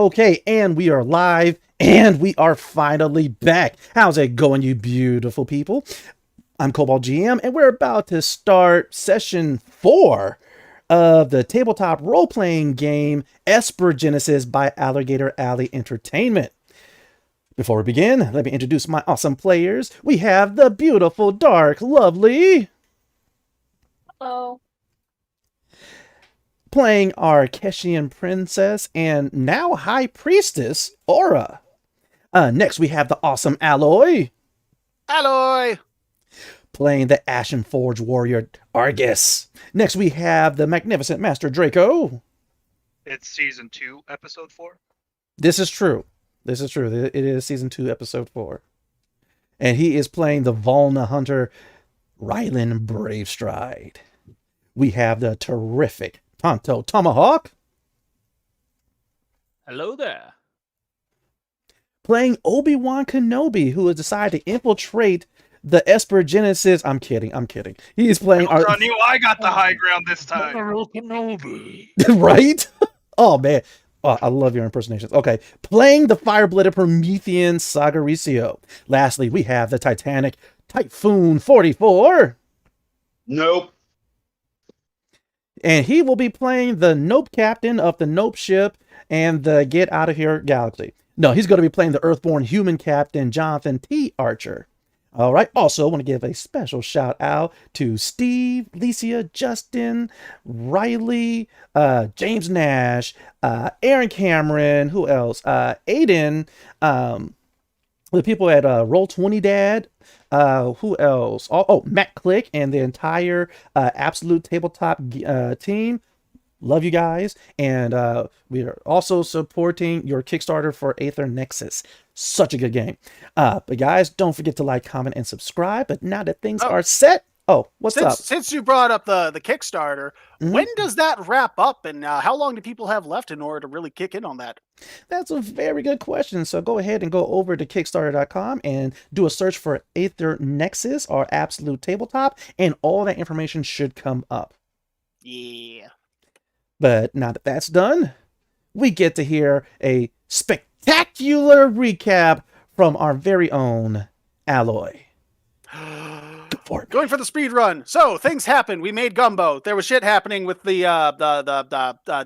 Okay, and we are live, and we are finally back. How's it going, you beautiful people? I'm Cobalt GM, and we're about to start session 4 of the tabletop role-playing game Esper Genesis by Alligator Alley Entertainment. Before we begin, let me introduce my awesome players. We have the beautiful, dark, lovely... Hello. Playing our Keshian princess and now high priestess, Aura. Next, we have the awesome Alloy. Alloy! Playing the Ashen Forge warrior, Argus. Next, we have the magnificent Master Draco. It's season 2, episode 4. This is true. This is true. It is season 2, episode 4. And he is playing the Volna hunter, Rylan Bravestride. We have the terrific Tonto Tomahawk. Hello there. Playing Obi-Wan Kenobi, who has decided to infiltrate the Esper Genesis. I'm kidding. He's playing I knew I got the high ground this time. Right? Oh, man. Oh, I love your impersonations. Okay. Playing the fire-blooded Promethean Sagaricio. Lastly, we have the Titanic Typhoon 44. Nope. And he will be playing the Nope captain of the Nope ship and the Get Out of Here galaxy. No, he's going to be playing the Earthborn human captain, Jonathan T. Archer. All right. Also, I want to give a special shout out to Steve, Licia, Justin, Riley, James Nash, Aaron Cameron, who else? Aiden, the people at Roll20 Dad, who else? Matt Click and the entire Absolute Tabletop team. Love you guys. And we are also supporting your Kickstarter for Aether Nexus. Such a good game. But guys, don't forget to like, comment, and subscribe. But now that things are set... Oh, what's up? Since you brought up the Kickstarter, when does that wrap up? And how long do people have left in order to really kick in on that? That's a very good question. So go ahead and go over to Kickstarter.com and do a search for Aether Nexus or Absolute Tabletop. And all that information should come up. Yeah. But now that that's done, we get to hear a spectacular recap from our very own Alloy. Going for the speed run. So things happened. We made gumbo. There was shit happening with the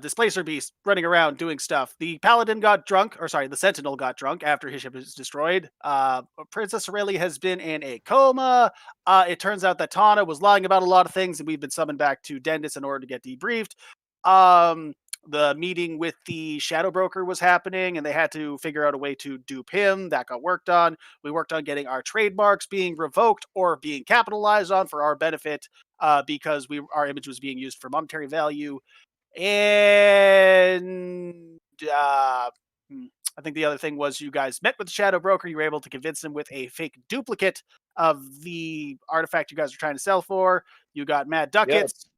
displacer beast running around doing stuff. The paladin got drunk, the sentinel got drunk after his ship was destroyed. Princess Aurelia has been in a coma. It turns out that Tana was lying about a lot of things, and we've been summoned back to Dendis in order to get debriefed. The meeting with the Shadow Broker was happening, and they had to figure out a way to dupe him. That got worked on. We worked on getting our trademarks being revoked or being capitalized on for our benefit, because our image was being used for monetary value. And I think the other thing was you guys met with the Shadow Broker. You were able to convince him with a fake duplicate of the artifact you guys were trying to sell for. You got mad ducats. Yep.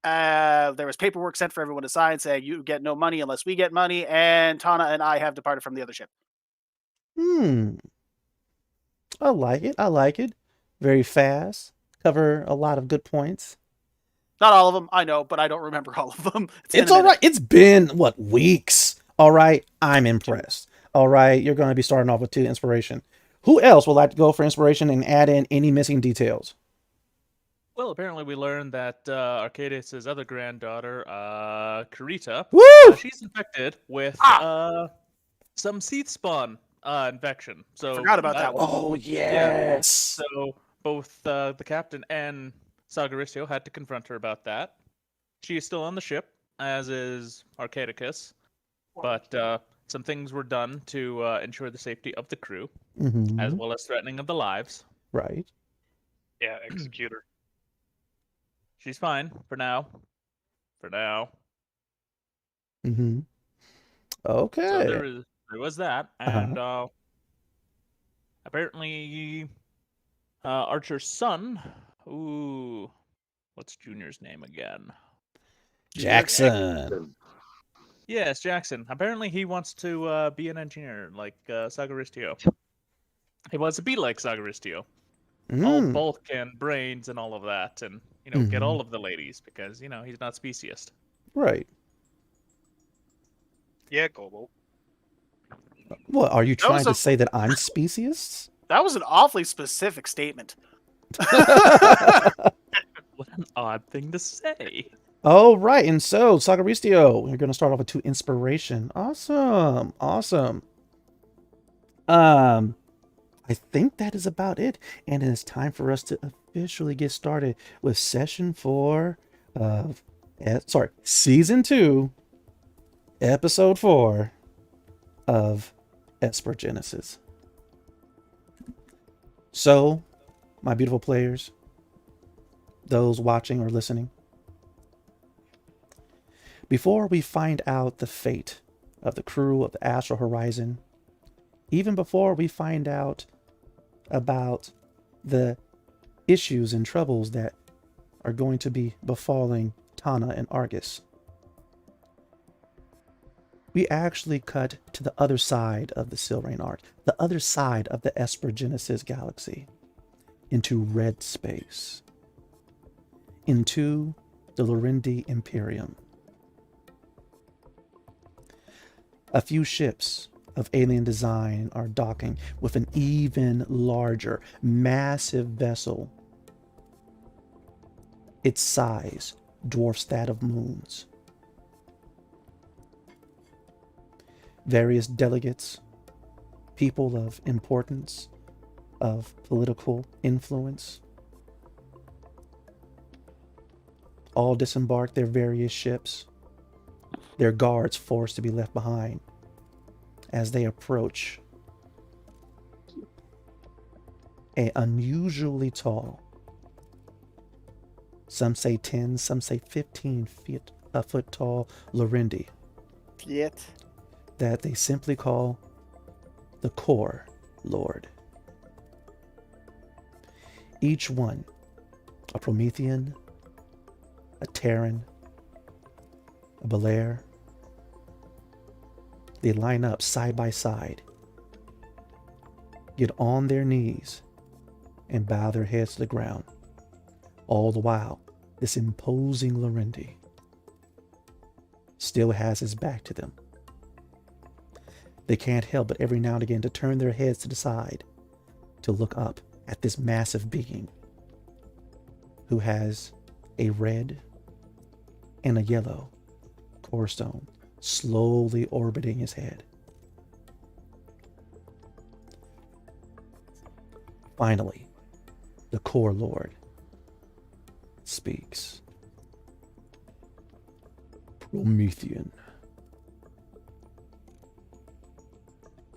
There was paperwork sent for everyone to sign saying you get no money unless we get money, and Tana and I have departed from the other ship. I like it. Very fast. Cover a lot of good points. Not all of them, I know, but I don't remember all of them. It's all right. It's been, weeks? All right, I'm impressed. All right, you're going to be starting off with 2 inspiration. Who else would like to go for inspiration and add in any missing details? Well, apparently we learned that Arcadius' other granddaughter, Karita, she's infected with some seed spawn infection. So forgot about that one. Oh, yes. Yeah. So both the captain and Sagaricio had to confront her about that. She is still on the ship, as is Arcadicus, but some things were done to ensure the safety of the crew, as well as threatening of the lives. Right. Yeah, executor. She's fine for now. Okay. So there was that, and apparently Archer's son. Ooh, what's Junior's name again? Jackson. Yes, Jackson. Apparently he wants to be an engineer like Sagaristio. He wants to be like Sagaristio. All bulk and brains and all of that, and get all of the ladies because he's not speciest. Right. Yeah, Cobalt. What, are you That was trying to a- say that I'm speciest? That was an awfully specific statement. What an odd thing to say. All right, and so, Sagaristio, you're going to start off with 2 inspiration. Awesome, awesome. I think that is about it, and it is time for us to officially get started with session 4 of, season 2, episode 4 of Esper Genesis. So, my beautiful players, those watching or listening, before we find out the fate of the crew of the Astral Horizon, even before we find out about the issues and troubles that are going to be befalling Tana and Argus, we actually cut to the other side of the Silrain Arc, the other side of the Esper Genesis galaxy, into red space, into the Lorendi Imperium. A few ships of alien design are docking with an even larger, massive vessel. Its size dwarfs that of moons. Various delegates, people of importance, of political influence, all disembark their various ships, their guards forced to be left behind as they approach an unusually tall, some say 10, some say 15 feet, a foot tall Lorendi Yet. that they simply call the Core Lord. Each one a Promethean, a Terran, a Belair. They line up side by side, get on their knees, and bow their heads to the ground. All the while, this imposing Lorendi still has his back to them. They can't help but every now and again to turn their heads to the side to look up at this massive being who has a red and a yellow core stone slowly orbiting his head. Finally, the Core Lord speaks. Promethean,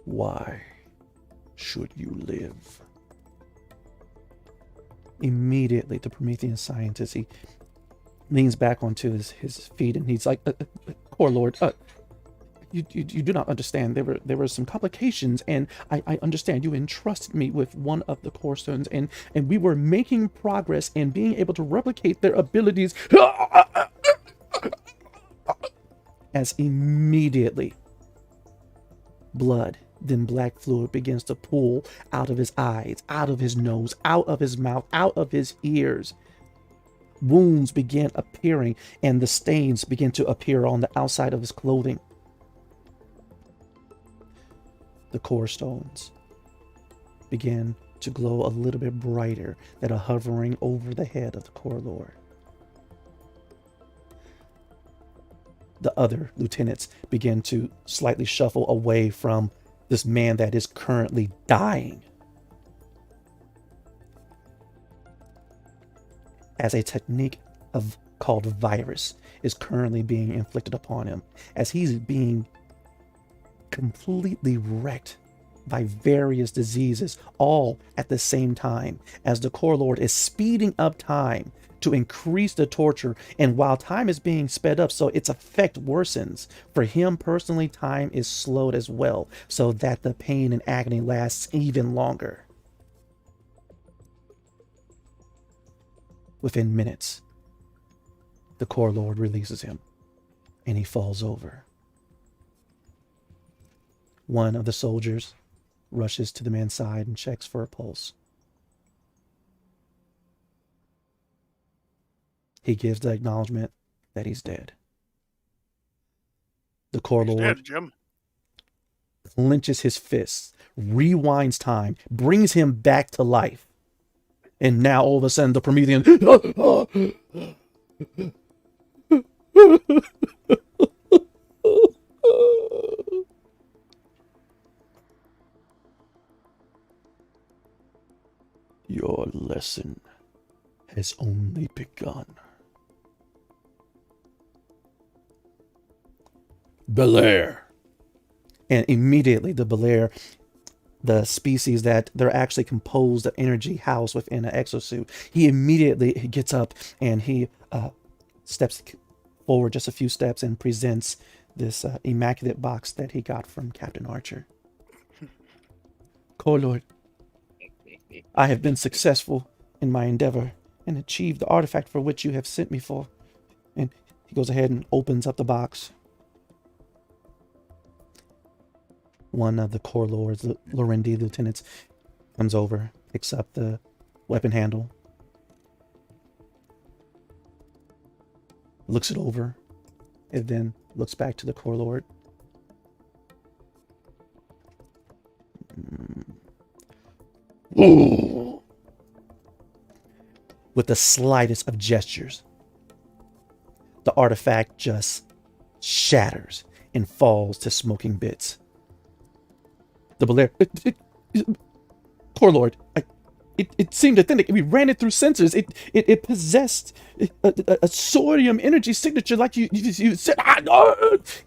why should you live? Immediately, the Promethean scientist, he leans back onto his feet and he's like, Core Lord, you do not understand. There were some complications, and I understand you entrusted me with one of the core stones, and we were making progress and being able to replicate their abilities. As immediately blood, then black fluid begins to pool out of his eyes, out of his nose, out of his mouth, out of his ears. Wounds began appearing, and the stains begin to appear on the outside of his clothing. The core stones began to glow a little bit brighter that are hovering over the head of the Core Lord. The other lieutenants begin to slightly shuffle away from this man that is currently dying. As a technique called virus is currently being inflicted upon him, as he's being completely wrecked by various diseases all at the same time, as the Core Lord is speeding up time to increase the torture, and while time is being sped up so its effect worsens, for him personally time is slowed as well so that the pain and agony lasts even longer. Within minutes, the Core Lord releases him and he falls over. One of the soldiers rushes to the man's side and checks for a pulse. He gives the acknowledgement that he's dead. The Core He's Lord dead, Jim. clenches his fists, rewinds time, brings him back to life. And now all of a sudden the Promethean Your lesson has only begun. Belair. And immediately the Belair, the species that they're actually composed of energy housed within an exosuit, he immediately gets up and he steps forward just a few steps and presents this immaculate box that he got from Captain Archer. Core Lord, I have been successful in my endeavor and achieved the artifact for which you have sent me for. And he goes ahead and opens up the box. One of the core lords, the Lorendi lieutenants, comes over, picks up the weapon handle, looks it over, and then looks back to the core lord. Ooh. With the slightest of gestures, the artifact just shatters and falls to smoking bits. The Belair, Core Lord, it seemed authentic. We ran it through sensors. It possessed a sodium energy signature, like you said.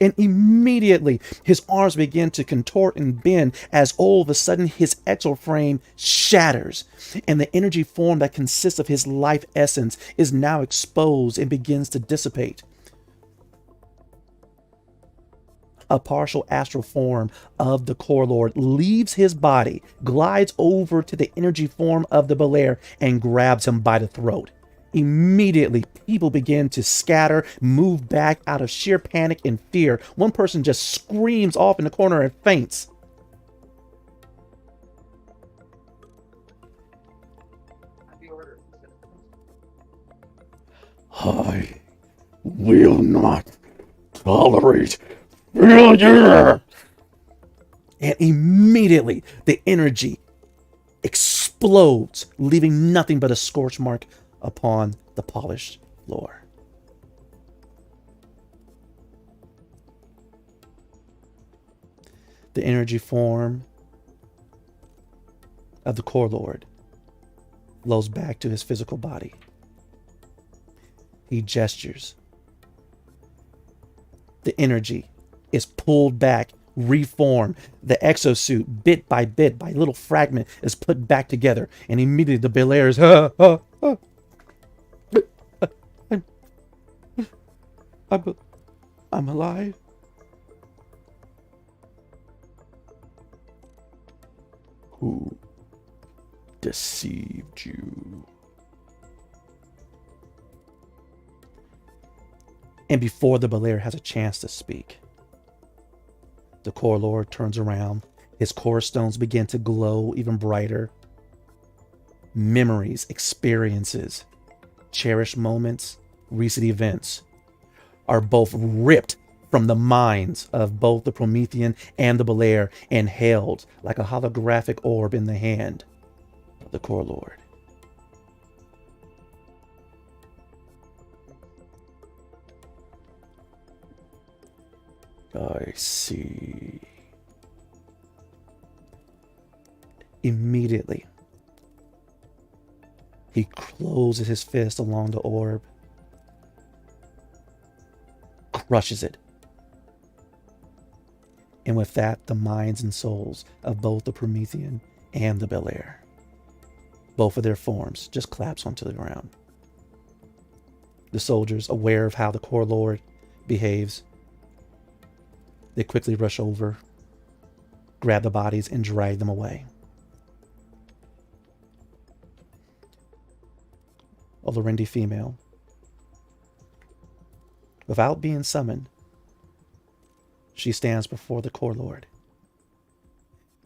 And immediately his arms begin to contort and bend as all of a sudden his exoframe shatters, and the energy form that consists of his life essence is now exposed and begins to dissipate. A partial astral form of the Core Lord leaves his body, glides over to the energy form of the Belair, and grabs him by the throat. Immediately, people begin to scatter, move back out of sheer panic and fear. One person just screams off in the corner and faints. I will not tolerate failure. And immediately the energy explodes, leaving nothing but a scorch mark upon the polished floor. The energy form of the Core Lord flows back to his physical body. He gestures. The energy is pulled back, reformed. The exosuit, bit by bit, by little fragment, is put back together. And immediately the Belair is, I'm alive. Who deceived you? And before the Belair has a chance to speak, the Core Lord turns around. His core stones begin to glow even brighter. Memories, experiences, cherished moments, recent events are both ripped from the minds of both the Promethean and the Belair and held like a holographic orb in the hand of the Core Lord. I see. Immediately, he closes his fist along the orb, crushes it. And with that, the minds and souls of both the Promethean and the Belair, both of their forms, just collapse onto the ground. The soldiers, aware of how the Core Lord behaves, they quickly rush over, grab the bodies, and drag them away. A Lorendi female, without being summoned, she stands before the Core Lord.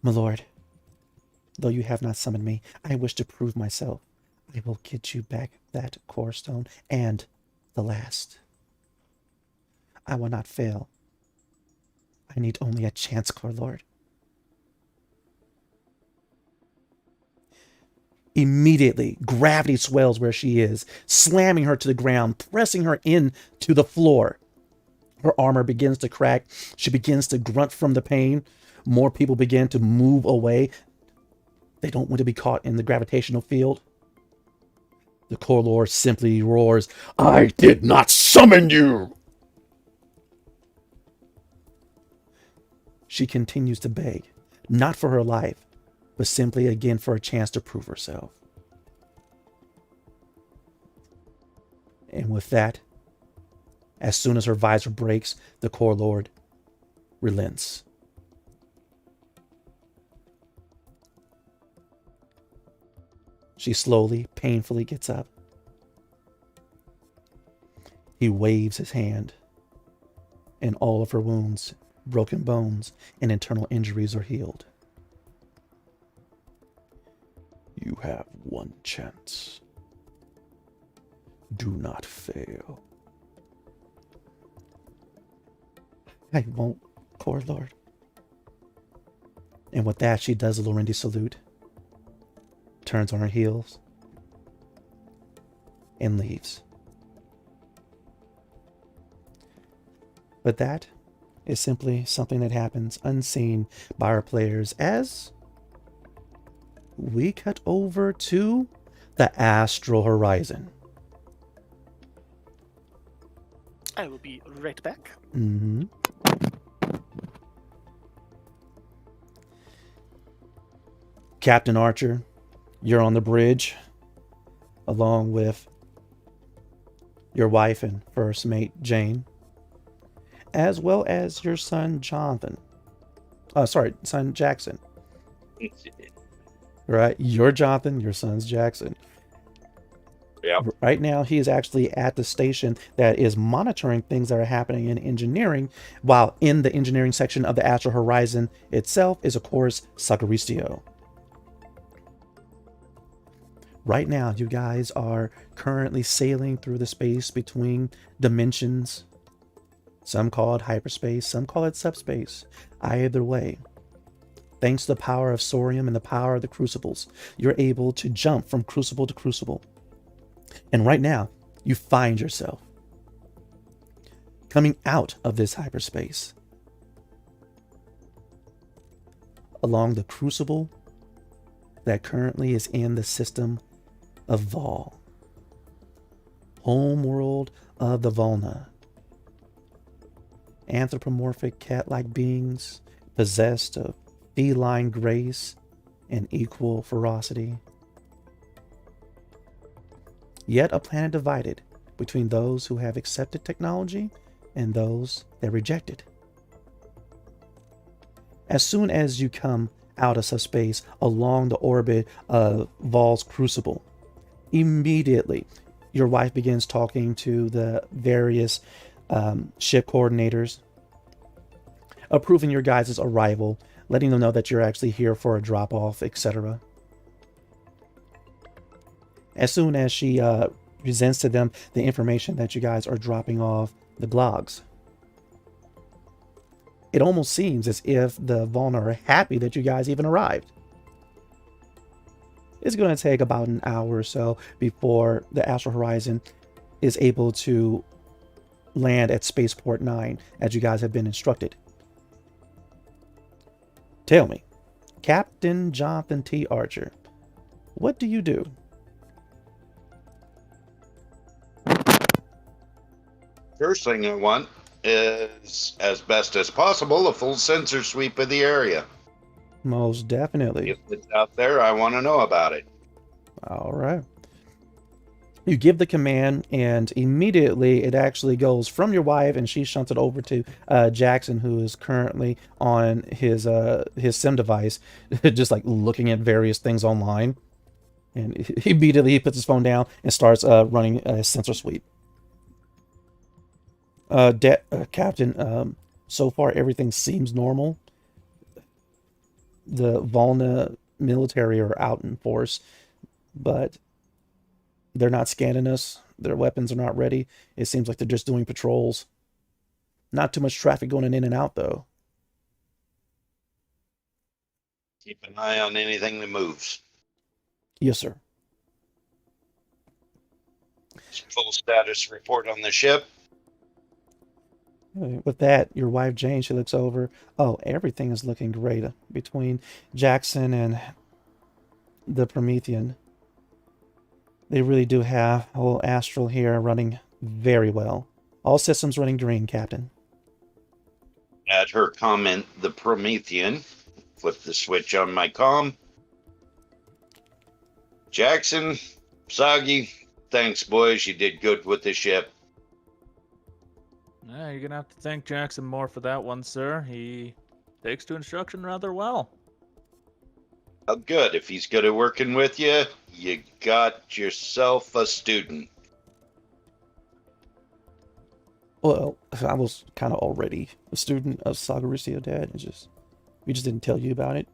My lord, though you have not summoned me, I wish to prove myself. I will get you back that core stone and the last. I will not fail. I need only a chance, Core Lord. Immediately, gravity swells where she is, slamming her to the ground, pressing her into the floor. Her armor begins to crack. She begins to grunt from the pain. More people begin to move away. They don't want to be caught in the gravitational field. The Core Lord simply roars, "I did not summon you!" She continues to beg, not for her life, but simply again for a chance to prove herself. And with that, as soon as her visor breaks, the Core Lord relents. She slowly, painfully gets up. He waves his hand, and all of her wounds, broken bones, and internal injuries are healed. You have one chance. Do not fail. I won't, Core Lord. And with that, she does a Lorendi salute, turns on her heels, and leaves. But that is simply something that happens unseen by our players as we cut over to the Astral Horizon. I will be right back. Mm-hmm. Captain Archer, you're on the bridge along with your wife and first mate Jane, as well as your son Jonathan. Son Jackson. Right? You're Jonathan, your son's Jackson. Yep. Right now, he is actually at the station that is monitoring things that are happening in engineering, while in the engineering section of the Astral Horizon itself is, of course, Sagaristio. Right now, you guys are currently sailing through the space between dimensions. Some call it hyperspace, some call it subspace. Either way, thanks to the power of Sorium and the power of the crucibles, you're able to jump from crucible to crucible. And right now, you find yourself coming out of this hyperspace along the crucible that currently is in the system of Vol, homeworld of the Volna. Anthropomorphic cat-like beings possessed of feline grace and equal ferocity. Yet a planet divided between those who have accepted technology and those that reject it. As soon as you come out of subspace along the orbit of Vol's crucible, immediately your wife begins talking to the various ship coordinators, approving your guys' arrival, letting them know that you're actually here for a drop-off, etc. As soon as she presents to them the information that you guys are dropping off the Glogs, it almost seems as if the Volna are happy that you guys even arrived. It's going to take about an hour or so before the Astral Horizon is able to land at Spaceport 9, as you guys have been instructed. Tell me, Captain Jonathan T. Archer, what do you do? First thing I want is, as best as possible, a full sensor sweep of the area. Most definitely. If it's out there, I want to know about it. All right. You give the command, and immediately it actually goes from your wife, and she shunts it over to Jackson, who is currently on his sim device, just like looking at various things online. And immediately he puts his phone down and starts running a sensor sweep. Captain, so far everything seems normal. The Volna military are out in force, but they're not scanning us. Their weapons are not ready. It seems like they're just doing patrols. Not too much traffic going in and out, though. Keep an eye on anything that moves. Yes, sir. Full status report on the ship. With that, your wife Jane, she looks over. Oh, everything is looking great between Jackson and the Promethean. They really do have whole Astral here running very well. All systems running green, Captain. At her comment, the Promethean flipped the switch on my comm. Jackson, Soggy, thanks, boys. You did good with the ship. Yeah, you're gonna have to thank Jackson more for that one, sir. He takes to instruction rather well. Oh, good. If he's good at working with you, you got yourself a student. Well, I was kind of already a student of Sagarisio, Dad. We just didn't tell you about it.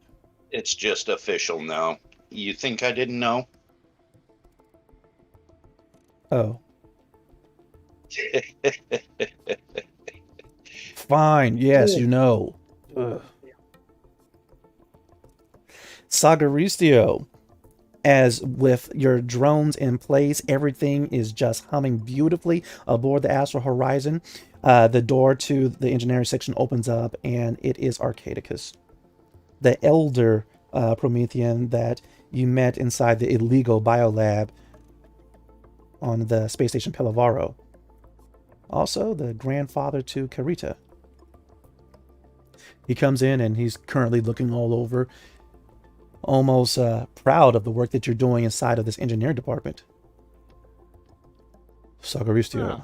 It's just official now. You think I didn't know? Oh. Fine. Yes, you know. Ugh. Sagarisio, as with your drones in place, everything is just humming beautifully aboard the Astral Horizon. The door to the engineering section opens up, and it is Arcaticus, the elder Promethean that you met inside the illegal biolab on the space station Pelavaro. Also, the grandfather to Carita. He comes in, and he's currently looking all over, almost proud of the work that you're doing inside of this engineering department. Sagaristio.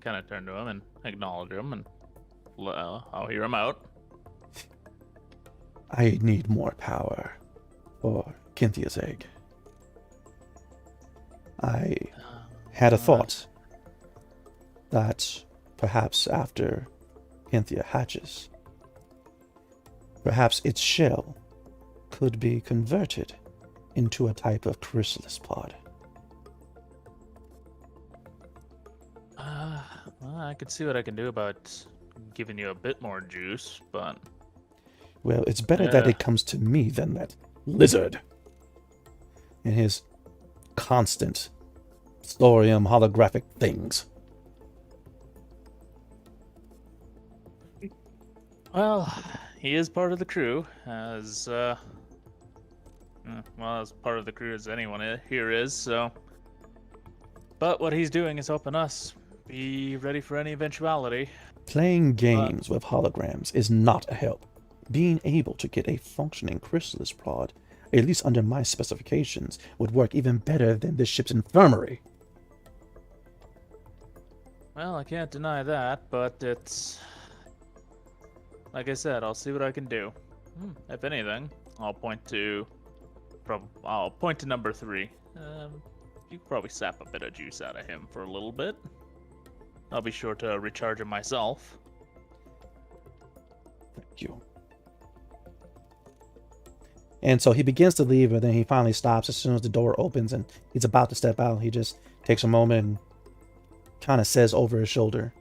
Kind of turn to him and acknowledge him, and I'll hear him out. I need more power for Cynthia's egg. I had a thought that perhaps after Cynthia hatches, perhaps its shell could be converted into a type of chrysalis pod. Well, I could see what I can do about giving you a bit more juice, but... Well, it's better that it comes to me than that lizard and his constant thorium holographic things. Well, he is part of the crew, as as part of the crew as anyone here is, so... But what he's doing is helping us be ready for any eventuality. Playing games with holograms is not a help. Being able to get a functioning chrysalis pod, at least under my specifications, would work even better than this ship's infirmary. Well, I can't deny that, but it's... Like I said, I'll see what I can do. If anything, I'll point to number 3. You could probably sap a bit of juice out of him for a little bit. I'll be sure to recharge him myself. Thank you. And so he begins to leave, but then he finally stops as soon as the door opens and he's about to step out. He just takes a moment and kind of says over his shoulder,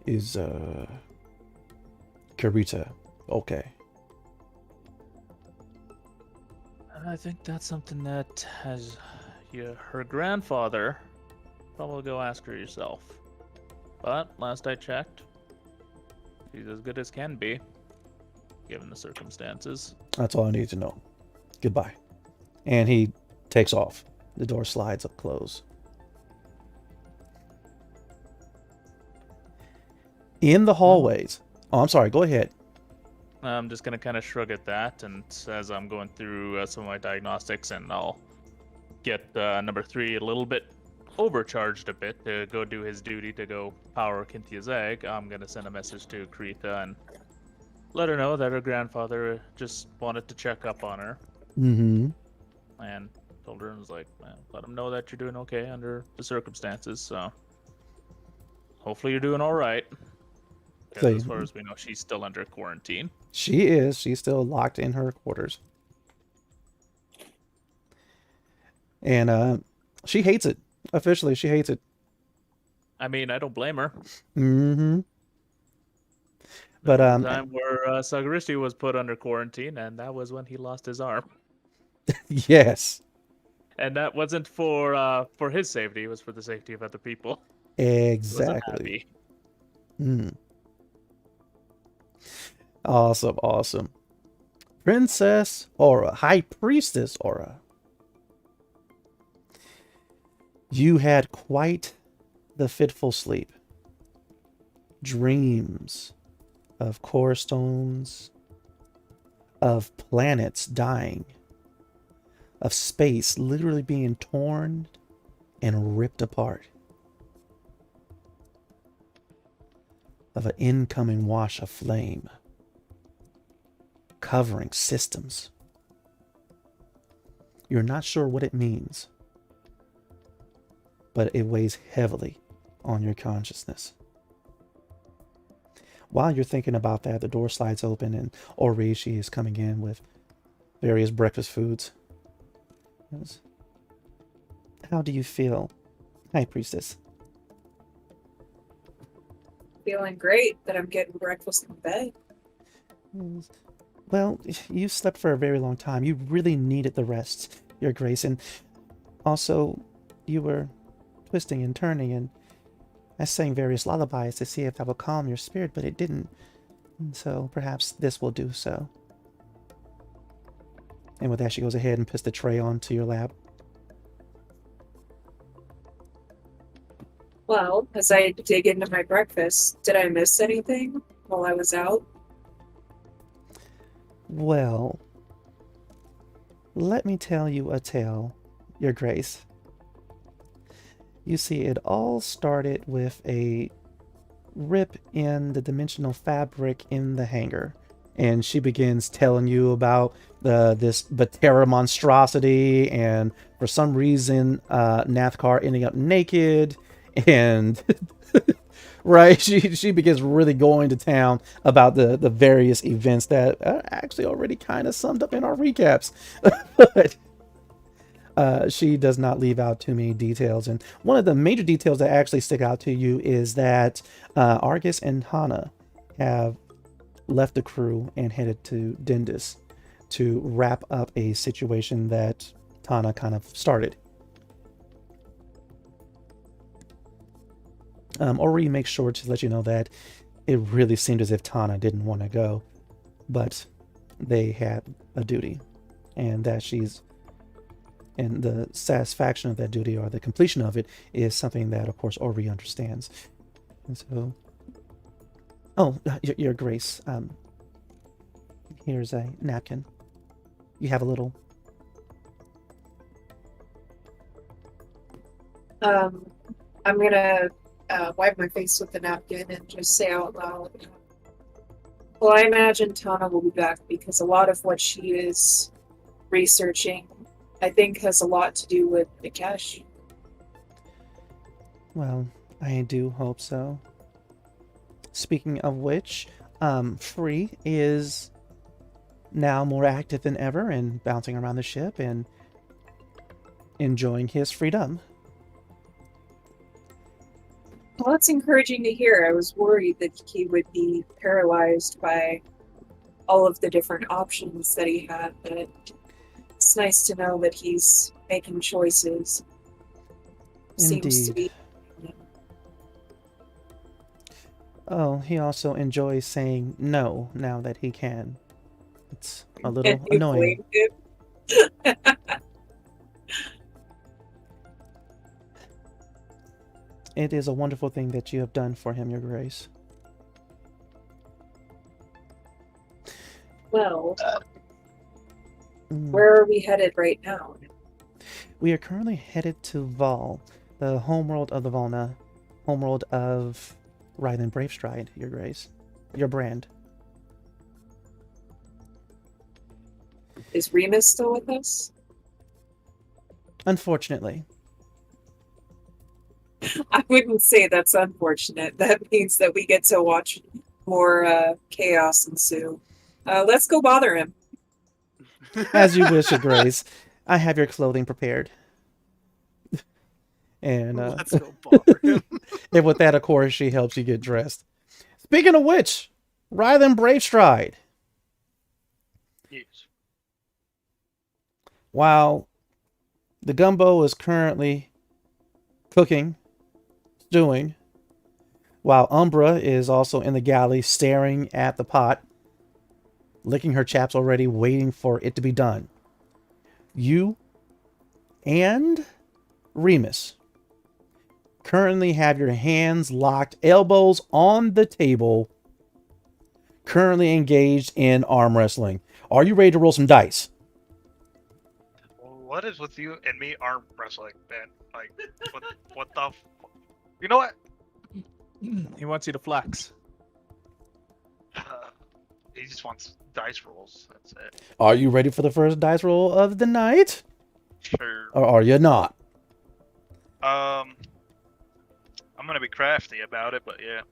"Is Carita okay?" I think that's something that has her grandfather. Probably go ask her yourself. But last I checked, she's as good as can be, given the circumstances. That's all I need to know. Goodbye. And he takes off. The door slides up close. In the hallways. Oh, I'm sorry. Go ahead. I'm just gonna kind of shrug at that, and as I'm going through some of my diagnostics, and I'll get number 3 a little bit overcharged a bit to go do his duty to go power Cynthia's egg. I'm gonna send a message to Carita and let her know that her grandfather just wanted to check up on her. Mm-hmm. And told her and was like, let him know that you're doing okay under the circumstances. So hopefully you're doing all right. Because as far as we know, she's still under quarantine. She is. She's still locked in her quarters. And she hates it. Officially, she hates it. I mean, I don't blame her. Mm-hmm. But the time where Sagaristi was put under quarantine, and that was when he lost his arm. Yes, And that wasn't for his safety; it was for the safety of other people. He was exactly. unhappy. Mm. Awesome, awesome. Princess Aura, High Priestess Aura. You had quite the fitful sleep. Dreams of core stones, of planets dying, of space literally being torn and ripped apart, of an incoming wash of flame covering systems. You're not sure what it means, but it weighs heavily on your consciousness. While you're thinking about that, the door slides open and Orishi is coming in with various breakfast foods. How do you feel, High Priestess? Feeling great that I'm getting breakfast in bed. Well, you slept for a very long time. You really needed the rest, Your Grace. And also, you were twisting and turning, and I sang various lullabies to see if that would calm your spirit, but it didn't. And so perhaps this will do so. And with that, she goes ahead and puts the tray onto your lap. Well, as I dig into my breakfast, did I miss anything while I was out? Well, let me tell you a tale, Your Grace. You see, it all started with a rip in the dimensional fabric in the hangar. And she begins telling you about this Batera monstrosity, and for some reason, Nathkar ending up naked, and right, she begins really going to town about the various events that are actually already kind of summed up in our recaps. But she does not leave out too many details. And one of the major details that actually stick out to you is that Argus and Hana have left the crew and headed to Dindus to wrap up a situation that Tana kind of started. Ori makes sure to let you know that it really seemed as if Tana didn't want to go, but they had a duty, and that and the satisfaction of that duty, or the completion of it, is something that, of course, Ori understands. And so, oh, Your Grace, here's a napkin. You have a little. I'm gonna wipe my face with the napkin and just say out loud, well, I imagine Tana will be back because a lot of what she is researching, I think, has a lot to do with Nikesh. Well, I do hope so. Speaking of which, Free is now more active than ever and bouncing around the ship and enjoying his freedom. Well, that's encouraging to hear. I was worried that he would be paralyzed by all of the different options that he had, but it's nice to know that he's making choices. Seems to Indeed. be. Oh, he also enjoys saying no now that he can. It's a little And you annoying. blamed him. It is a wonderful thing that you have done for him, Your Grace. Well, Mm. where are we headed right now? We are currently headed to Vol, the homeworld of the Volna, homeworld of Rylan Bravestride, Your Grace. Your brand. Is Remus still with us? Unfortunately. I wouldn't say that's unfortunate. That means that we get to watch more chaos ensue. Let's go bother him. As you wish, Your Grace. I have your clothing prepared. And Let's go bother him. and with that, of course, she helps you get dressed. Speaking of which, Rylan Bravestride, Yes. while the gumbo is currently cooking, stewing, while Umbra is also in the galley staring at the pot, licking her chaps already, waiting for it to be done. You and Remus currently have your hands locked, elbows on the table, currently engaged in arm wrestling. Are you ready to roll some dice? What is with you and me arm wrestling, man? Like, what the? You know what? He wants you to flex. He just wants dice rolls. That's it. Are you ready for the first dice roll of the night? Sure. Or are you not? I'm gonna be crafty about it, but yeah.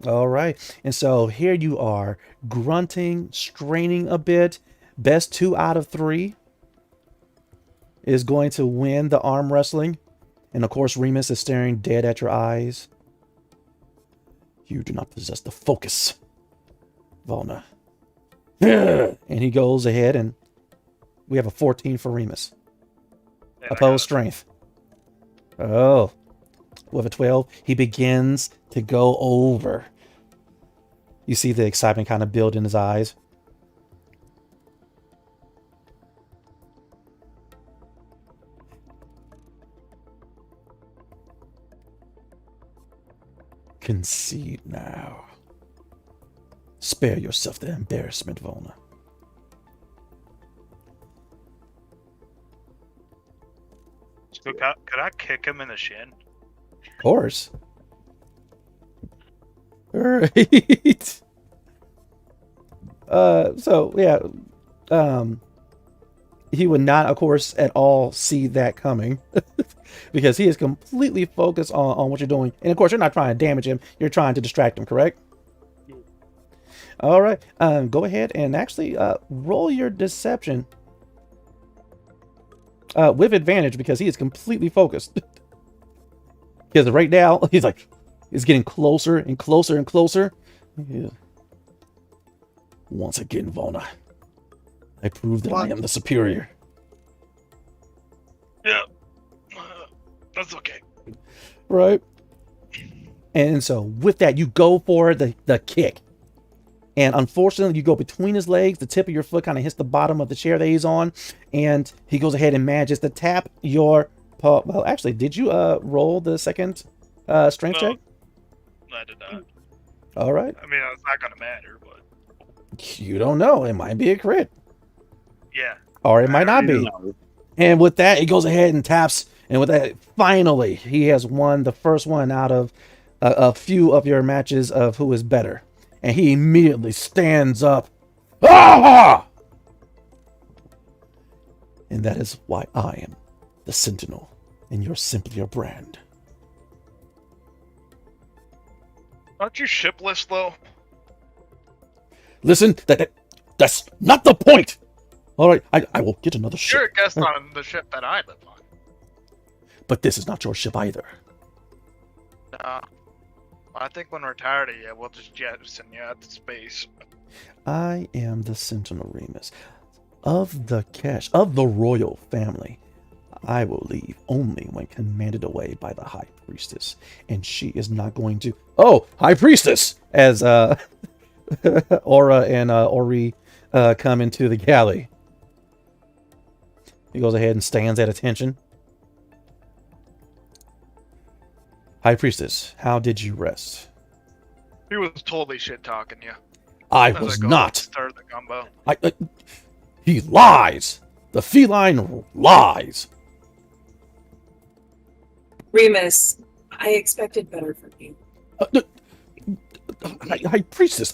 All right. And so here you are, grunting, straining a bit. Best 2 out of 3 is going to win the arm wrestling. And of course, Remus is staring dead at your eyes. You do not possess the focus, Volna. And he goes ahead, and we have a 14 for Remus. And I got Opposed strength. Oh. With a 12, he begins to go over. You see the excitement kind of build in his eyes. Concede now. Spare yourself the embarrassment, Volna. So could I kick him in the shin? Of course. Alright. So yeah. He would not, of course, at all see that coming. Because he is completely focused on what you're doing. And of course, you're not trying to damage him. You're trying to distract him, correct? All right. Go ahead and actually roll your deception. With advantage, because he is completely focused. Because right now, he's getting closer and closer and closer. Yeah. Once again, Volna, I prove that I am the superior. Yeah. That's okay. Right? And so with that, you go for the kick. And unfortunately, you go between his legs. The tip of your foot kind of hits the bottom of the chair that he's on. And he goes ahead and manages to tap your paw. Well, actually, did you roll the second strength check? I did not. All right. I mean, it's not gonna matter, but You don't know. It might be a crit. yeah. Or it might not be. And with that, he goes ahead and taps. And with that, finally, he has won the first one out of a few of your matches of who is better. And he immediately stands up. Ah! And that is why I am the Sentinel, and you're simply a brand. Aren't you shipless though? Listen, that's not the point. All right, I will get another ship. You're a guest on the ship that I live on. But this is not your ship either. I think when we're tired of you, we'll just jettison you out to space. I am the Sentinel Remus of the Kesh, of the royal family. I will leave only when commanded away by the High Priestess, and she is not going to. Oh, High Priestess! As Aura and Ori come into the galley. He goes ahead and stands at attention. High Priestess, how did you rest? He was totally shit talking you. I As was go not. Stir the gumbo. He lies. The feline lies. Remus, I expected better from you. High Priestess,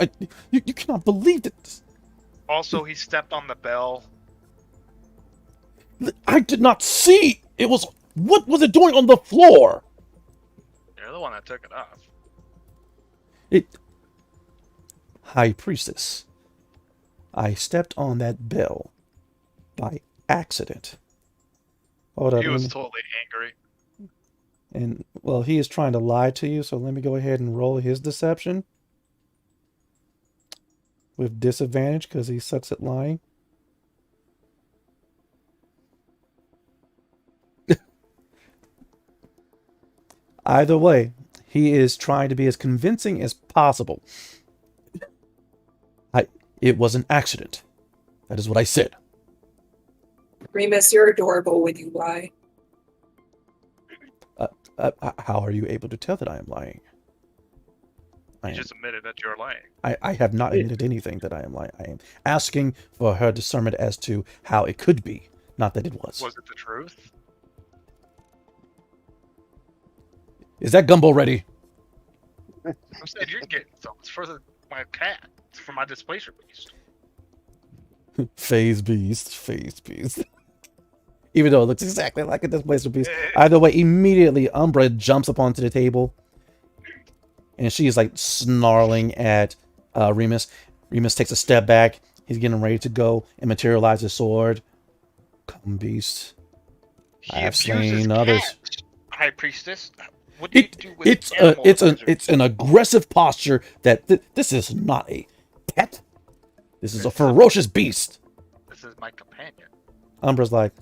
you cannot believe it. Also, he stepped on the bell. I did not see. It was. What was it doing on the floor? You're the one that took it off. High Priestess, I stepped on that bell by accident. Hold up. He was totally angry. And, well, he is trying to lie to you, so let me go ahead and roll his deception. With disadvantage, because he sucks at lying. Either way, he is trying to be as convincing as possible. It was an accident. That is what I said. Remus, you're adorable when you lie. How are you able to tell that I am lying? You just admitted that you're lying. I have not admitted anything that I am lying. I am asking for her discernment as to how it could be, not that it was. Was it the truth? Is that gumbo ready? I said you're getting some. It's for my cat. It's for my displacer beast. Phase beast. Even though it looks exactly like a displacer beast. Either way, immediately Umbra jumps up onto the table. And she is like snarling at Remus. Remus takes a step back. He's getting ready to go and materialize his sword. Come, beast. I have slain others. Cats, High Priestess. What do you do with It's an aggressive posture that this is not a pet. This is a ferocious beast. This is my companion. Umbra's like,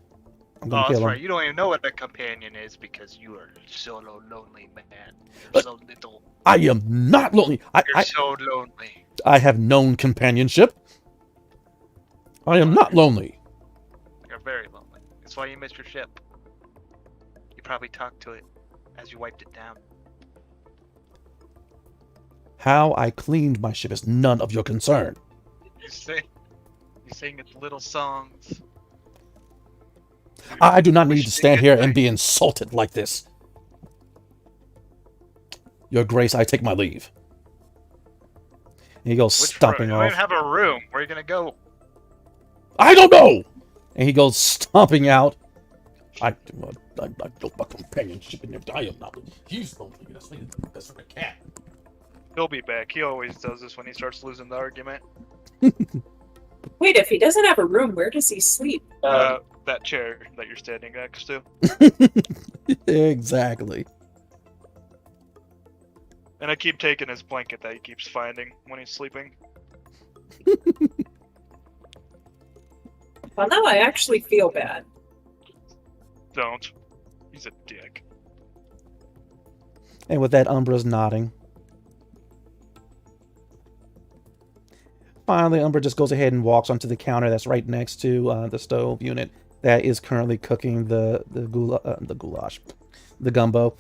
I'm gonna Oh, kill that's him. right. You don't even know what a companion is because you are so lonely, man. You're so little. I am not lonely. You're so lonely. I have known companionship. I am not lonely. You're very lonely. That's why you missed your ship. You probably talked to it as you wiped it down. How I cleaned my ship is none of your concern. You sing its little songs. I do not need to stand here and be insulted like this. Your Grace, I take my leave. And he goes stomping You off. don't even have a room. Where are you gonna go? I don't know! And he goes stomping out. I built my companionship in there. I am not. He's lonely. That's for the cat. He'll be back. He always does this when he starts losing the argument. Wait, if he doesn't have a room, where does he sleep? That chair that you're standing next to. Exactly. And I keep taking his blanket that he keeps finding when he's sleeping. Well, now I actually feel bad. Don't. He's a dick. And with that, Umbra's nodding. Finally, Umbra just goes ahead and walks onto the counter that's right next to the stove unit that is currently cooking the goulash, the gumbo.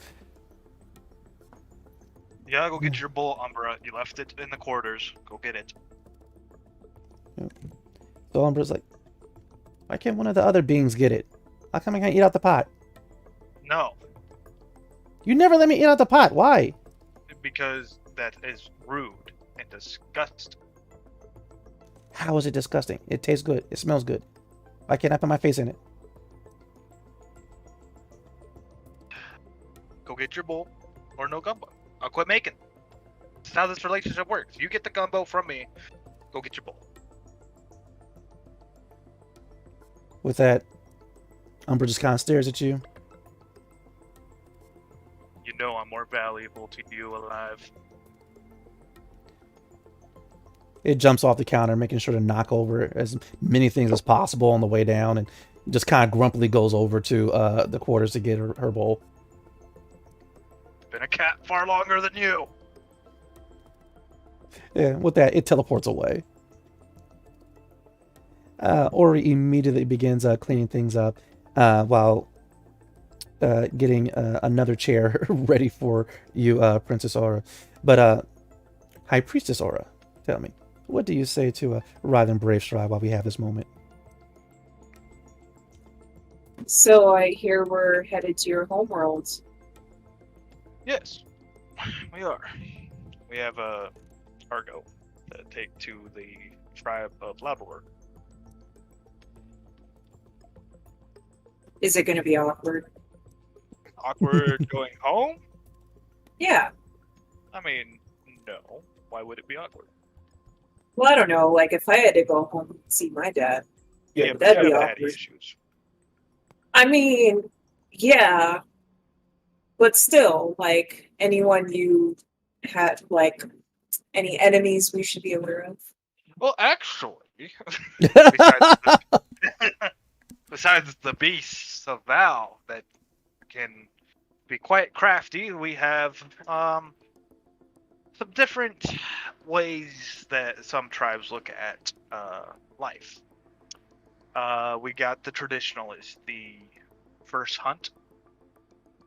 Yeah, go get your bowl, Umbra. You left it in the quarters. Go get it. So Umbra's like, why can't one of the other beings get it? How come I can't eat out the pot? No, You never let me eat out the pot. Why? because that is rude and disgusting. How is it disgusting? It tastes good. It smells good. Why can't I put my face in it? Go get your bowl, or no gumbo. I'll quit making. That's how this relationship works. You get the gumbo from me. Go get your bowl. With that, Umbra just kind of stares at you. You know I'm more valuable to you alive. It jumps off the counter, making sure to knock over as many things as possible on the way down, and just kind of grumpily goes over to the quarters to get her bowl. Been a cat far longer than you. Yeah, with that, it teleports away. Ori immediately begins cleaning things up while getting another chair ready for you, Princess Aura. But High Priestess Aura, tell me, what do you say to Rylan Brave Stride while we have this moment? So I hear we're headed to your homeworld. Yes, we are. We have a cargo to take to the tribe of Labrador. Is it going to be awkward? Awkward going home? Yeah. I mean, no. Why would it be awkward? Well, I don't know. Like, if I had to go home and see my dad, Yeah, but that'd you be haven't had awkward. issues. I mean, yeah. But still, like, anyone you had, like, any enemies we should be aware of? Well, actually, besides besides the beasts of Val that can be quite crafty, we have some different ways that some tribes look at life. We got the traditionalist, the first hunt.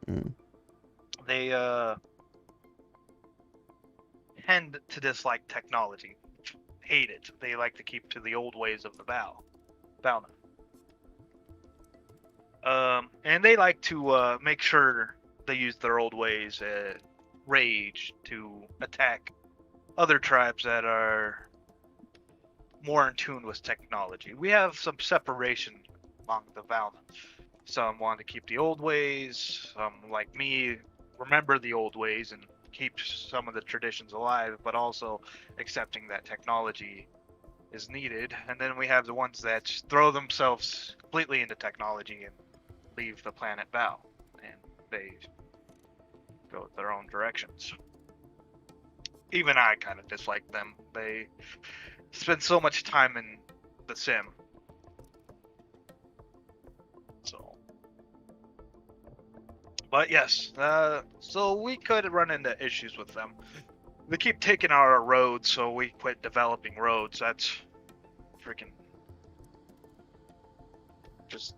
Mm. They tend to dislike technology, hate it. They like to keep to the old ways of the Valna. And they like to make sure they use their old ways, rage, to attack other tribes that are more in tune with technology. We have some separation among the Valna. Some want to keep the old ways, some, like me, remember the old ways and keep some of the traditions alive, but also accepting that technology is needed. And then we have the ones that throw themselves completely into technology and leave the planet Val, and they go their own directions. Even I kind of dislike them. They spend so much time in the sim. So, but yes, so we could run into issues with them. They keep taking our roads, so we quit developing roads. That's freaking just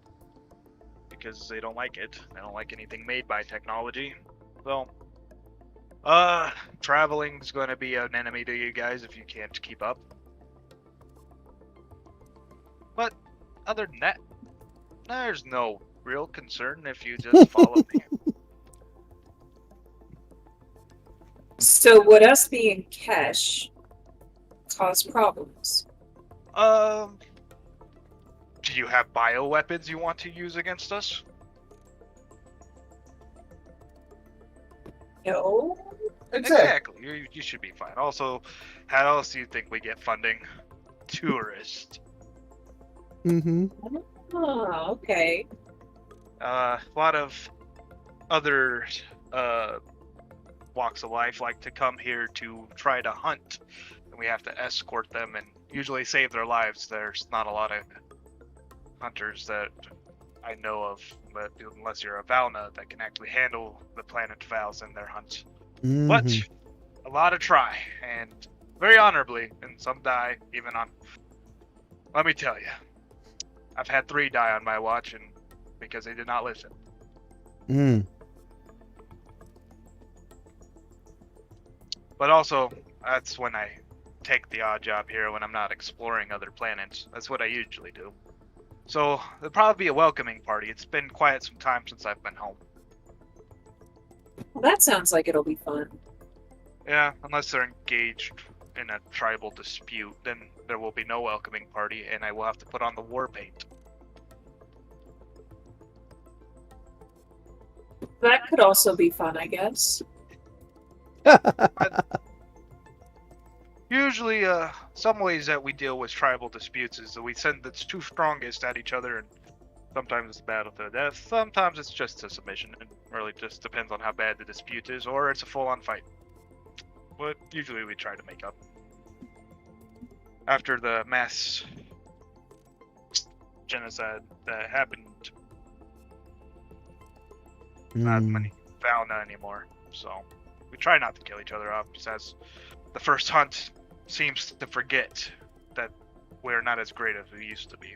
because they don't like it. They don't like anything made by technology. So, traveling's going to be an enemy to you guys if you can't keep up. But other than that, there's no real concern if you just follow me. So would us being Kesh cause problems? Do you have bioweapons you want to use against us? No. Exactly. You should be fine. Also, how else do you think we get funding? Tourist. Mm-hmm. Oh, okay. A lot of other walks of life like to come here to try to hunt, and we have to escort them and usually save their lives. There's not a lot of hunters that I know of, but unless you're a Valna that can actually handle the planet Vals in their hunts. Mm-hmm. But a lot of try, and very honorably, and some die even on. Let me tell you, I've had 3 die on my watch, and because they did not listen. Mm. But also, that's when I take the odd job here when I'm not exploring other planets. That's what I usually do. So, there'll probably be a welcoming party. It's been quite some time since I've been home. Well, that sounds like it'll be fun. Yeah, unless they're engaged in a tribal dispute, then there will be no welcoming party, and I will have to put on the war paint. That could also be fun, I guess. Usually, some ways that we deal with tribal disputes is that we send the 2 strongest at each other, and sometimes it's a battle to the death, sometimes it's just a submission. It really just depends on how bad the dispute is, or it's a full-on fight. But usually we try to make up. After the mass genocide that happened, not many Valna anymore, so we try not to kill each other off, besides the first hunt seems to forget that we're not as great as we used to be.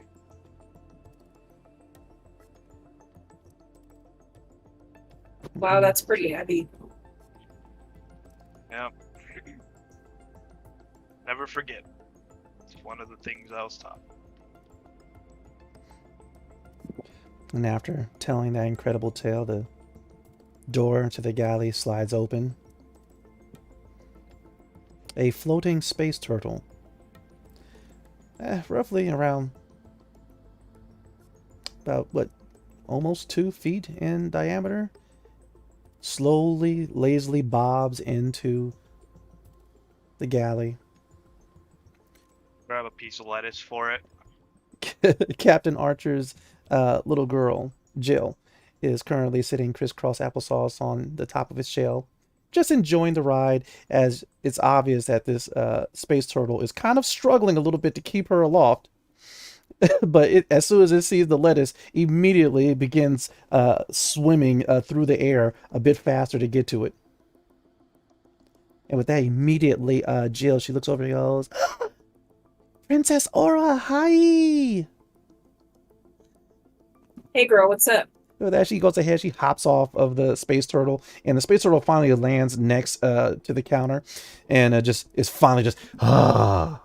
Wow, that's pretty heavy. Yeah. Never forget. It's one of the things I was taught. And after telling that incredible tale, the door to the galley slides open. A floating space turtle, roughly around about almost 2 feet in diameter, slowly, lazily bobs into the galley. Grab a piece of lettuce for it. Captain Archer's little girl, Jill, is currently sitting crisscross applesauce on the top of his shell, just enjoying the ride, as it's obvious that this space turtle is kind of struggling a little bit to keep her aloft. but as soon as it sees the lettuce, immediately it begins swimming through the air a bit faster to get to it. And with that, immediately, Jill, she looks over and goes, Princess Aura, hi! Hey girl, what's up? With that, she goes ahead, she hops off of the space turtle, and the space turtle finally lands next to the counter, and is finally just, ah.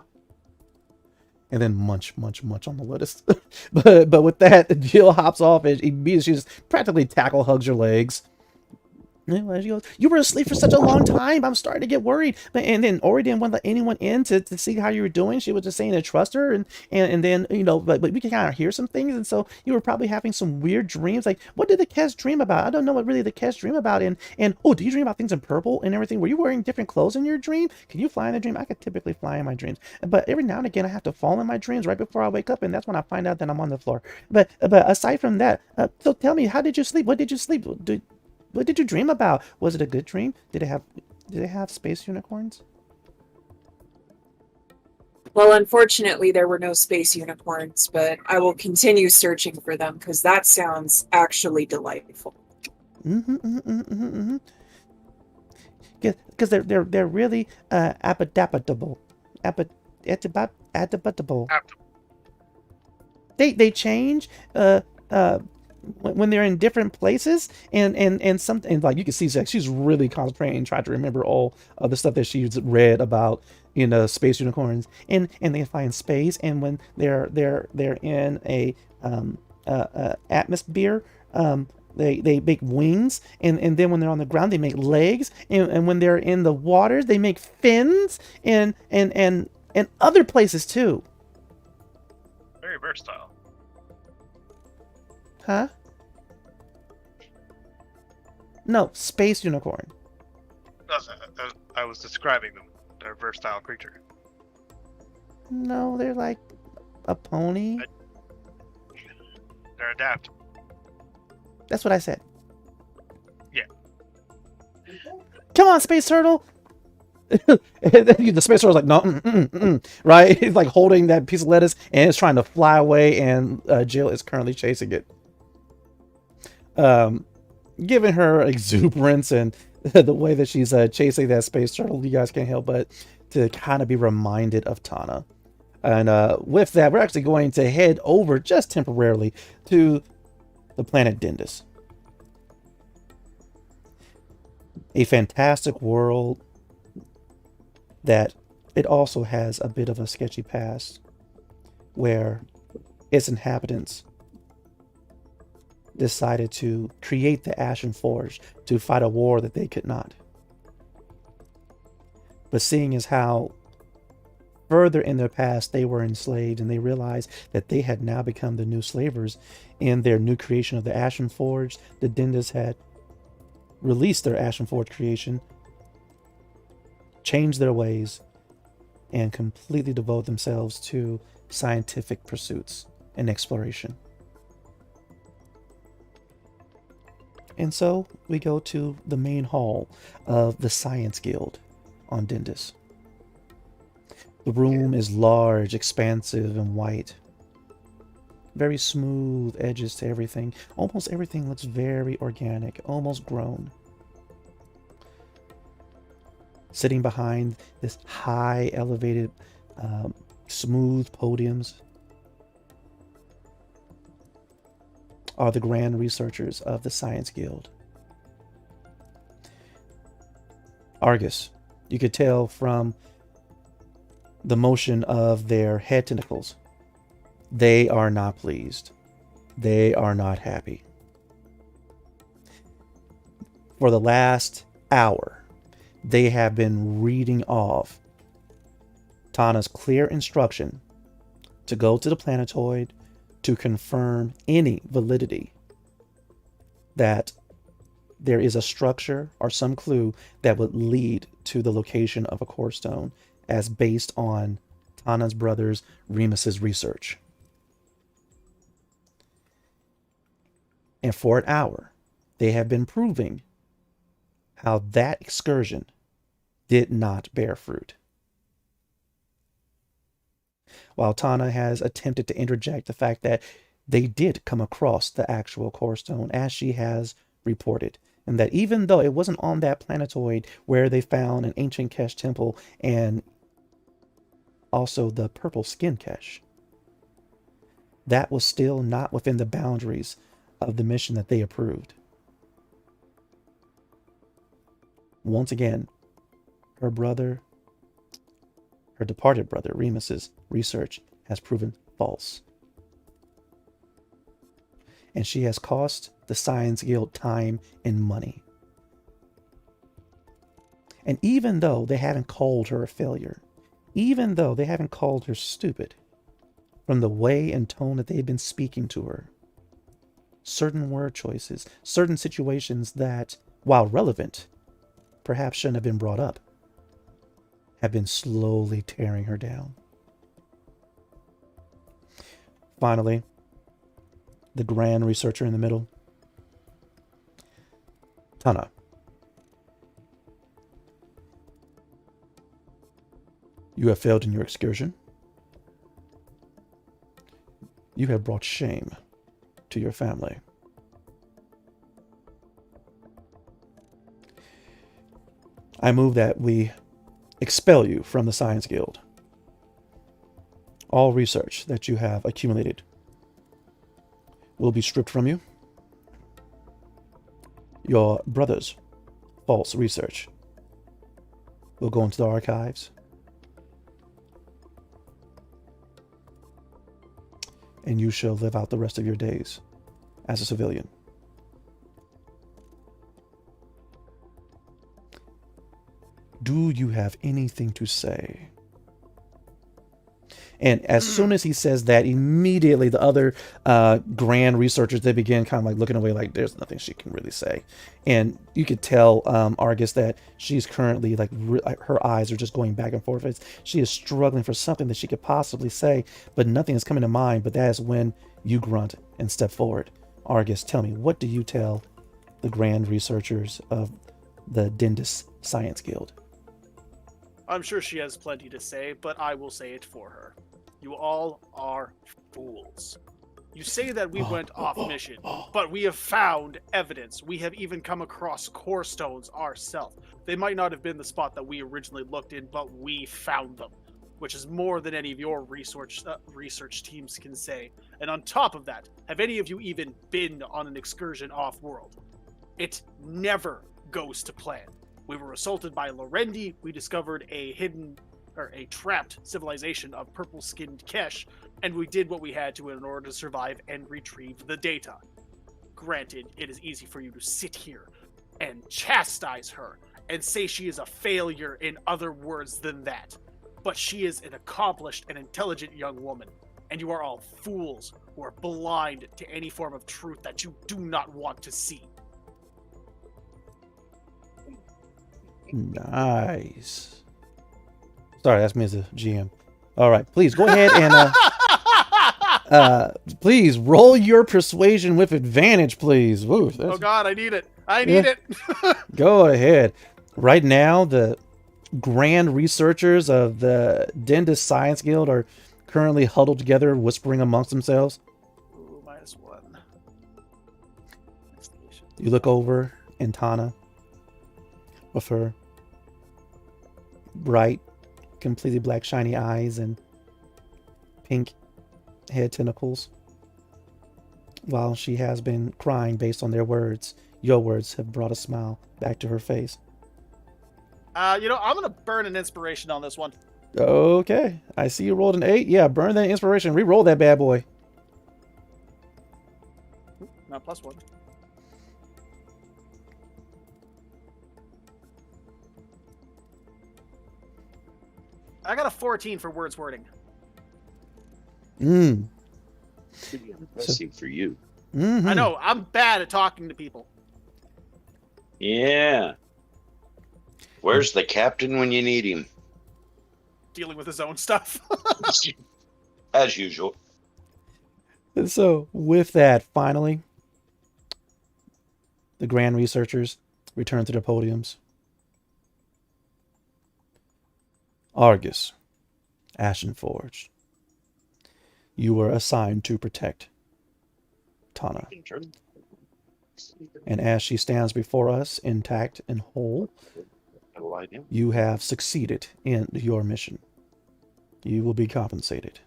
And then munch on the lettuce. but with that, Jill hops off and she just practically tackle hugs your legs. Anyway, she goes, you were asleep for such a long time. I'm starting to get worried. And then Ori didn't want to let anyone in to see how you were doing. She was just saying to trust her. And then, but we can kind of hear some things. And so you were probably having some weird dreams. Like, what did the Kes dream about? I don't know what really the Kes dream about. And oh, do you dream about things in purple and everything? Were you wearing different clothes in your dream? Can you fly in a dream? I could typically fly in my dreams. But every now and again, I have to fall in my dreams right before I wake up. And that's when I find out that I'm on the floor. But aside from that, so tell me, how did you sleep? What did you sleep? What did you dream about? Was it a good dream? Did it have space unicorns? Well, unfortunately, there were no space unicorns, but I will continue searching for them because that sounds actually delightful. Because they're really adaptable. Adaptable. They change when they're in different places, and something like you can see she's really concentrating and trying to remember all of the stuff that she's read about space unicorns, and they fly in space, and when they're in a atmosphere, they make wings, and then when they're on the ground they make legs, and when they're in the waters they make fins, and other places too. Very versatile. Huh? No, space unicorn. I was describing them. They're a versatile creature. No, they're like a pony. They're adaptable. That's what I said. Yeah. Come on, space turtle. The space turtle's like, no, right? He's like holding that piece of lettuce and it's trying to fly away, and Jill is currently chasing it. Given her exuberance and the way that she's chasing that space turtle, you guys can't help but to kind of be reminded of Tana. And with that, we're actually going to head over just temporarily to the planet Dindus. A fantastic world that it also has a bit of a sketchy past, where its inhabitants decided to create the Ashen Forge to fight a war that they could not. But seeing as how further in their past they were enslaved, and they realized that they had now become the new slavers in their new creation of the Ashen Forge, the Dindus had released their Ashen Forge creation, changed their ways, and completely devote themselves to scientific pursuits and exploration. And so we go to the main hall of the Science Guild on Dindus. The room is large, expansive, and white. Very smooth edges to everything. Almost everything looks very organic, almost grown. Sitting behind this high, elevated, smooth podiums are the grand researchers of the Science Guild. Argus, you could tell from the motion of their head tentacles, they are not pleased. They are not happy. For the last hour, they have been reading off Tana's clear instruction to go to the planetoid to confirm any validity that there is a structure or some clue that would lead to the location of a core stone, as based on Tana's brother's Remus's research. And for an hour, they have been proving how that excursion did not bear fruit. while Tana has attempted to interject the fact that they did come across the actual core stone, as she has reported, and that even though it wasn't on that planetoid where they found an ancient Kesh temple and also the purple skin Kesh, that was still not within the boundaries of the mission that they approved. Once again, her departed brother, Remus's research has proven false. And she has cost the Science Guild time and money. And even though they haven't called her a failure, even though they haven't called her stupid, from the way and tone that they've been speaking to her, certain word choices, certain situations that, while relevant, perhaps shouldn't have been brought up, have been slowly tearing her down. Finally, the grand researcher in the middle, Tana. You have failed in your excursion. You have brought shame to your family. I move that we expel you from the Science Guild. All research that you have accumulated will be stripped from you. Your brother's false research will go into the archives. And you shall live out the rest of your days as a civilian. Do you have anything to say? And as soon as he says that, immediately the other grand researchers, they begin kind of like looking away like there's nothing she can really say. And you could tell Argus that she's currently like her eyes are just going back and forth. She is struggling for something that she could possibly say, but nothing is coming to mind. But that is when you grunt and step forward. Argus, tell me, what do you tell the grand researchers of the Dindus Science Guild? I'm sure she has plenty to say, but I will say it for her. You all are fools. You say that we went off mission, but we have found evidence. We have even come across core stones ourselves. They might not have been the spot that we originally looked in, but we found them, which is more than any of your research teams can say. And on top of that, have any of you even been on an excursion off-world? It never goes to plan. We were assaulted by Lorendi. We discovered a trapped civilization of purple-skinned Kesh, and we did what we had to in order to survive and retrieve the data. Granted, it is easy for you to sit here and chastise her and say she is a failure in other words than that. But she is an accomplished and intelligent young woman, and you are all fools who are blind to any form of truth that you do not want to see. Nice. Sorry, that's me as a GM. All right, please go ahead and please roll your persuasion with advantage, please. Woo, Oh God, I need it. I need it. Go ahead. Right now, the grand researchers of the Dindus Science Guild are currently huddled together, whispering amongst themselves. Ooh, -1. You look over, and Tana, with her bright, completely black, shiny eyes and pink head tentacles, while she has been crying based on their words, your words have brought a smile back to her face. I'm gonna burn an inspiration on this one. Okay, I see you rolled an 8. Yeah, burn that inspiration. Re-roll that bad boy. Not +1. I got a 14 for words wording. Pretty impressive for you. Mm-hmm. I know, I'm bad at talking to people. Yeah. Where's the captain when you need him? Dealing with his own stuff. As usual. And so, with that, finally, the grand researchers return to their podiums. Argus, Ashenforge, You were assigned to protect Tana. And as she stands before us, intact and whole, you have succeeded in your mission. You will be compensated.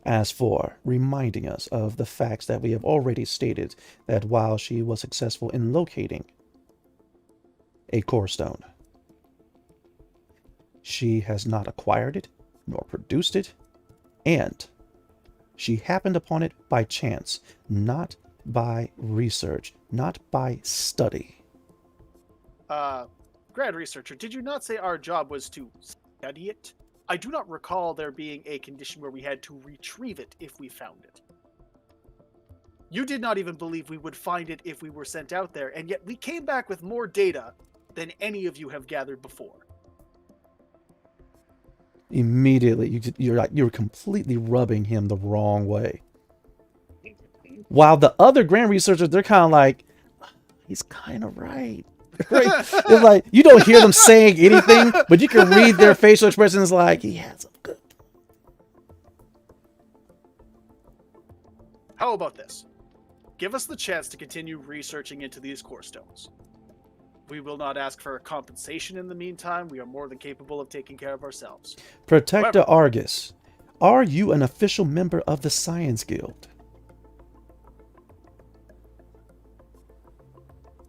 As for reminding us of the facts that we have already stated, that while she was successful in locating a core stone, she has not acquired it nor produced it, and she happened upon it by chance, not by research, not by study. Grand Researcher, did you not say our job was to study it? I do not recall there being a condition where we had to retrieve it if we found it. You did not even believe we would find it if we were sent out there, and yet we came back with more data than any of you have gathered before. Immediately, you're completely rubbing him the wrong way. While the other Grand Researchers, they're kind of like, he's kind of right. Right? It's like, you don't hear them saying anything, but you can read their facial expressions like, he has a good. How about this? Give us the chance to continue researching into these core stones. We will not ask for a compensation in the meantime. We are more than capable of taking care of ourselves. Protector Argus, are you an official member of the Science Guild?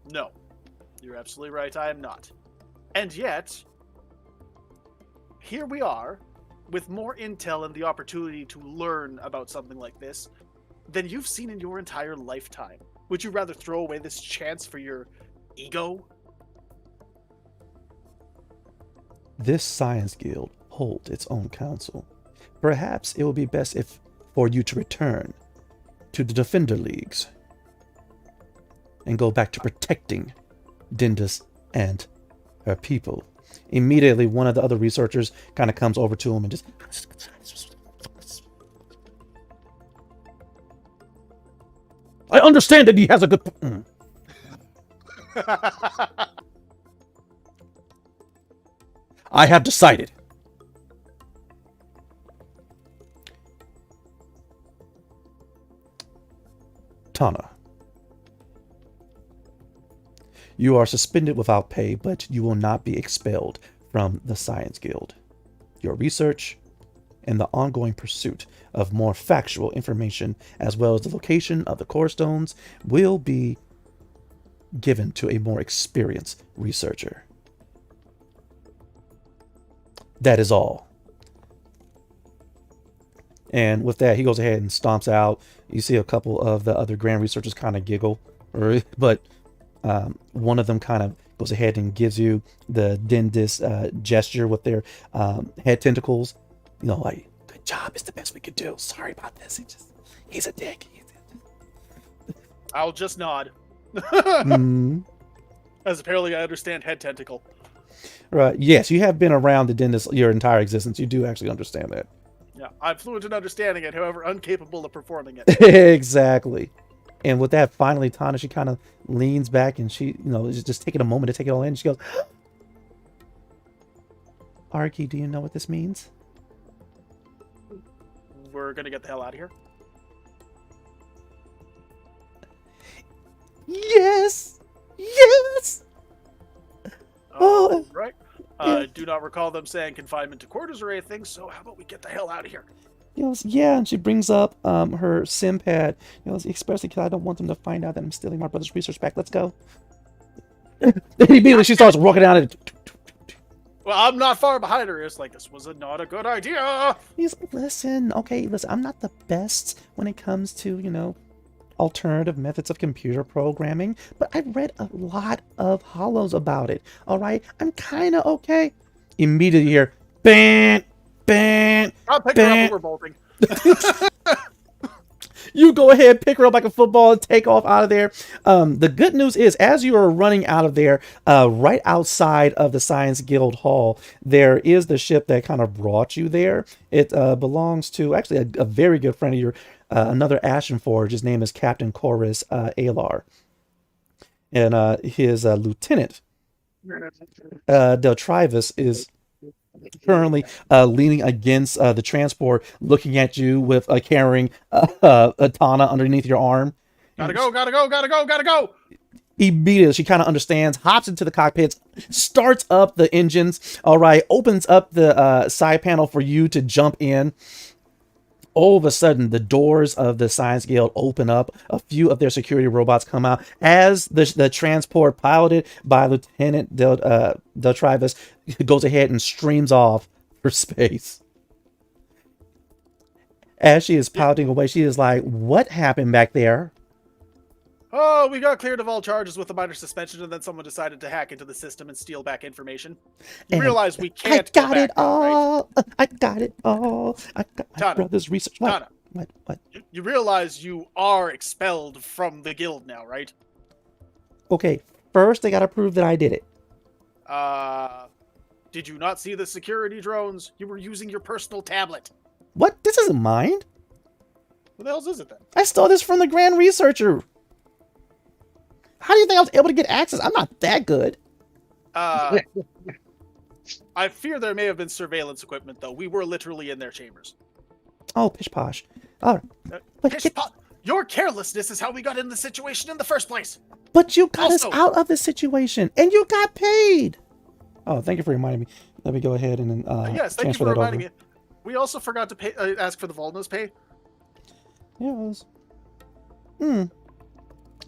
No. You're absolutely right, I am not. And yet, here we are, with more intel and the opportunity to learn about something like this than you've seen in your entire lifetime. Would you rather throw away this chance for your ego? This Science Guild holds its own council. Perhaps it would be best for you to return to the Defender Leagues and go back to protecting Dindus and her people. Immediately, one of the other researchers kind of comes over to him and just... I understand that he has a good... I have decided. Tana, you are suspended without pay, but you will not be expelled from the Science Guild. Your research and the ongoing pursuit of more factual information, as well as the location of the core stones, will be given to a more experienced researcher. That is all. And with that, he goes ahead and stomps out. You see a couple of the other Grand Researchers kind of giggle, but one of them kind of goes ahead and gives you the Dindis gesture with their head tentacles. You know, like, good job, it's the best we could do. Sorry about this. He's a dick. I'll just nod. Mm. As apparently I understand head tentacle. Right. Yes, you have been around the Dindis your entire existence. You do actually understand that. Yeah, I'm fluent in understanding it, however, incapable of performing it. Exactly. And with that, finally, Tana, she kind of leans back and she, is just taking a moment to take it all in. She goes, Arky, do you know what this means? We're gonna get the hell out of here. Yes! Yes! Oh, Right. yeah. Do not recall them saying confinement to quarters or anything, so how about we get the hell out of here? Yeah, and she brings up her sim pad. Especially because I don't want them to find out that I'm stealing my brother's research back. Let's go. Immediately she starts walking down it. Well, I'm not far behind her. It's like, this was not a good idea. Yes, listen, I'm not the best when it comes to, alternative methods of computer programming, but I've read a lot of hollows about it. All right, I'm kind of okay. Immediately here, bam, bam. I'll pick her up when we're bolting. You go ahead, pick her up like a football, and take off out of there. The good news is, as you are running out of there, right outside of the Science Guild Hall, there is the ship that kind of brought you there. It belongs to actually a very good friend of yours, another Ashen Forge. His name is Captain Chorus Alar. And his lieutenant, Del Trivus, is currently leaning against the transport, looking at you with carrying a Tana underneath your arm. Gotta go, gotta go, gotta go, gotta go! Immediately, she kind of understands, hops into the cockpit, starts up the engines, all right, opens up the side panel for you to jump in. All of a sudden, the doors of the Science Guild open up. A few of their security robots come out as the transport, piloted by Lieutenant Del Travis, goes ahead and streams off for space. As she is piloting away, she is like, "What happened back there?" Oh, we got cleared of all charges with a minor suspension, and then someone decided to hack into the system and steal back information. You And realize we I can't got go back it now, right? all. I got it all. I got my Tana, brother's research. What? Tana, What? you realize you are expelled from the guild now, right? Okay, first they gotta prove that I did it. Did you not see the security drones? You were using your personal tablet. What? This isn't mine. What the hell is it then? I stole this from the Grand Researcher. How do you think I was able to get access? I'm not that good. I fear there may have been surveillance equipment, though. We were literally in their chambers. Oh, pish posh. All right. Your carelessness is how we got in the situation in the first place. But you got us Also- out of this situation, and you got paid. Oh, thank you for reminding me. Let me go ahead and Yes, thank you transfer for that reminding over. me. We also forgot to pay, ask for the Volna's pay. Yes.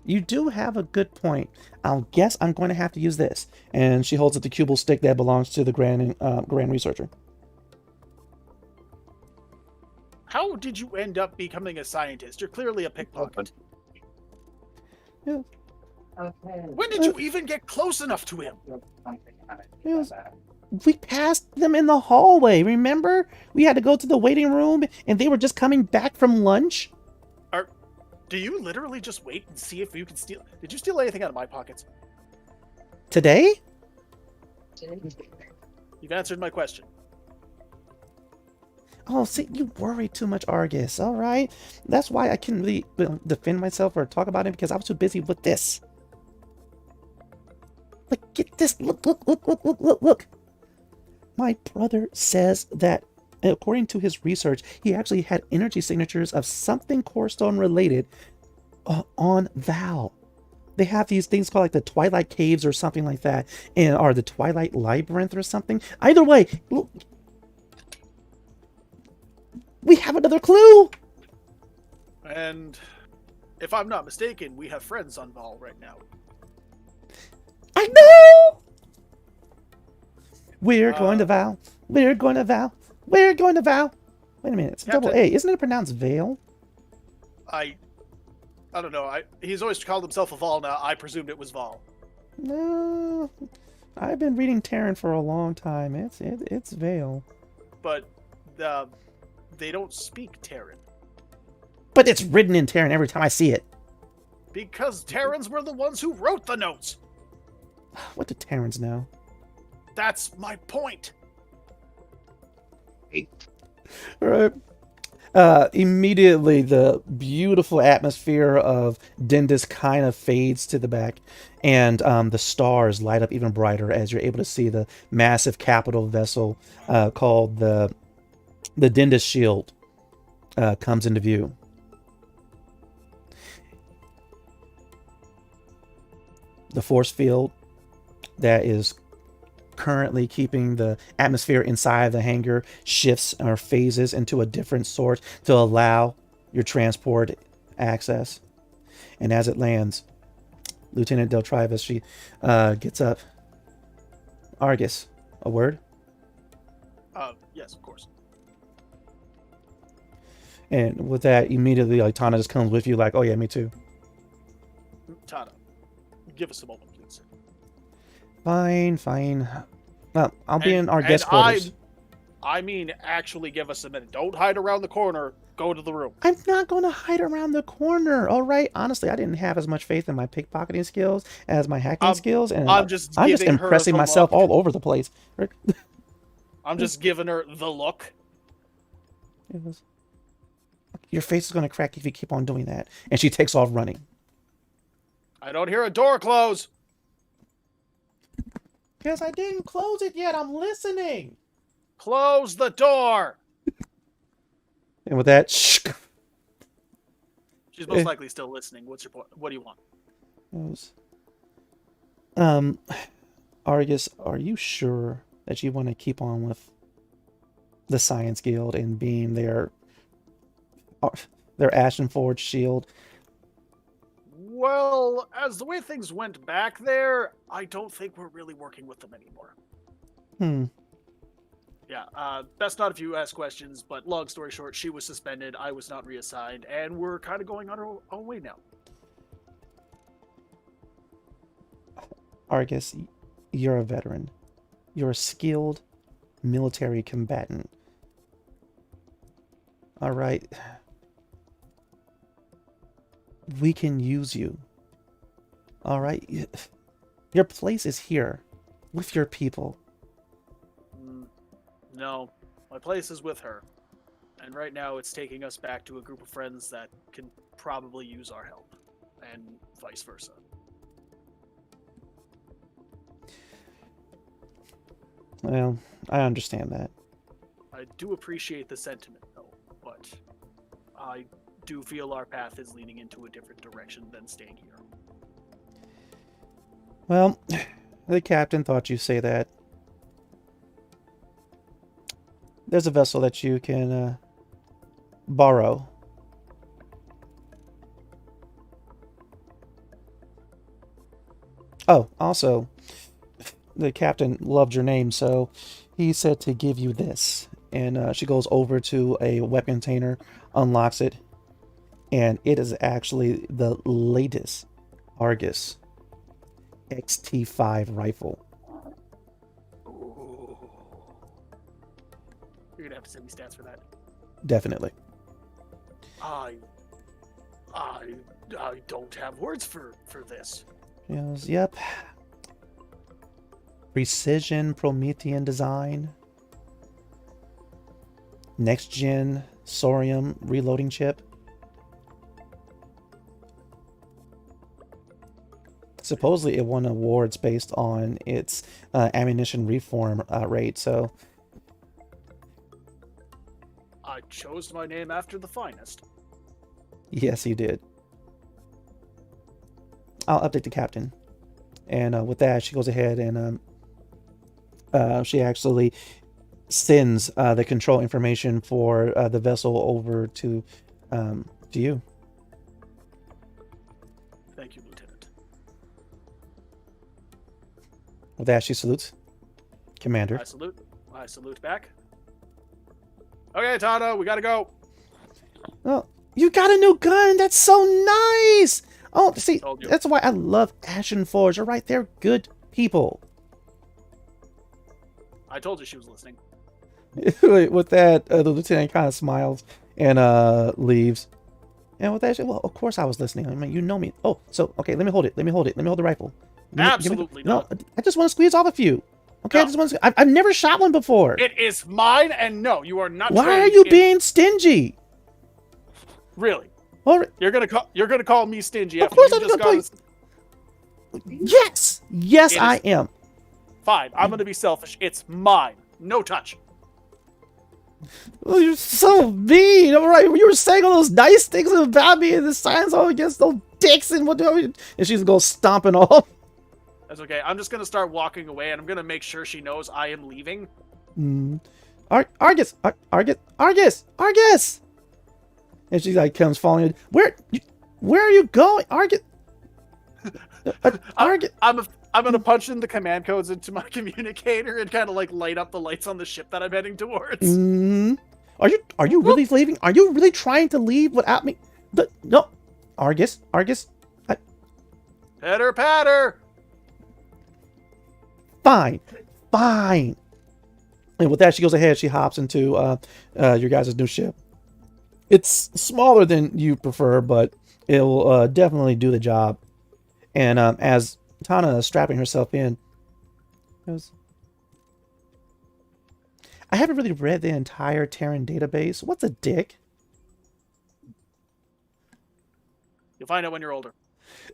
You do have a good point. I'll guess I'm going to have to use this. And she holds up the cubal stick that belongs to the Grand Researcher. How did you end up becoming a scientist? You're clearly a pickpocket. Yeah. When did you even get close enough to him? Yes. We passed them in the hallway, remember? We had to go to the waiting room, and they were just coming back from lunch. Do you literally just wait and see if you can steal? Did you steal anything out of my pockets? Today? You've answered my question. Oh, see, you worry too much, Argus. All right. That's why I couldn't really defend myself or talk about it, because I was too busy with this. Like, get this. Look. My brother says that, according to his research, he actually had energy signatures of something Core Stone related on Val. They have these things called like the Twilight Caves or something like that, or the Twilight Labyrinth or something. Either way, look, we have another clue. And if I'm not mistaken, we have friends on Vol right now. I know. We're going to Val. We're going to Val. We're going to Val. Wait a minute. It's a double A. Isn't it pronounced Vale? I don't know. He's always called himself a Vol now. I presumed it was Vol. No. I've been reading Terran for a long time. It's Vale. But they don't speak Terran. But it's written in Terran every time I see it. Because Terrans were the ones who wrote the notes. What do Terrans know? That's my point. All right. Immediately, the beautiful atmosphere of Dindus kind of fades to the back, and the stars light up even brighter as you're able to see the massive capital vessel called the Dindus Shield comes into view. The force field that is currently keeping the atmosphere inside the hangar shifts or phases into a different sort to allow your transport access. And as it lands, Lieutenant Del Travis, she gets up. Argus, a word? Yes, of course. And with that, immediately, like, Tana just comes with you like, oh yeah, me too. Tana, give us a moment, please. Fine. Well, I'll be in our guest and quarters. I mean, actually give us a minute. Don't hide around the corner. Go to the room. I'm not going to hide around the corner, all right? Honestly, I didn't have as much faith in my pickpocketing skills as my hacking skills, and I'm just impressing myself all over the place. I'm just giving her the look. Your face is going to crack if you keep on doing that. And she takes off running. I don't hear a door close. Because I didn't close it yet. I'm listening. Close the door. And with that, shh. She's most likely still listening. What's your point? What do you want? Argus, are you sure that you want to keep on with the Science Guild and being their Ashen Forge shield? Well, as the way things went back there, I don't think we're really working with them anymore. Yeah, best not if you ask questions, but long story short, she was suspended, I was not reassigned, and we're kind of going on our own way now. Argus, you're a veteran. You're a skilled military combatant. All right. We can use you. All right. Your place is here with your people. No, my place is with her. And right now it's taking us back to a group of friends that can probably use our help. And vice versa. Well, I understand that. I do appreciate the sentiment, though, but I do feel our path is leading into a different direction than staying here. Well, the captain thought you'd say that. There's a vessel that you can borrow. Oh, also, the captain loved your name, so he said to give you this. And she goes over to a weapon container, unlocks it, and it is actually the latest Argus XT5 rifle. You're gonna have to send me stats for that. Definitely. I don't have words for this. She goes, yep. Precision Promethean design. Next gen Sorium reloading chip. Supposedly it won awards based on its ammunition reform rate, so I chose my name after the finest. yes, you did. I'll update the captain. And with that, she goes ahead and she actually sends the control information for the vessel over to you. Thank you, Lieutenant. With that, she salutes. Commander. I salute back. Okay, Tonto, we gotta go. Oh, you got a new gun. That's so nice. Oh, see, Told you. that's why I love Ashen Forge. You're right. They're good people. I told you she was listening. With that, the lieutenant kind of smiles and leaves. And with that, well, of course I was listening. I mean, you know me. Oh, so okay, let me hold it. Let me hold the rifle. Absolutely not. No, I just want to squeeze off a few. Okay, No. I just want to. I've never shot one before. It is mine, and no, you are not. Why are trained you in- being stingy? Really? Well, You're gonna call me stingy? Of After course you I'm just gonna got call yes, It I is- am. Fine, I'm gonna be selfish. It's mine. No touch. Oh, you're so mean. All right, you were saying all those nice things about me, and the signs all against those dicks, and what do I? And she's going stomping off. That's okay. I'm just gonna start walking away, and I'm gonna make sure she knows I am leaving. Argus. And she like comes falling in. Where are you going, Argus? Argus. I'm gonna punch in the command codes into my communicator and kind of like light up the lights on the ship that I'm heading towards. Are you really leaving? Are you really trying to leave without me? No, Argus. Pitter patter. Fine. And with that, she goes ahead. She hops into your guys' new ship. It's smaller than you prefer, but it will definitely do the job. And as Tana is strapping herself in, goes, I haven't really read the entire Terran database. What's a dick? You'll find out when you're older.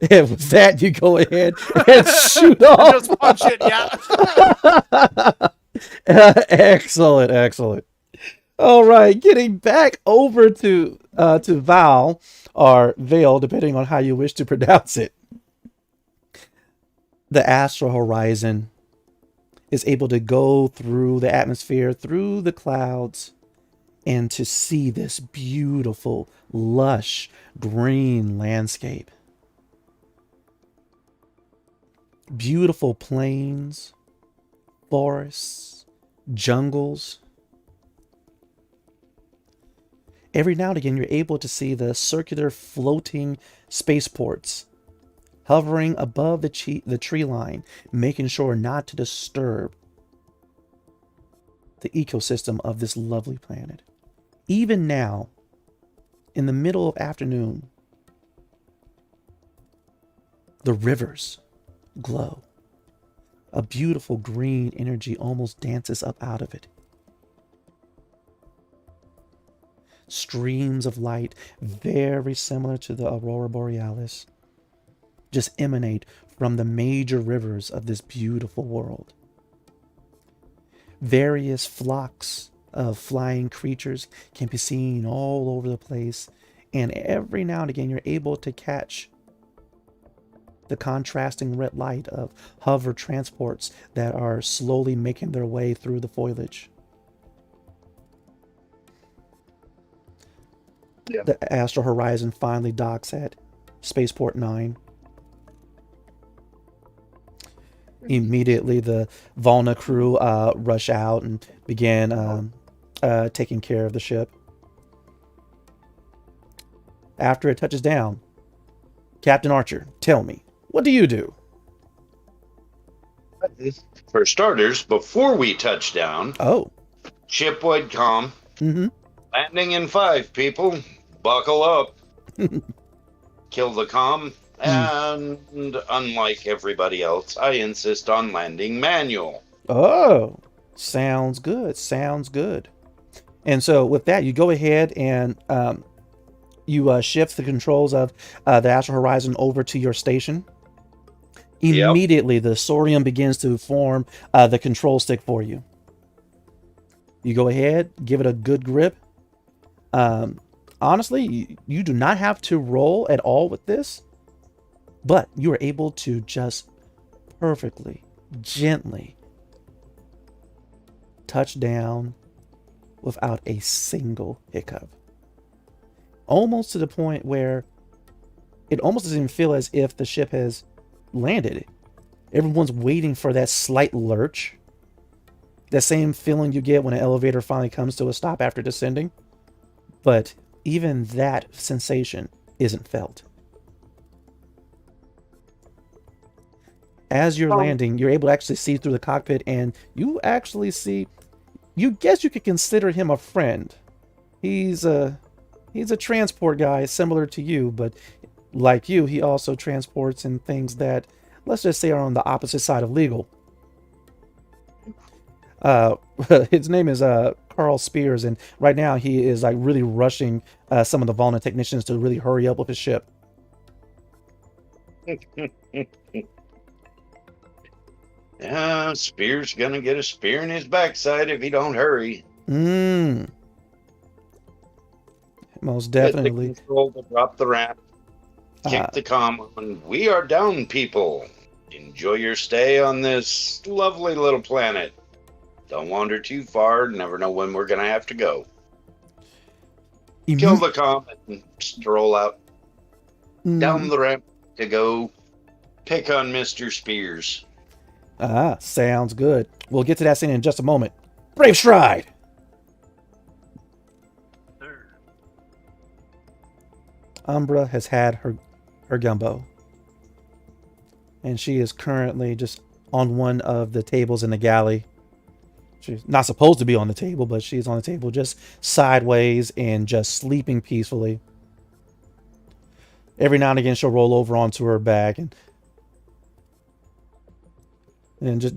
And with that, you go ahead and shoot off. Just punch it, yeah. Excellent, excellent. All right, getting back over to Val or Vale, depending on how you wish to pronounce it. The astral horizon is able to go through the atmosphere, through the clouds, and to see this beautiful, lush, green landscape. Beautiful plains, forests, jungles. Every now and again, you're able to see the circular floating spaceports hovering above the tree line, making sure not to disturb the ecosystem of this lovely planet. Even now, in the middle of afternoon, the rivers glow. A beautiful green energy almost dances up out of it. Streams of light, very similar to the Aurora Borealis, just emanate from the major rivers of this beautiful world. Various flocks of flying creatures can be seen all over the place, and every now and again you're able to catch the contrasting red light of hover transports that are slowly making their way through the foliage. Yeah. The Astral Horizon finally docks at Spaceport 9. Immediately, the Volna crew rush out and begin taking care of the ship. After it touches down, Captain Archer, tell me, what do you do? For starters, before we touch down, Oh. shipwide comm. Mm-hmm. Landing in 5, people. Buckle up. Kill the comm. And unlike everybody else, I insist on landing manual. Oh, sounds good. Sounds good. And so with that, you go ahead and you shift the controls of the Astral Horizon over to your station. Yep. Immediately, the Sorium begins to form the control stick for you. You go ahead, give it a good grip. Honestly, you do not have to roll at all with this, but you are able to just perfectly, gently touch down without a single hiccup. Almost to the point where it almost doesn't even feel as if the ship has landed. Everyone's waiting for that slight lurch. That same feeling you get when an elevator finally comes to a stop after descending. But even that sensation isn't felt. As you're landing, you're able to actually see through the cockpit, and you actually see, you guess you could consider him a friend. He's a transport guy similar to you, but like you, he also transports in things that, let's just say, are on the opposite side of legal. His name is Carl Spears, and right now he is like really rushing some of the Volna technicians to really hurry up with his ship. Yeah, Spear's gonna get a spear in his backside if he don't hurry. Most Hit the definitely. control to drop the ramp. Kick the comm on. We are down, people. Enjoy your stay on this lovely little planet. Don't wander too far. Never know when we're gonna have to go. Kill the comm and stroll out down the ramp to go pick on Mr. Spears. Sounds good. We'll get to that scene in just a moment. Brave Stride! Umbra has had her gumbo. And she is currently just on one of the tables in the galley. She's not supposed to be on the table, but she's on the table just sideways and just sleeping peacefully. Every now and again, she'll roll over onto her back and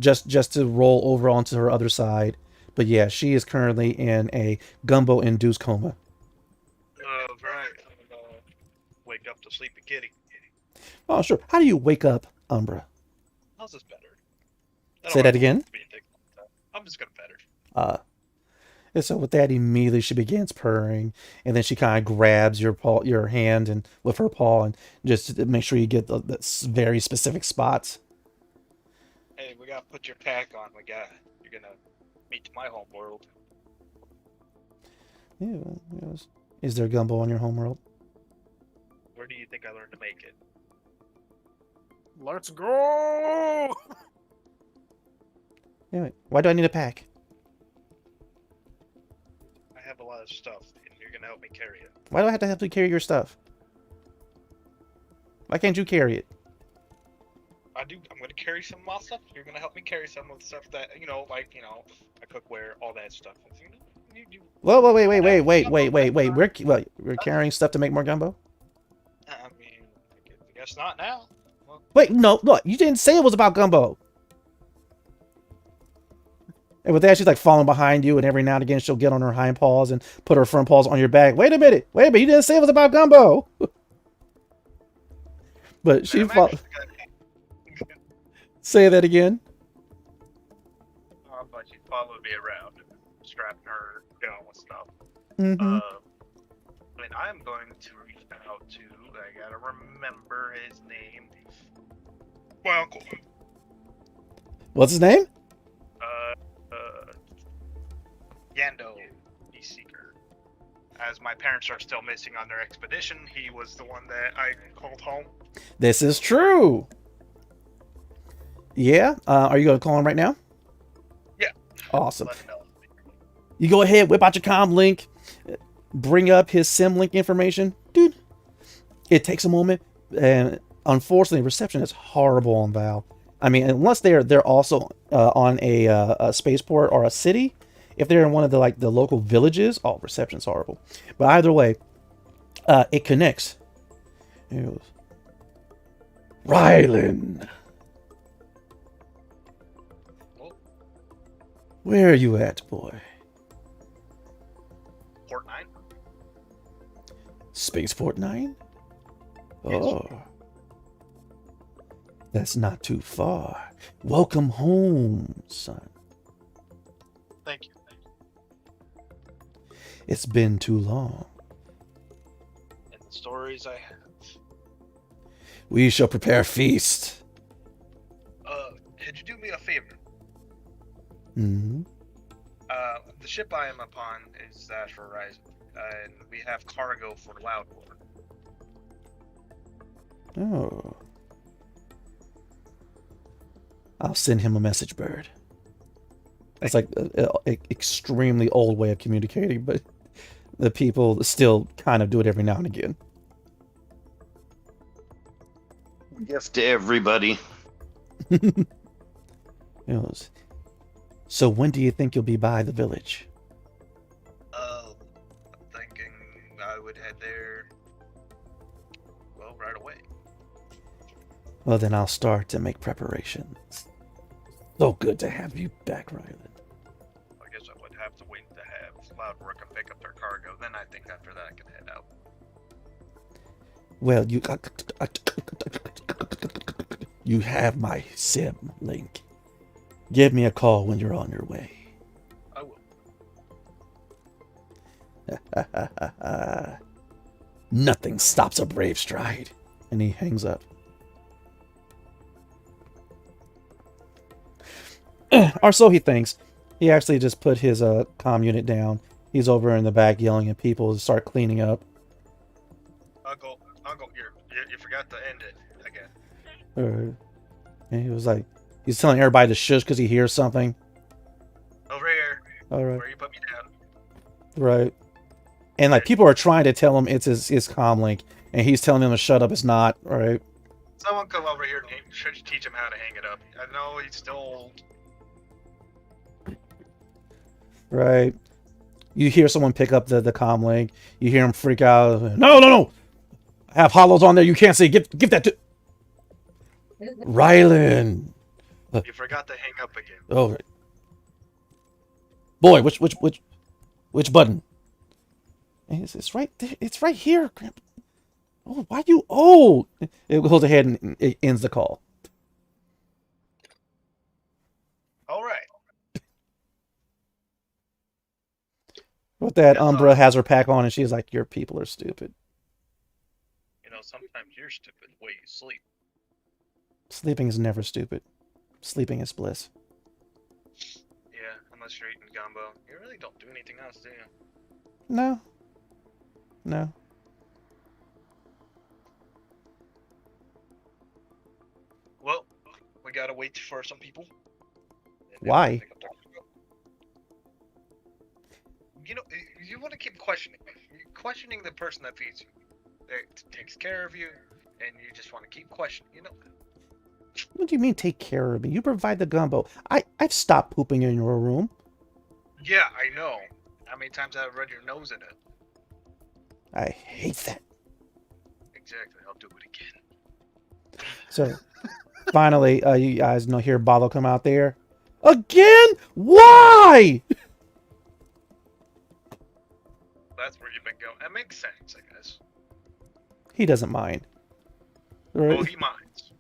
just to roll over onto her other side. But yeah, she is currently in a gumbo-induced coma. Right. I'm gonna wake up the sleepy kitty. Oh, sure. How do you wake up Umbra? How's this better? Say that again? I'm just gonna pet her. And so with that, immediately she begins purring, and then she kind of grabs your paw, your hand, and with her paw, and just to make sure you get the very specific spots. Hey, we gotta put your pack on. You're gonna meet my home world. Yeah, yes. Is there gumbo on your homeworld? Where do you think I learned to make it? Let's go. Anyway, why do I need a pack? I have a lot of stuff, and you're gonna help me carry it. Why do I have to help you carry your stuff? Why can't you carry it? I'm gonna carry some of my stuff. You're gonna help me carry some of the stuff that my cookware, all that stuff. Whoa, wait. We're carrying stuff to make more gumbo? I mean, I guess not now. Well, Wait, no, look, you didn't say it was about gumbo. And with that, she's like falling behind you, and every now and again she'll get on her hind paws and put her front paws on your back. Wait a minute, you didn't say it was about gumbo. But she say that again. But she followed me around, strapping her down with stuff. Mm-hmm. And I'm going to reach out to, I gotta remember his name. My uncle. What's his name? Yando, the Seeker. As my parents are still missing on their expedition, he was the one that I called home. This is true. Yeah? Are you going to call him right now? Yeah. Awesome. Let him know. You go ahead, whip out your comm link, bring up his sim link information. Dude, it takes a moment, and unfortunately, reception is horrible on Val. I mean, unless they're also on a spaceport or a city. If they're in one of the local villages, reception's horrible. But either way, it connects. Here it goes. Rylan. Where are you at, boy? Port 9? Spaceport 9? Yes. Oh. That's not too far. Welcome home, son. Thank you. It's been too long. And the stories I have. We shall prepare a feast. Could you do me a favor? Mm-hmm. The ship I am upon is Astro Horizon, and we have cargo for Loudwar. Oh. I'll send him a message bird. It's like an extremely old way of communicating, but the people still kind of do it every now and again. Gift to everybody. Yes. So when do you think you'll be by the village? I'm thinking I would head there, well, right away. Well, then I'll start to make preparations. So good to have you back, Rylan. I guess I would have to wait to have Loudwar come pick up their cargo. Then I think after that I can head out. Well, you have my sim link. Give me a call when you're on your way. I will. Nothing stops a brave stride. And he hangs up. Or so he thinks. He actually just put his comm unit down. He's over in the back yelling at people to start cleaning up. Uncle, you forgot to end it again. And he was like, he's telling everybody to shush because he hears something. Over here. All right. Where you put me down. Right. And like people are trying to tell him it's his comm link, and he's telling them to shut up. It's not. All right. Someone come over here and teach him how to hang it up. I know he's still old. Right. You hear someone pick up the comm link. You hear him freak out. No. I have hollows on there. You can't see. Give that to Rylan. You forgot to hang up again. Oh, right. Boy, which button? It's right there. It's right here. Oh, why you? Oh, it goes ahead and it ends the call. All right. With that, Yes, Umbra has her pack on, and she's like, "Your people are stupid. You know, sometimes you're stupid the way you sleep. Sleeping is never stupid. Sleeping is bliss." Yeah, unless you're eating gumbo. You really don't do anything else, do you? No. No. Well, we gotta wait for some people. And then Why? we'll pick up the- You know, you want to keep questioning. You're questioning the person that feeds you, that takes care of you, and you just want to keep questioning. You know, What do you mean take care of me? You provide the gumbo. I've stopped pooping in your room. yeah, I know. How many times I've read your nose in it? I hate that. Exactly. I'll do it again. So, finally, you guys hear Balo come out there. Again? Why? That's where you've been going. That makes sense, I guess. He doesn't mind. Oh, Right? he minds.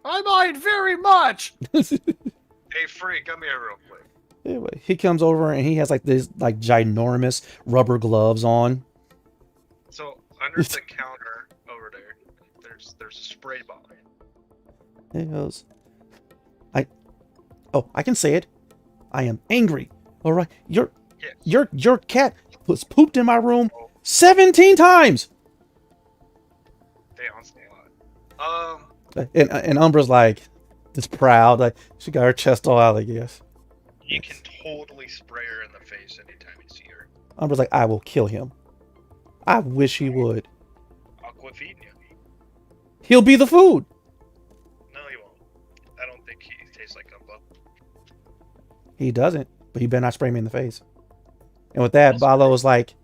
I mind very much. Hey, freak, come here real quick. Anyway, he comes over and he has like this like ginormous rubber gloves on. So under the counter over there, there's a spray bottle. He goes, I can say it. I am angry. All right, Yes. your cat was pooped in my room 17 times. Damn, that's a lot. And Umbra's like, just proud, like she got her chest all out, I guess. You can totally spray her in the face anytime you see her. Umbra's like, I will kill him. I wish he would. I'll quit feeding you. He'll be the food. No, he won't. I don't think he tastes like gumbo. He doesn't, but you better not spray me in the face. And with that, Balo was like,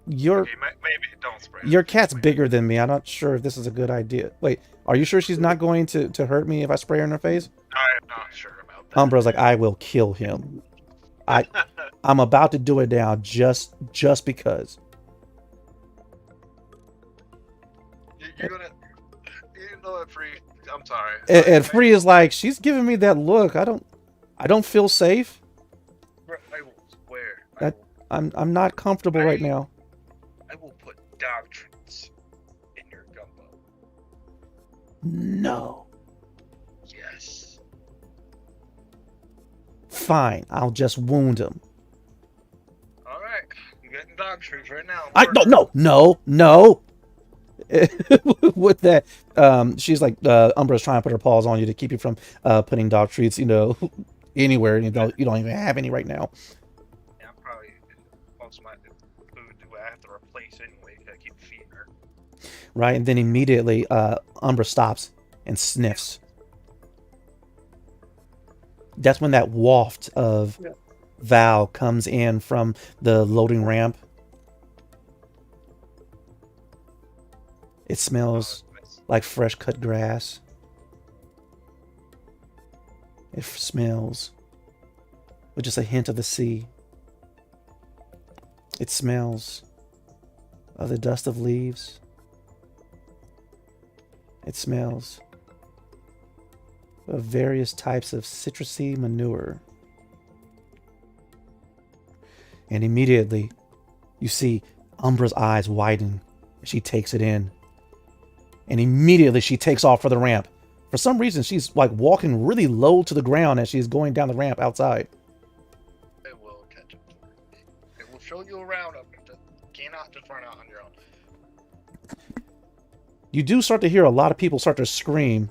your Okay, maybe don't spray. your cat's bigger than me. I'm not sure if this is a good idea. Wait, are you sure she's not going to hurt me if I spray her in her face? I'm not sure about that. Umbra's like, I will kill him. I'm about to do it now, just because. You're gonna. You know what, Free? I'm sorry. And Free is like, she's giving me that look. I don't feel safe. I will swear. That- I'm not comfortable right now. I will put dog treats in your gumbo. No. Yes. Fine, I'll just wound him. All right. I'm getting dog treats right now. I don't no. With that, she's like, Umbra's trying to put her paws on you to keep you from putting dog treats, anywhere. You don't even have any right now. Yeah, I'm probably most of my food do I have to replace anyway. I keep feeding her. Right, and then immediately, Umbra stops and sniffs. That's when that waft of Val comes in from the loading ramp. It smells like fresh cut grass. It smells with just a hint of the sea. It smells of the dust of leaves. It smells of various types of citrusy manure. And immediately, you see Umbra's eyes widen as she takes it in. And immediately she takes off for the ramp. For some reason, she's like walking really low to the ground as she's going down the ramp outside. It will catch up to her. It will show you around up there. Cannot just run out on your own. You do start to hear a lot of people start to scream.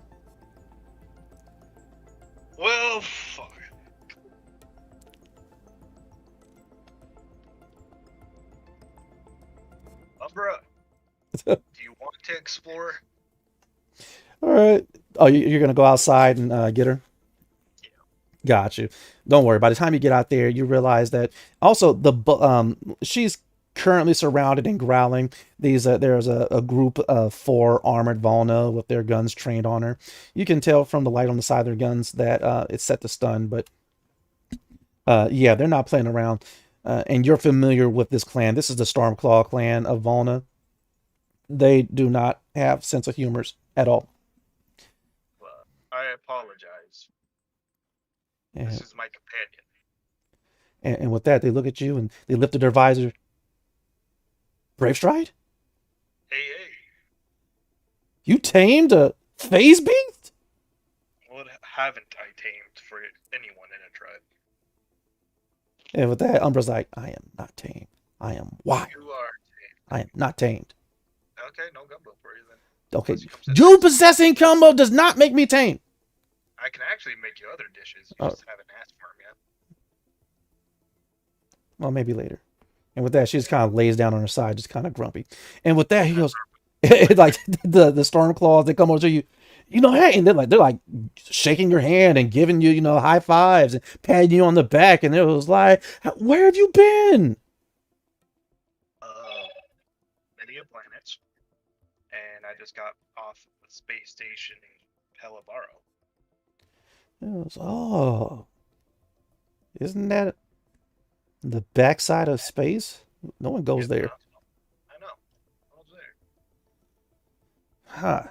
Well, fuck. Umbra, do you want to explore? All right. Oh, you're going to go outside and get her? Yeah. Got you. Don't worry. By the time you get out there, you realize that also she's currently surrounded and growling. There's a group of 4 armored Volna with their guns trained on her. You can tell from the light on the side of their guns that it's set to stun, but yeah, they're not playing around. And you're familiar with this clan. This is the Stormclaw clan of Volna. They do not have sense of humors at all. I apologize. Yeah. This is my companion. And with that, they look at you and they lifted their visor. Brave Stride? Hey. You tamed a phase beast? What haven't I tamed for anyone in a tribe? And with that, Umbra's like, I am not tamed. I am wild. You are I am not tamed. tamed. Okay, no gumbo for you then. Okay. Unless you come sit Dual down. possessing combo does not make me tame. I can actually make you other dishes. You Oh. just haven't asked for them yet. Well, maybe later. And with that, she just kind of lays down on her side, just kind of grumpy. And with that, he goes, like the storm claws, they come over to you, hey, and they're like shaking your hand and giving you, high fives and patting you on the back. And it was like, where have you been? Many a planets. And I just got off the space station in Helibaro. It was, oh, isn't that the backside of space? No one goes there. I know. I was there. Huh.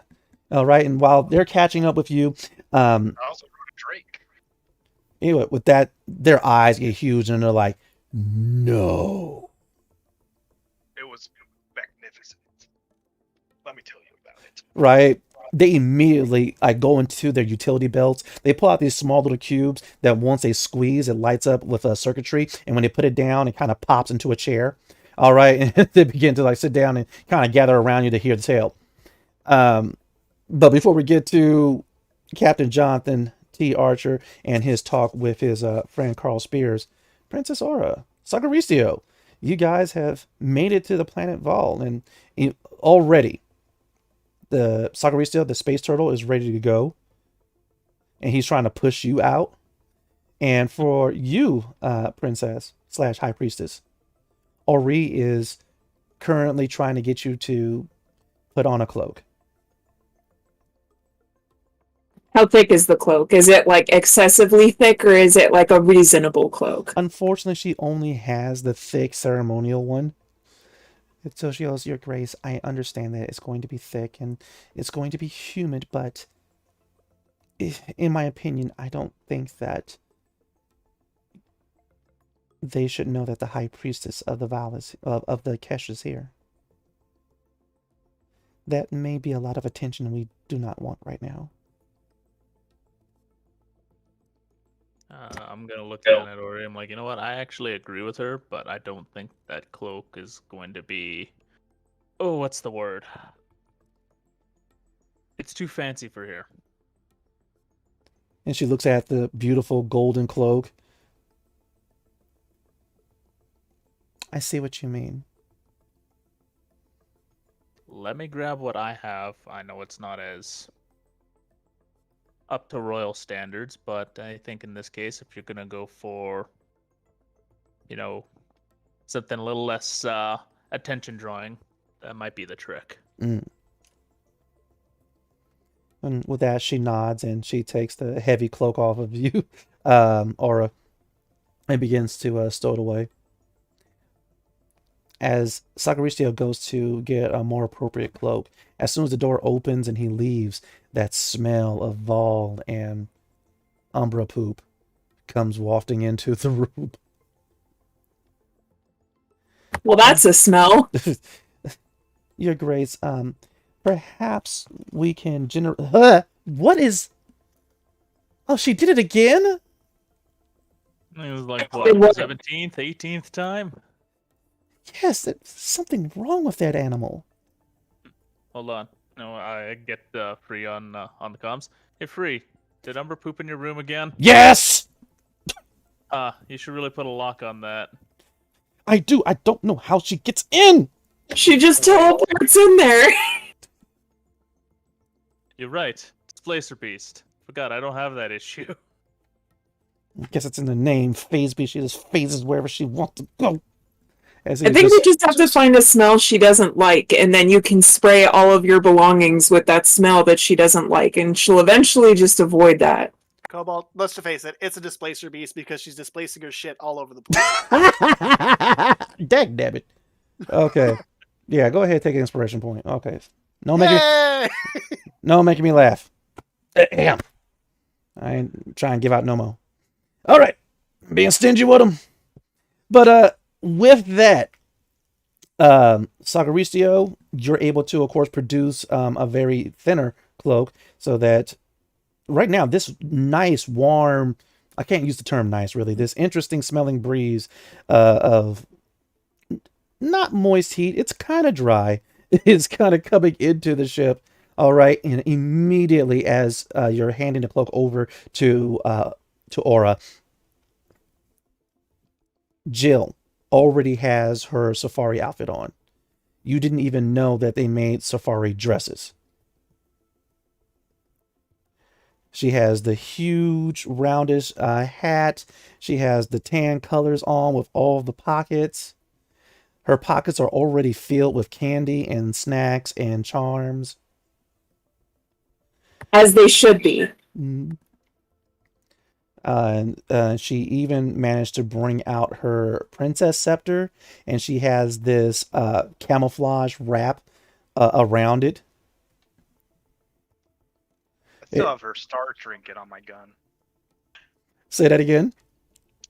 All right. And while they're catching up with you, I also wrote a Drake. anyway, with that, their eyes get huge and they're like, no. It was magnificent. Let me tell you about it. Right? They immediately go into their utility belts. They pull out these small little cubes that once they squeeze, it lights up with a circuitry. And when they put it down, it kind of pops into a chair. All right. And they begin to sit down and kind of gather around you to hear the tale. But before we get to Captain Jonathan T. Archer and his talk with his friend Carl Spears, Princess Aura, Sagaricio, you guys have made it to the planet Vol. And already, the Sagaricio, the space turtle, is ready to go. And he's trying to push you out. And for you, Princess / High Priestess, Ori is currently trying to get you to put on a cloak. How thick is the cloak? Is it excessively thick, or is it a reasonable cloak? Unfortunately, she only has the thick ceremonial one. So she goes, Your Grace, I understand that it's going to be thick and it's going to be humid, but in my opinion, I don't think that they should know that the High Priestess of the Valis, of the Kesh is here. That may be a lot of attention we do not want right now. I'm gonna look down at Ori. I'm like, you know what? I actually agree with her, but I don't think that cloak is going to be. Oh, what's the word? It's too fancy for here. And she looks at the beautiful golden cloak. I see what you mean. Let me grab what I have. I know it's not as up to royal standards, but I think in this case, if you're gonna go for, something a little less attention drawing, that might be the trick. And with that, she nods and she takes the heavy cloak off of you, Aura, and begins to stow it away. As Sagaricio goes to get a more appropriate cloak, as soon as the door opens and he leaves, that smell of Vol and Umbra poop comes wafting into the room. Well, that's a smell. Your Grace, perhaps we can generate... What is... Oh, she did it again? It was like, It what, was- 17th, 18th time? Yes, there's something wrong with that animal. Hold on. No, I get Free on the comms. Hey, Free, did Umber poop in your room again? Yes! You should really put a lock on that. I do. I don't know how she gets in. She just teleports in there. You're right. Displacer Beast. Forgot, I don't have that issue. I guess it's in the name. Phase Beast. She just phases wherever she wants to go. As I think we just have to find a smell she doesn't like, and then you can spray all of your belongings with that smell that she doesn't like, and she'll eventually just avoid that. Cobalt, let's just face it, it's a displacer beast because she's displacing her shit all over the place. Dag dabbit. Okay. Yeah, go ahead, take an inspiration point. Okay. No making me laugh. Damn. I ain't trying to give out no more. All right. Being stingy with them. But with that, Sagaricio, you're able to, of course, produce a very thinner cloak so that right now this nice, warm, I can't use the term nice really, this interesting smelling breeze of not moist heat, it's kind of dry. It's kind of coming into the ship. All right, and immediately as you're handing the cloak over to Aura, Jill already has her safari outfit on. You didn't even know that they made safari dresses. She has the huge roundish hat. She has the tan colors on with all of the pockets. Her pockets are already filled with candy and snacks and charms. As they should be. She even managed to bring out her princess scepter, and she has this camouflage wrap around it. I still have her star trinket on my gun. Say that again.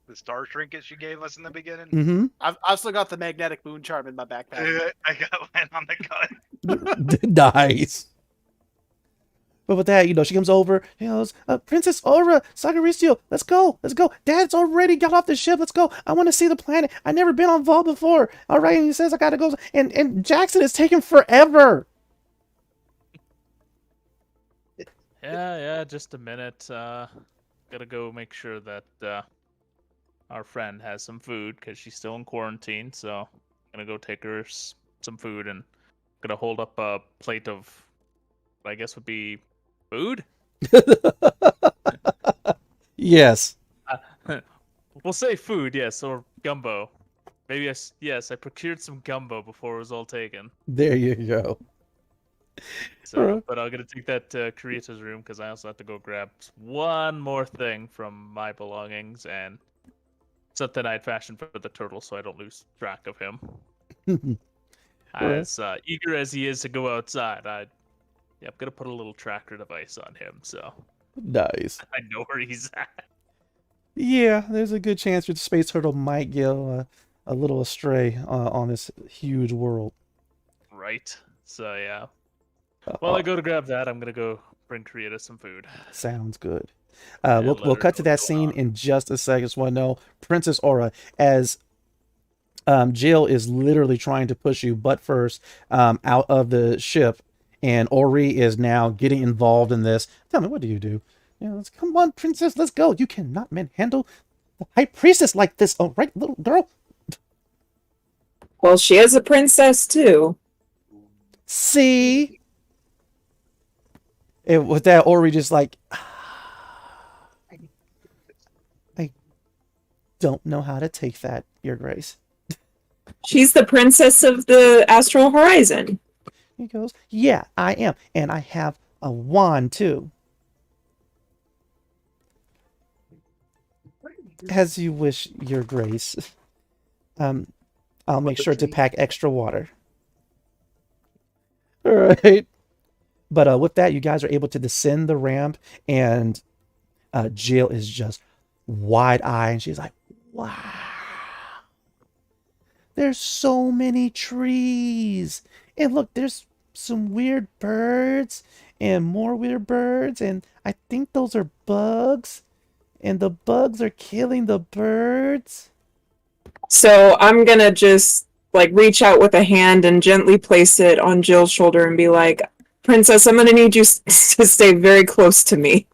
The star trinket she gave us in the beginning. Mm-hmm. I've still got the magnetic moon charm in my backpack. I got one on the gun. Nice. But with that, she comes over, Princess Aura, Sagaricio, let's go. Dad's already got off the ship. Let's go. I want to see the planet. I've never been on Vol before. All right, and he says I gotta go. And Jackson is taking forever. Yeah, just a minute. Gotta go make sure that our friend has some food because she's still in quarantine. So I'm gonna go take her some food and gonna hold up a plate of, I guess would be food. Yes. We'll say food, yes, or gumbo. Maybe I procured some gumbo before it was all taken. There you go. So, but I'm gonna take that to Kurita's room because I also have to go grab one more thing from my belongings and something I'd fashioned for the turtle, so I don't lose track of him. As eager as he is to go outside, I'm gonna put a little tracker device on him, so Nice. I know where he's at. Yeah, there's a good chance your space turtle might go a little astray on this huge world. Right. So yeah. While I go to grab that, I'm gonna go bring Kurita some food. Sounds good. And We'll let her cut to know that what's going scene on. in just a second. So I know Princess Aura, as Jill is literally trying to push you butt first out of the ship, and Ori is now getting involved in this. Tell me, what do you do? Come on, Princess, let's go. You cannot manhandle the High Priestess like this. Oh, right, little girl. Well, she is a princess too. See? And with that, Ori just like, I don't know how to take that, Your Grace. She's the princess of the Astral Horizon. He goes, yeah, I am. And I have a wand, too. As you wish, Your Grace. I'll make sure to pack extra water. All right. But with that, you guys are able to descend the ramp, and Jill is just wide-eyed, and she's like, wow. There's so many trees. And look, there's some weird birds and more weird birds, and I think those are bugs. And the bugs are killing the birds. So I'm gonna just reach out with a hand and gently place it on Jill's shoulder and be like, Princess, I'm gonna need you to stay very close to me.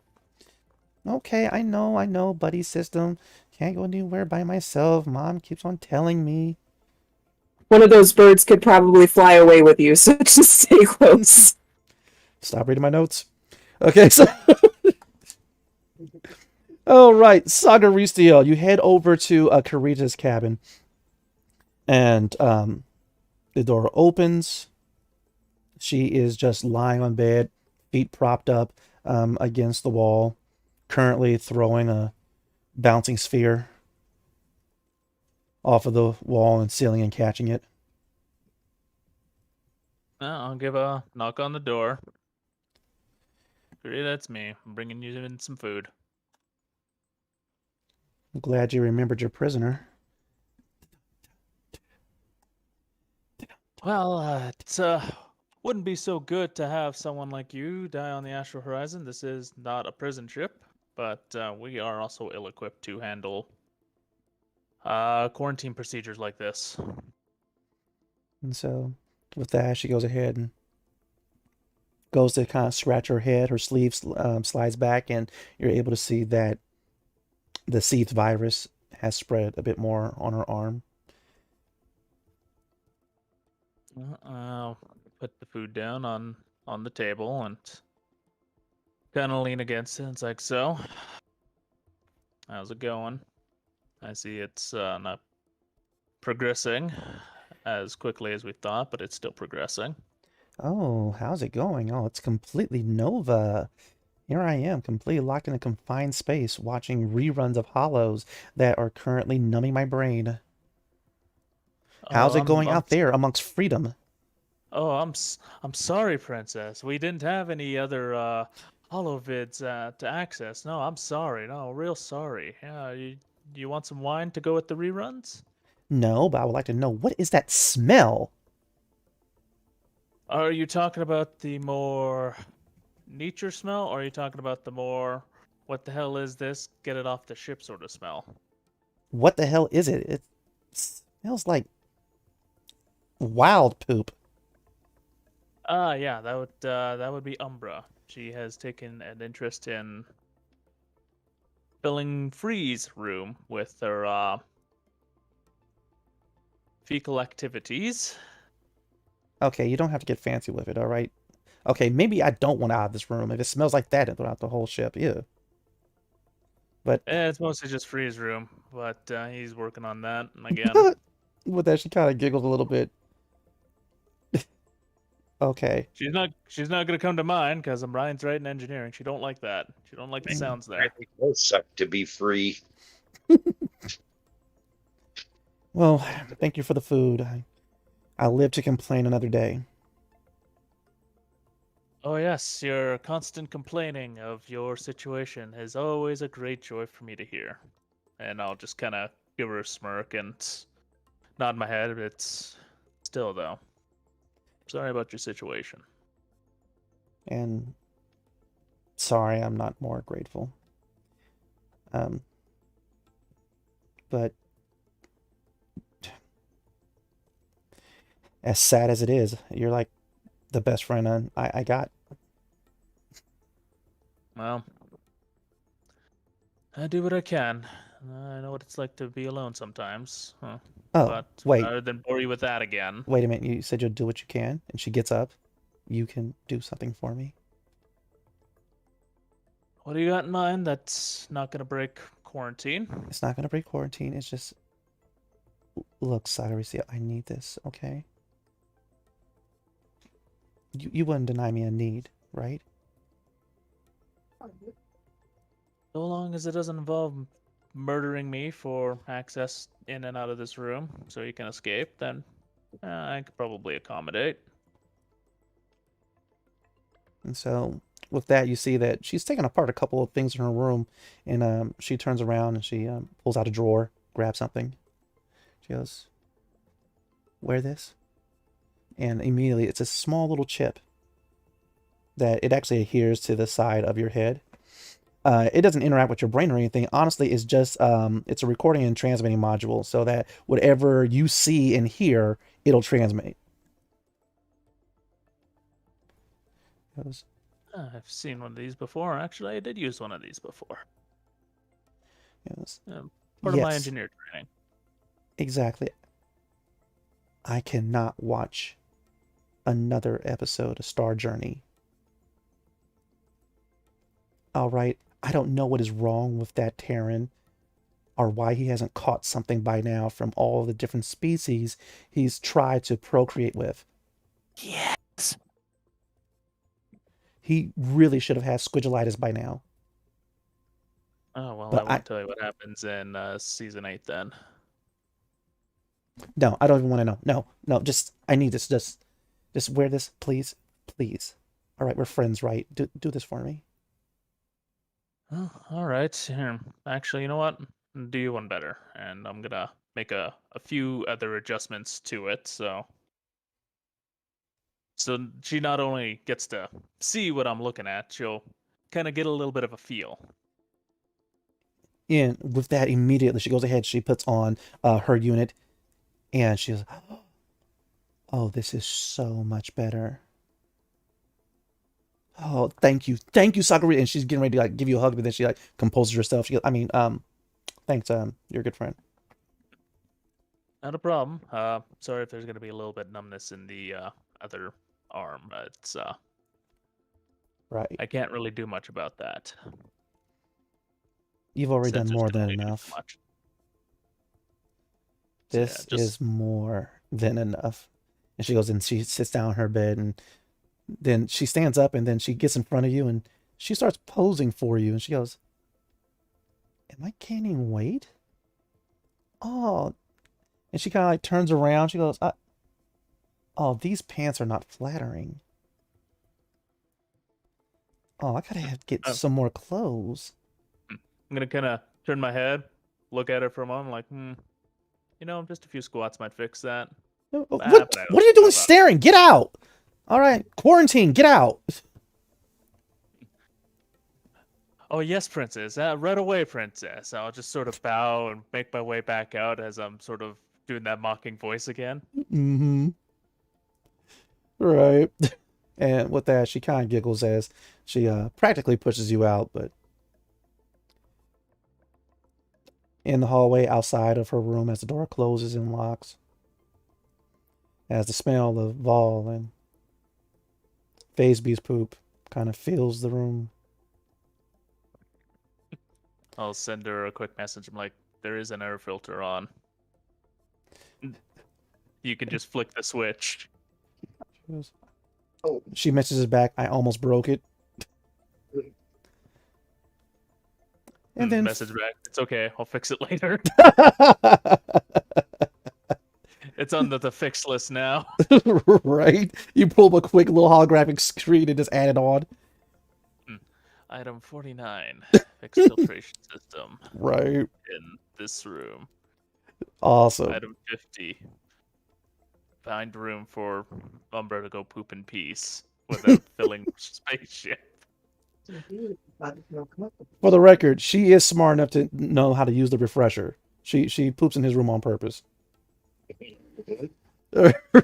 Okay, I know, buddy system. Can't go anywhere by myself. Mom keeps on telling me. One of those birds could probably fly away with you, so just stay close. Stop reading my notes. Okay, so... All right, Sagaricio, you head over to Kurita's cabin. And the door opens. She is just lying on bed, feet propped up against the wall, currently throwing a bouncing sphere off of the wall and ceiling and catching it. I'll give a knock on the door. Kurita, that's me. I'm bringing you in some food. I'm glad you remembered your prisoner. Well, it's wouldn't be so good to have someone like you die on the Astral Horizon. This is not a prison ship, but we are also ill-equipped to handle quarantine procedures like this. And so, with that, she goes ahead and goes to kind of scratch her head. Her sleeve slides back, and you're able to see that the seethed virus has spread a bit more on her arm. I'll put the food down on the table and kind of lean against it. It's like, so, how's it going? I see it's not progressing as quickly as we thought, but it's still progressing. Oh, how's it going? Oh, it's completely Nova. Here I am, completely locked in a confined space, watching reruns of Hollows that are currently numbing my brain. How's Oh, it going I'm out there amongst freedom? Oh, I'm sorry, Princess. We didn't have any other holovids to access. No, I'm sorry. No, real sorry. Yeah, you want some wine to go with the reruns? No, but I would like to know, what is that smell? Are you talking about the more nature smell, or are you talking about the more what the hell is this? Get it off the ship sort of smell? What the hell is it? It smells like wild poop. Yeah, that would be Umbra. She has taken an interest in filling Free's room with her fecal activities. Okay, you don't have to get fancy with it, all right? Okay, maybe I don't want out of this room if it smells like that throughout the whole ship. Ew. But It's mostly just Free's room, but he's working on that again. with that, she kind of giggles a little bit. Okay. She's not gonna come to mine because I'm Ryan's right in engineering. She don't like that. She don't like the sounds I there. think both suck to be free. Well, thank you for the food. I'll live to complain another day. Oh yes, your constant complaining of your situation is always a great joy for me to hear. And I'll just kind of give her a smirk and nod my head. It's still though. Sorry about your situation. And sorry, I'm not more grateful. But as sad as it is, you're like the best friend I got. Well, I do what I can. I know what it's like to be alone sometimes. Huh. Oh, But wait, rather than bore you with that again. wait a minute. You said you'll do what you can, and she gets up. You can do something for me. What do you got in mind that's not going to break quarantine? It's not gonna break quarantine. It's just, look, Sagaricia, I need this, okay? You wouldn't deny me a need, right? So long as it doesn't involve murdering me for access in and out of this room so you can escape, then I could probably accommodate. And so with that, you see that she's taken apart a couple of things in her room, and she turns around and she pulls out a drawer, grabs something. She goes, "Wear this," and immediately it's a small little chip that it actually adheres to the side of your head. It doesn't interact with your brain or anything. Honestly, it's just it's a recording and transmitting module, so that whatever you see and hear, it'll transmit. Goes, I've seen one of these before. Actually, I did use one of these before. goes, Part of my yes, engineer training. exactly. I cannot watch another episode of Star Journey. All right, I don't know what is wrong with that Terran, or why he hasn't caught something by now from all the different species he's tried to procreate with. Yes. He really should have had squidgelitis by now. Oh well, But I won't tell you what happens in season 8 then. No, I don't even want to know. No, no, just I need this. Just wear this, please, please. All right, we're friends, right? Do this for me. Oh, all right. Here. Actually, you know what? Do you one better, and I'm gonna make a few other adjustments to it. So So she not only gets to see what I'm looking at, she'll kind of get a little bit of a feel. And with that, immediately she goes ahead. She puts on her unit, and she's, oh, this is so much better. Oh, thank you, Sakura. And she's getting ready to like give you a hug, but then she like composes herself. She goes, thanks, you're a good friend. Not a problem. Sorry if there's gonna be a little bit numbness in the other arm. It's Right. I can't really do much about that. You've already done Sensors more don't than really do enough. much. So, yeah, This just is more than enough. And she goes and she sits down on her bed, and then she stands up, and then she gets in front of you, and she starts posing for you, and she goes, am I gaining weight? Oh, and she kind of like turns around. She goes, oh, these pants are not flattering. Oh, I gotta get some more clothes. I'm gonna kind of turn my head, look at her for a moment, like, just a few squats might fix that. What but I are don't you know doing about it. staring? Get out. All right, quarantine, get out. Oh yes, princess. Right away, princess. I'll just sort of bow and make my way back out as I'm sort of doing that mocking voice again. Mm-hmm. Right. And with that, she kind of giggles as she practically pushes you out, but in the hallway outside of her room as the door closes and locks, as the smell of Vol and Fazebee's poop kind of fills the room. I'll send her a quick message. I'm like, there is an air filter on. You can just flick the switch. She messages back, I almost broke it. And then Message back. It's okay. I'll fix it later. It's on the fixed list now. Right? You pull up a quick little holographic screen and just add it on. Item 49. Fixed filtration system. Right. In this room. Awesome. Item 50. Find room for Umbra to go poop in peace without filling spaceship. For the record, she is smart enough to know how to use the refresher. She poops in his room on purpose.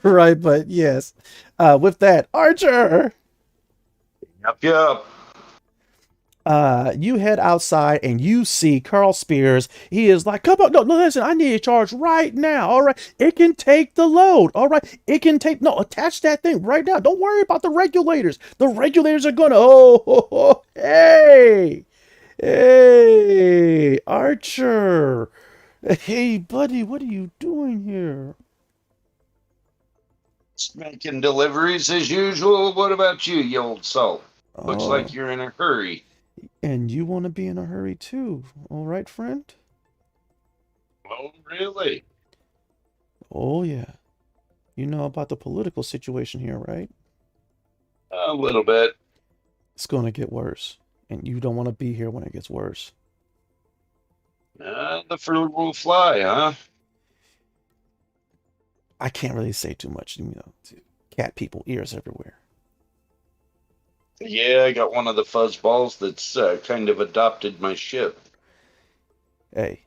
Right, but yes. With that, Archer! Yup. You head outside and you see Carl Spears. He is like, come on, no, listen, I need a charge right now. All right, it can take the load. All right, attach that thing right now. Don't worry about the regulators. The regulators are gonna, hey, Archer. Hey, buddy, what are you doing here? Just making deliveries as usual. What about you old salt? Looks like you're in a hurry. And you want to be in a hurry too, all right, friend? Oh, really? Oh, yeah. You know about the political situation here, right? A little bit. It's going to get worse, and you don't want to be here when it gets worse. The fruit will fly, huh? I can't really say too much, to cat people, ears everywhere. Yeah, I got one of the fuzzballs that's kind of adopted my ship. Hey,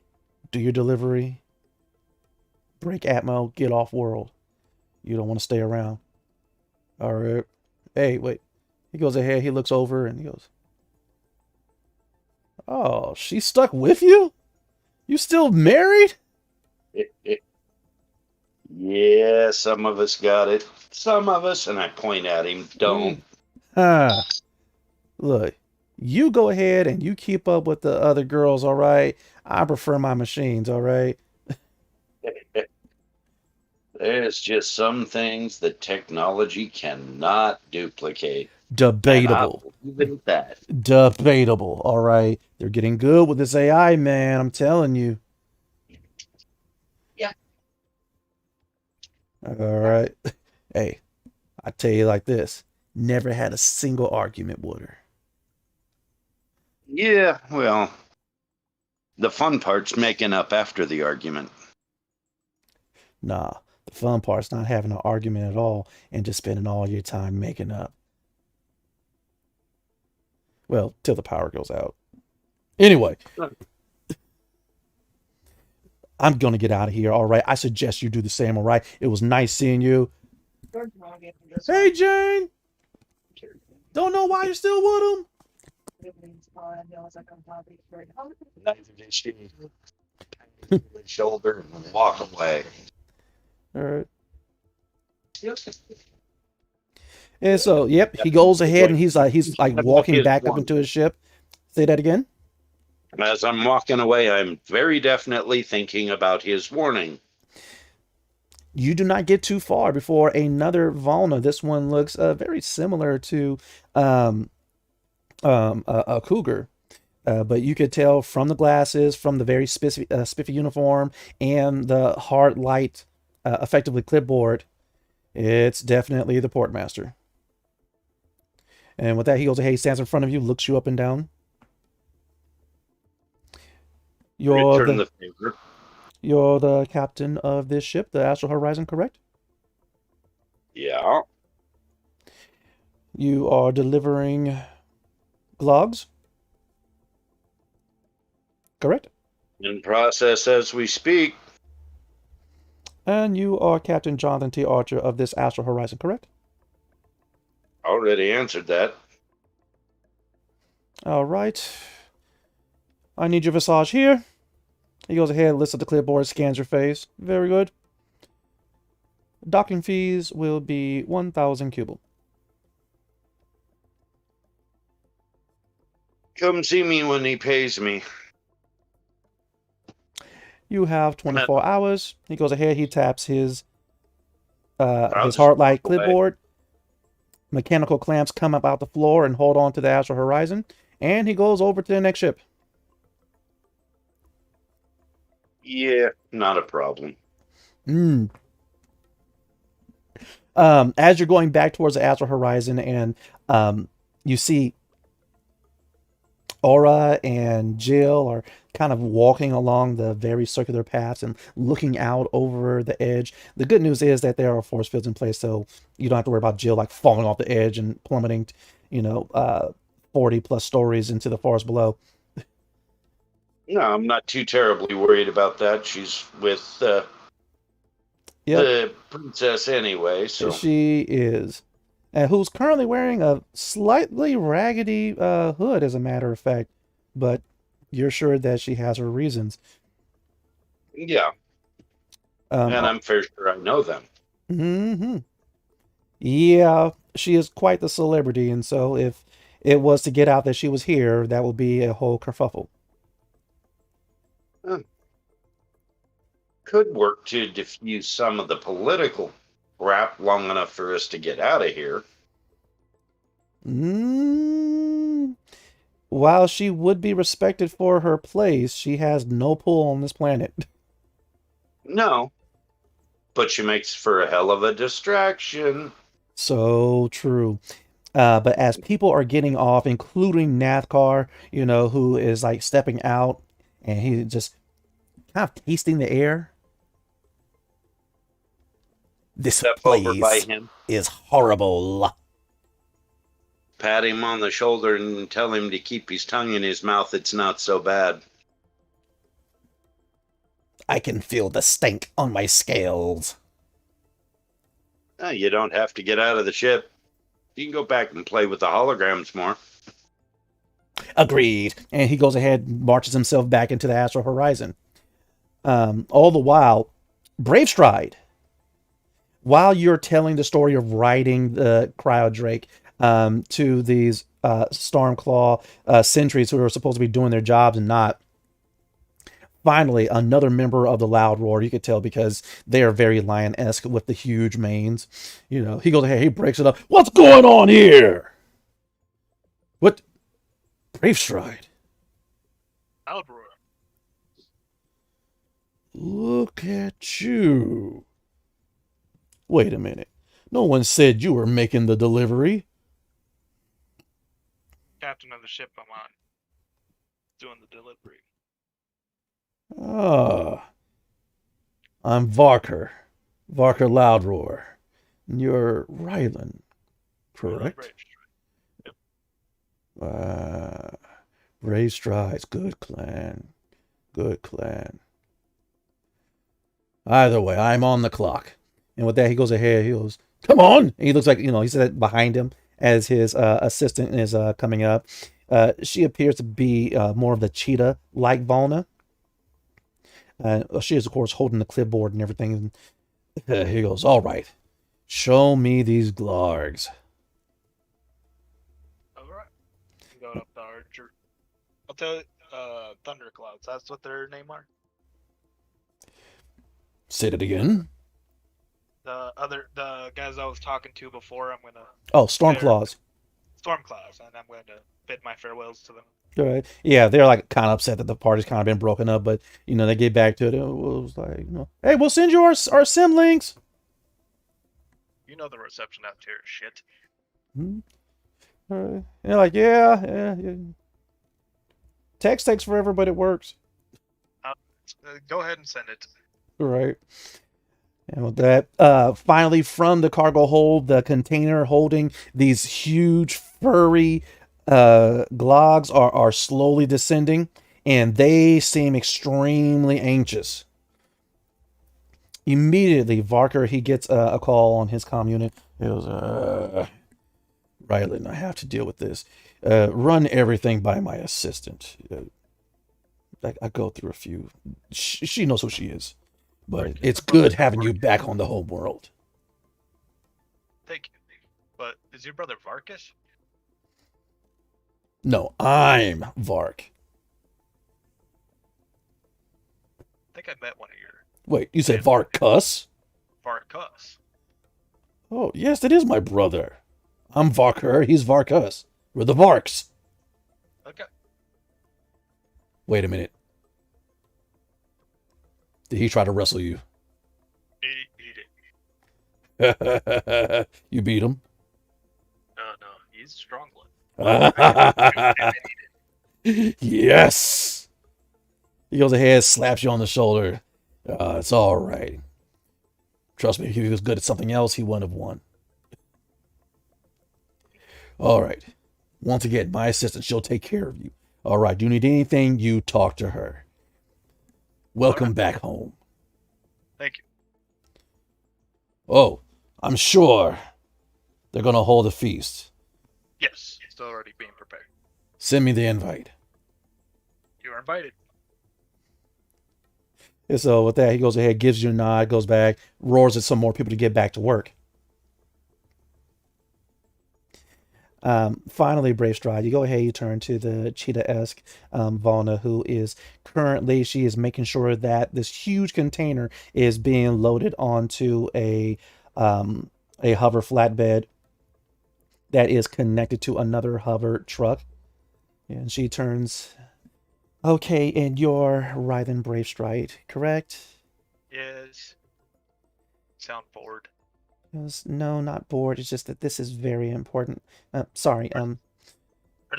do your delivery, break Atmo, get off world. You don't want to stay around. All right. Hey, wait. He goes ahead, he looks over, and he goes, oh, she's stuck with you? You still married? Yeah, some of us got it. Some of us, and I point at him, don't. Look, you go ahead and you keep up with the other girls, all right? I prefer my machines, all right? There's just some things that technology cannot duplicate. Debatable. And I leave it at that. Debatable, all right? They're getting good with this AI, man, I'm telling you. Yeah. All right. Hey, I tell you like this. Never had a single argument with her. Yeah, well, the fun part's making up after the argument. Nah, The fun part's not having an argument at all and just spending all your time making up. Well, till the power goes out. Anyway, I'm going to get out of here, all right? I suggest you do the same, all right? It was nice seeing you. Hey, Jane! Don't know why you're still with him? Neither did she. Shoulder and walk away. All right. And so, yep, he goes ahead and he's like walking back up into his ship. Say that again. As I'm walking away, I'm very definitely thinking about his warning. You do not get too far before another Volna. This one looks very similar to a cougar. But you could tell from the glasses, from the very spiffy uniform, and the hard light, effectively clipboard, it's definitely the portmaster. And with that, he goes ahead, he stands in front of you, looks you up and down. Return the favor. You're the captain of this ship, the Astral Horizon, correct? Yeah. You are delivering glogs, correct? In process as we speak. And you are Captain Jonathan T. Archer of this Astral Horizon, correct? Already answered that. All right. I need your visage here. He goes ahead, lifts up the clipboard, scans your face. Very good. Docking fees will be 1,000 cubal. Come see me when he pays me. You have 24 hours. He goes ahead, he taps his hard light clipboard. Mechanical clamps come up out the floor and hold on to the Astral Horizon. And he goes over to the next ship. Yeah, not a problem. As you're going back towards the Astral Horizon and you see Aura and Jill are kind of walking along the very circular paths and looking out over the edge. The good news is that there are force fields in place, so you don't have to worry about Jill like falling off the edge and plummeting, 40 plus stories into the forest below. No, I'm not too terribly worried about that. She's with the princess anyway, so she is. And who's currently wearing a slightly raggedy hood, as a matter of fact. But you're sure that she has her reasons. yeah. And I'm fair sure I know them. Mm-hmm. Yeah, she is quite the celebrity, and so if it was to get out that she was here, that would be a whole kerfuffle. Could work to diffuse some of the political crap long enough for us to get out of here. While she would be respected for her place, she has no pull on this planet. No, but she makes for a hell of a distraction. So true. But as people are getting off, including Nathkar, who is like stepping out and he just kind of tasting the air. This Step place over by him, is horrible. pat him on the shoulder and tell him to keep his tongue in his mouth. It's not so bad. I can feel the stank on my scales. You don't have to get out of the ship. You can go back and play with the holograms more. Agreed. And he goes ahead and marches himself back into the Astral Horizon. All the while, Brave Stride, while you're telling the story of riding the Cryo Drake to these Stormclaw sentries who are supposed to be doing their jobs and not, finally, another member of the Loud Roar, you could tell because they are very lion-esque with the huge manes. He goes ahead, he breaks it up. What's going on here? What? Brave Stride. Loud Roar. Look at you. Wait a minute. No one said you were making the delivery. Captain of the ship I'm on. Doing the delivery. I'm Varker. Varker Loudroar. You're Rylan, correct? Brave Strides. Good clan. Good clan. Either way, I'm on the clock. And with that, he goes ahead. He goes, come on! And he looks like, he said behind him as his assistant is coming up. She appears to be more of the cheetah-like Volna. She is, of course, holding the clipboard and everything. He goes, all right. Show me these glargs. All right. Going up the archer. I'll tell you, Thunderclouds. That's what their name are. Say it again. The guys I was talking to before, I'm gonna. Oh, Stormclaws. Stormclouds, and I'm going to bid my farewells to them. All right. Yeah, they're like kind of upset that the party's kind of been broken up, but they get back to it. It was like, hey, we'll send you our sim links. You know the reception out here is shit. All right. They're like, yeah. Text takes forever, but it works. Go ahead and send it. Right. And with that, finally from the cargo hold, the container holding these huge furry glogs are slowly descending, and they seem extremely anxious. Immediately, Varker, he gets a call on his comm unit. He goes, Rylan, I have to deal with this. Run everything by my assistant. I go through a few. She knows who she is. But it's good having you back on the home world. Thank you. But is your brother Varkus? No, I'm Vark. I think I met one of your. Wait, you said Varkus? Varkus. Oh, yes, it is my brother. I'm Varker, he's Varkus. We're the Varks. Okay. Wait a minute. Did he try to wrestle you? He did. You beat him? No, he's a strong one. Yes! He goes ahead, slaps you on the shoulder. It's all right. Trust me, if he was good at something else, he wouldn't have won. All right. Once again, my assistant, she'll take care of you. All right, do you need anything, you talk to her. Welcome back home. Thank you. Oh, I'm sure they're going to hold a feast. Yes, it's already being prepared. Send me the invite. You are invited. And so with that, he goes ahead, gives you a nod, goes back, roars at some more people to get back to work. Finally, Brave Stride, you go ahead, you turn to the cheetah-esque Volna, who is currently, she is making sure that this huge container is being loaded onto a hover flatbed that is connected to another hover truck. And she turns, okay, and you're Rylan Brave Stride, correct? Yes. Sound bored. No, not bored. It's just that this is very important. Sorry. Are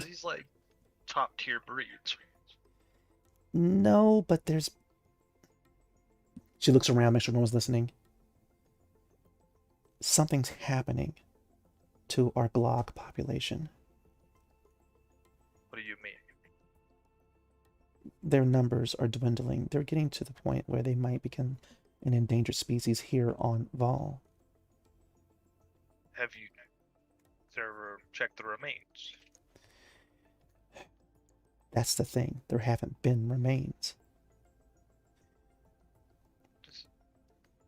these like top tier breeds? No, but there's. She looks around, make sure no one's listening. Something's happening to our Glog population. What do you mean? Their numbers are dwindling. They're getting to the point where they might become an endangered species here on Vol. Have you ever checked the remains? That's the thing. There haven't been remains.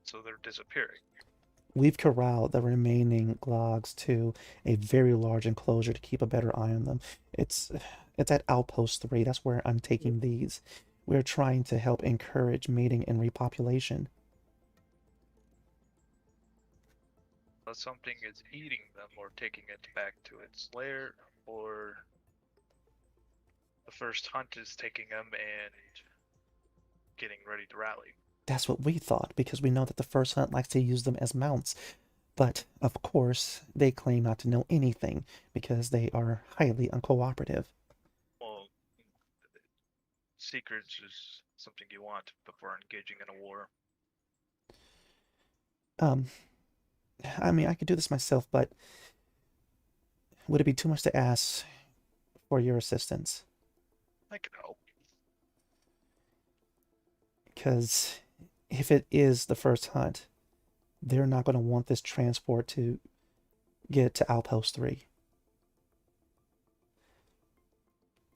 So they're disappearing. We've corralled the remaining Glogs to a very large enclosure to keep a better eye on them. It's at Outpost 3. That's where I'm taking these. We're trying to help encourage mating and repopulation. But something is eating them or taking it back to its lair, or the first hunt is taking them and getting ready to rally. That's what we thought, because we know that the first hunt likes to use them as mounts. But, of course, they claim not to know anything, because they are highly uncooperative. Well, secrets is something you want before engaging in a war. Um, I mean, I could do this myself, but would it be too much to ask for your assistance? I can help. Because if it is the first hunt, they're not going to want this transport to get to Outpost 3.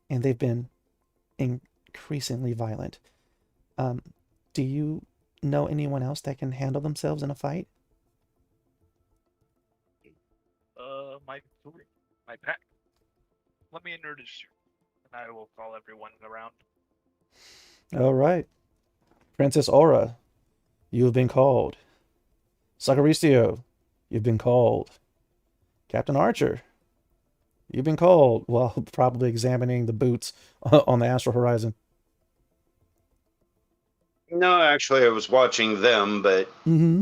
And they've been increasingly violent. Do you know anyone else that can handle themselves in a fight? My pack. Let me introduce you, and I will call everyone around. All right. Princess Aura, you have been called. Sacaricio, you've been called. Captain Archer, you've been called while probably examining the boots on the Astral Horizon. No, actually, I was watching them, but Mm-hmm.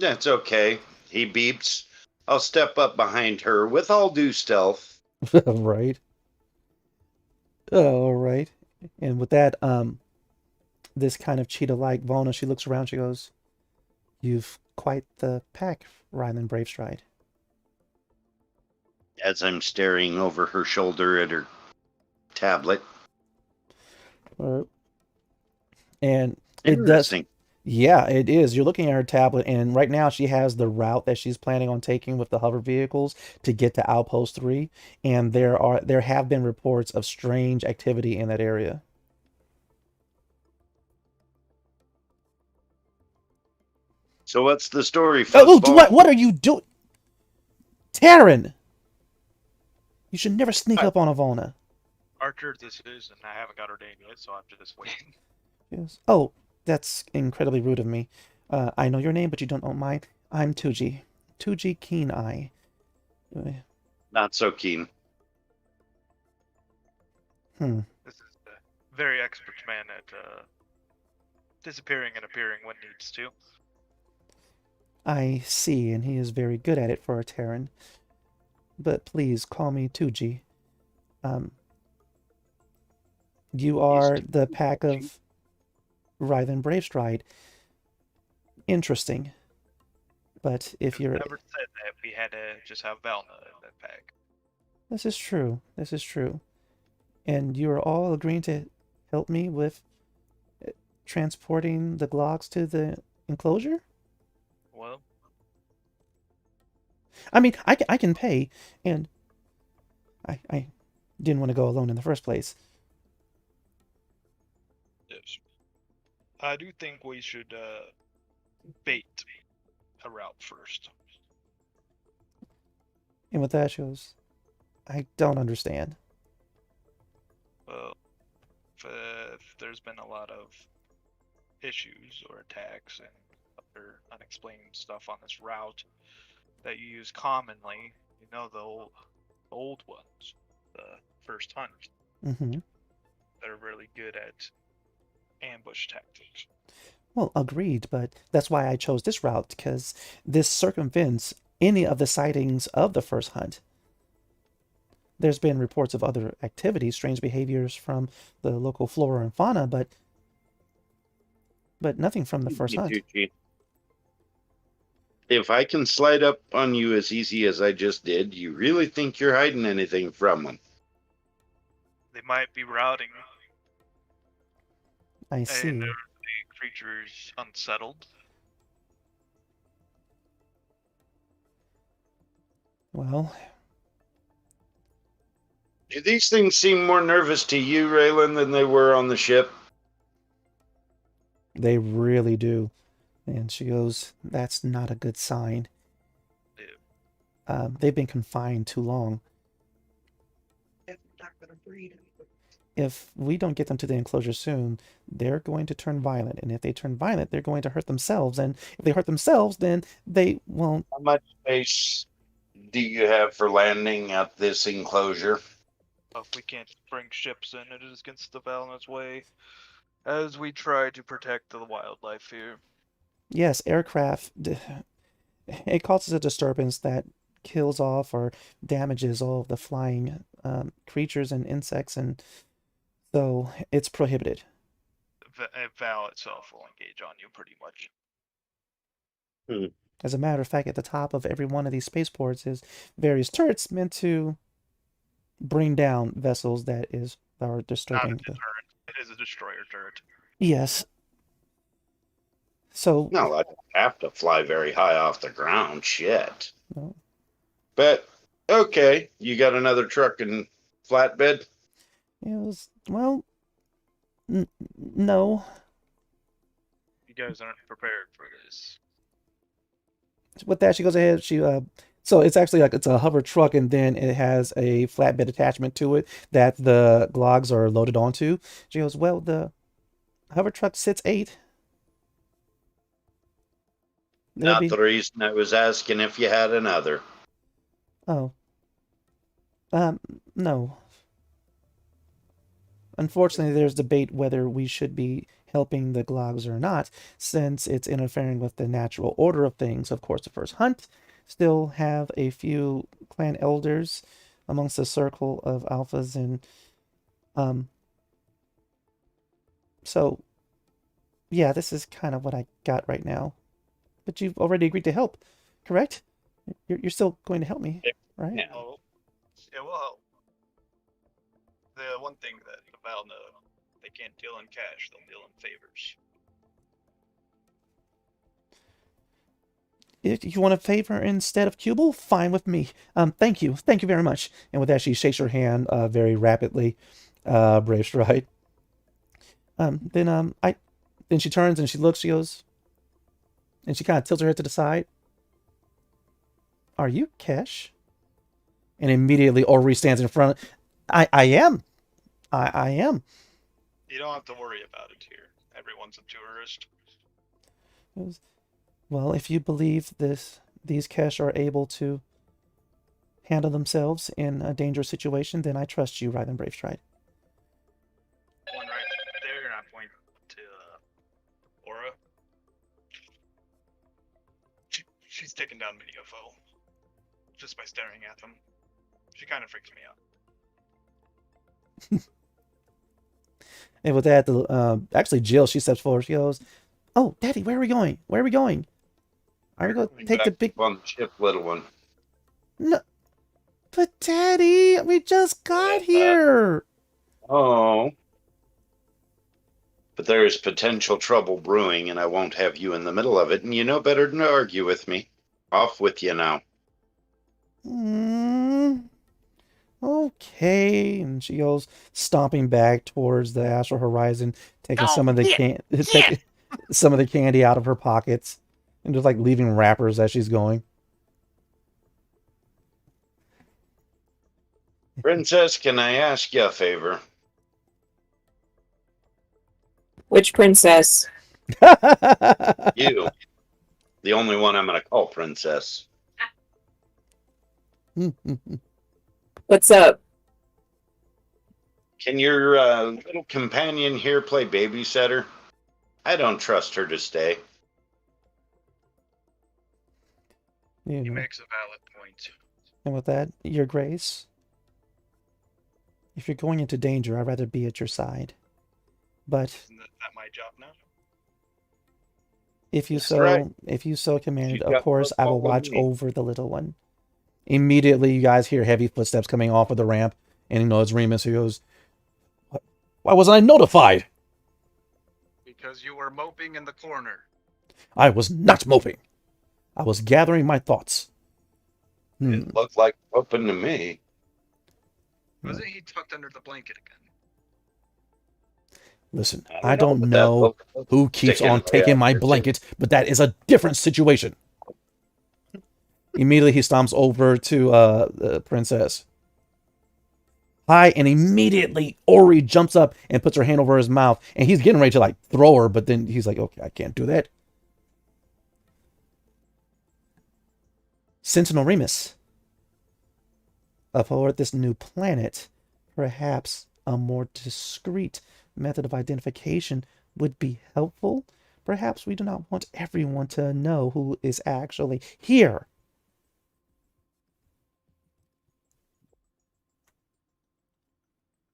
that's okay. He beeps. I'll step up behind her with all due stealth. Right. All right. And with that, this kind of cheetah-like Vona, she looks around, she goes, "You've quite the pack, Rylan Bravestride." As I'm staring over her shoulder at her tablet. And it does. Interesting. Yeah, it is. You're looking at her tablet, and right now she has the route that she's planning on taking with the hover vehicles to get to Outpost 3, and there have been reports of strange activity in that area. So what's the story, Oh, Fuzzball? what are you doing? Taryn! You should never sneak up on Avona. Archer, this is, and I haven't got her name yet, so I'm just waiting. Yes. Oh, that's incredibly rude of me. I know your name, but you don't know mine. I'm Tuji. Tuji Keen Eye. Not so keen. This is a very expert man at disappearing and appearing when needs to. I see, and he is very good at it for a Terran. But please call me Tuji. You are the pack of Rythan Bravestride. Interesting. But if you're... Never said that we had to just have Valna in that pack. This is true. This is true. And you are all agreeing to help me with transporting the Glocks to the enclosure? Well, I mean, I can pay, and I didn't want to go alone in the first place. yes. I do think we should bait a route first. And with that, she goes, I don't understand. Well, if there's been a lot of issues or attacks and other unexplained stuff on this route that you use commonly, you know, the old ones, the first hunt, Mm-hmm. that are really good at ambush tactics. Well, agreed, but that's why I chose this route, because this circumvents any of the sightings of the first hunt. There's been reports of other activities, strange behaviors from the local flora and fauna, but nothing from the first hunt. If I can slide up on you as easy as I just did, you really think you're hiding anything from them? They might be routing, I see. and the creature is unsettled. Well, Do these things seem more nervous to you, Raylan, than they were on the ship? they really do. And she goes, that's not a good sign. They've been confined too long. If we don't get them to the enclosure soon, they're going to turn violent. And if they turn violent, they're going to hurt themselves. And if they hurt themselves, then they won't. How much space do you have for landing at this enclosure? If we can't bring ships in, it is against the Valna's way, as we try to protect the wildlife here. Yes, aircraft, it causes a disturbance that kills off or damages all of the flying creatures and insects, and so it's prohibited. Val itself will engage on you pretty much. Hmm. As a matter of fact, at the top of every one of these spaceports is various turrets meant to bring down vessels that are Not a disturbing the. deterrent. It is a destroyer turret. Yes. So, No, I don't have to fly very high off the ground. Shit. no. But okay, you got another truck and flatbed. It was, well, no. You guys aren't prepared for this. With that, she goes ahead. So it's actually like it's a hover truck, and then it has a flatbed attachment to it that the glogs are loaded onto. She goes, well, the hover truck sits 8. There'll Not be, the reason I was asking if you had another. oh, no. Unfortunately, there's debate whether we should be helping the glogs or not, since it's interfering with the natural order of things. Of course, the first hunt still have a few clan elders amongst the circle of alphas, and so yeah, this is kind of what I got right now. But you've already agreed to help, correct? You're still going to help me, right? Yeah. Oh, it will help. The one thing that the Val know, they can't deal in cash, they'll deal in favors. If you want a favor instead of Cubal, fine with me. Thank you very much. And with that, she shakes her hand very rapidly, Brave Stride. Then she turns and she looks. She goes, and she kind of tilts her head to the side. Are you Kesh? And immediately Ori stands in front. I am. I am. You don't have to worry about it here. Everyone's a tourist. Well, if you believe these Kesh are able to handle themselves in a dangerous situation, then I trust you, Ryden Brave Stride. One right there, and I point to Aura. She's taken down many a foe just by staring at them. She kind of freaks me out. And with that, actually Jill, she steps forward. She goes, "Oh, Daddy, where are we going? Where are we going? Are we going to take the big on the ship, little one? No, but Daddy, we just got here." Oh. But there is potential trouble brewing, and I won't have you in the middle of it, and you know better than to argue with me. Off with you now. Okay. And she goes stomping back towards the astral horizon, taking some of the taking some of the candy out of her pockets, and just like leaving wrappers as she's going. Princess, can I ask you a favor? Which princess? You. The only one I'm going to call Princess. What's up? Can your little companion here play babysitter? I don't trust her to stay. You He know. makes a valid point. And with that, Your Grace, if you're going into danger, I'd rather be at your side. But Isn't that my job now? if you That's right. commanded, You of got course, I will follow watch me. over the little one. Immediately, you guys hear heavy footsteps coming off of the ramp, and it's Remus who goes, "Why wasn't I notified? Because you were moping in the corner. I was not moping. I was gathering my thoughts." It looked like open to me. Wasn't he tucked under the blanket again? Listen, I don't but that know looked who keeps sticking on way taking out my there, too. blanket, but that is a different situation. Immediately, he stomps over to the princess. Hi, and immediately Ori jumps up and puts her hand over his mouth, and he's getting ready to like throw her, but then he's like, "Okay, I can't do that." Sentinel Remus, aboard this new planet, perhaps a more discreet method of identification would be helpful. Perhaps we do not want everyone to know who is actually here.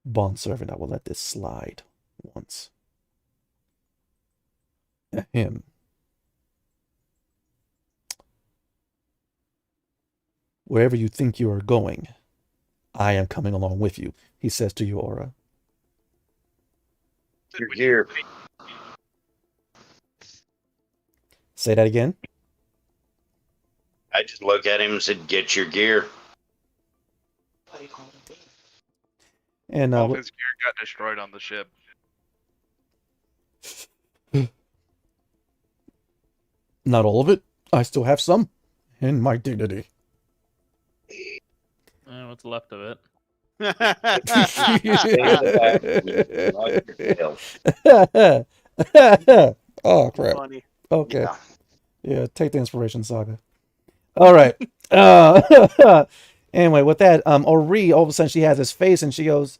Bondservant, I will let this slide once. Ahem. Wherever you think you are going, I am coming along with you, he says to you, Aura. Your gear. Say that again. I just look at him and said, "Get your gear." And All of his gear got destroyed on the ship. not all of it. I still have some in my dignity. What's left of it? Oh, crap. Funny. Okay. Yeah, take the inspiration, Saga. All right. Anyway, with that, Ori, all of a sudden she has his face and she goes,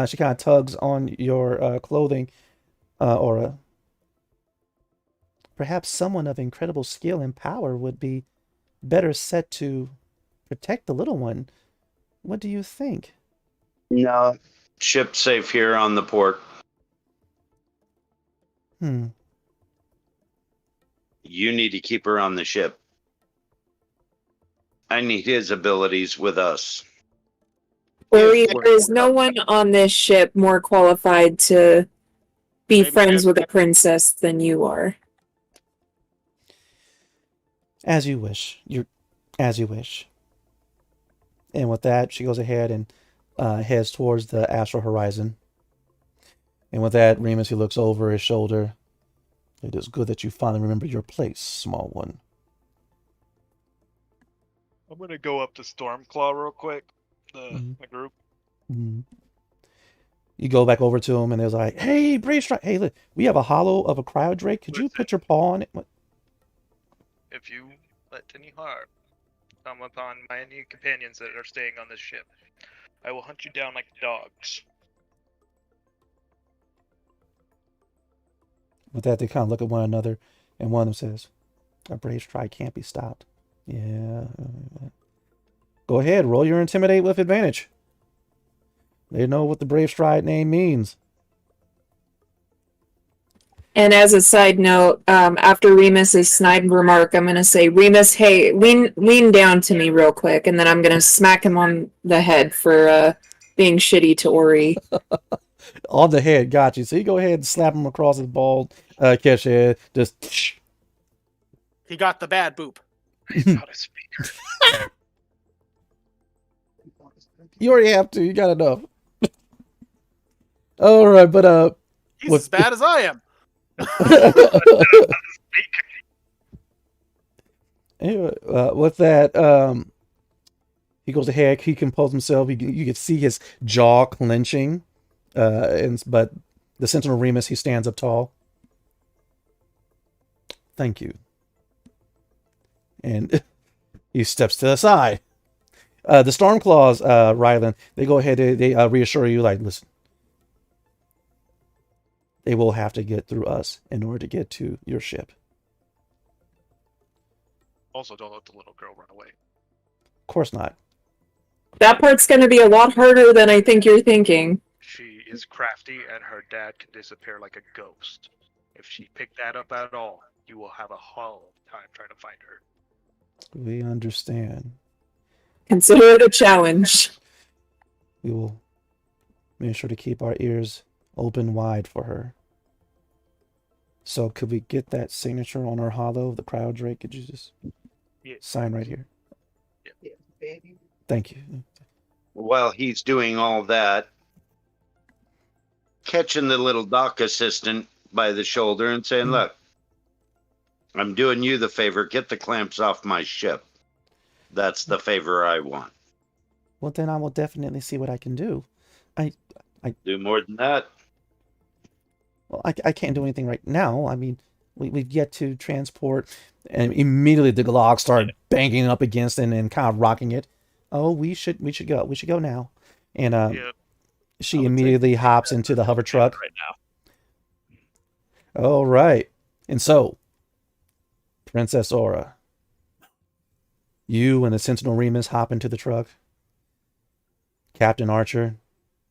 she kind of tugs on your clothing, Aura. Perhaps someone of incredible skill and power would be better set to protect the little one. What do you think? No. Ship safe here on the port. Hmm. You need to keep her on the ship. I need his abilities with us. Ori, there is no one on this ship more qualified to be Maybe friends with a princess than you are. As you wish. As you wish. And with that, she goes ahead and heads towards the astral horizon. And with that, Remus, he looks over his shoulder. It is good that you finally remember your place, small one. I'm gonna go up to Stormclaw real quick. The group. Mm-hmm. You go back over to him, and there's like, "Hey, Brave Strike! Hey, look, we have a hollow of a cryo drake. Could you put your paw on it?" What? If you let any harm come upon my new companions that are staying on this ship, I will hunt you down like dogs. With that, they kind of look at one another, and one of them says, "A Brave Strike can't be stopped." Yeah. Go ahead, roll your intimidate with advantage. They know what the Brave Stride name means. And as a side note, after Remus's snide remark, I'm gonna say, Remus, hey, lean down to me real quick, and then I'm gonna smack him on the head for being shitty to Ori. On the head, got you. So you go ahead and slap him across his bald catch head. Just. He got the bad boop. He's not a speaker. You already have to. You got enough. All right, but He's as bad as I am. Anyway, with that, he goes ahead. He composes himself. You can see his jaw clenching. But the Sentinel Remus, he stands up tall. Thank you. And he steps to the side. The Stormclaws, Rylan, they go ahead. They reassure you, like, listen. They will have to get through us in order to get to your ship. Also, don't let the little girl run away. Of course not. That part's gonna be a lot harder than I think you're thinking. She is crafty, and her dad can disappear like a ghost. If she picked that up at all, you will have a hell of a time trying to find her. We understand. Consider it a challenge. We will make sure to keep our ears open wide for her. So could we get that signature on her hollow of the cryo drake? Could you just sign right here? Yeah. Thank you. While he's doing all that, catching the little dock assistant by the shoulder and saying, "Look, I'm doing you the favor. Get the clamps off my ship. That's the favor I want." Well, then I will definitely see what I can do. I do more than that. Well, I can't do anything right now. I mean, we've yet to transport, and immediately the Glog started banging up against it and kind of rocking it. Oh, we should go. We should go now. And she immediately hops into the hover truck. Right now. All right. And so, Princess Aura, you and the Sentinel Remus hop into the truck. Captain Archer,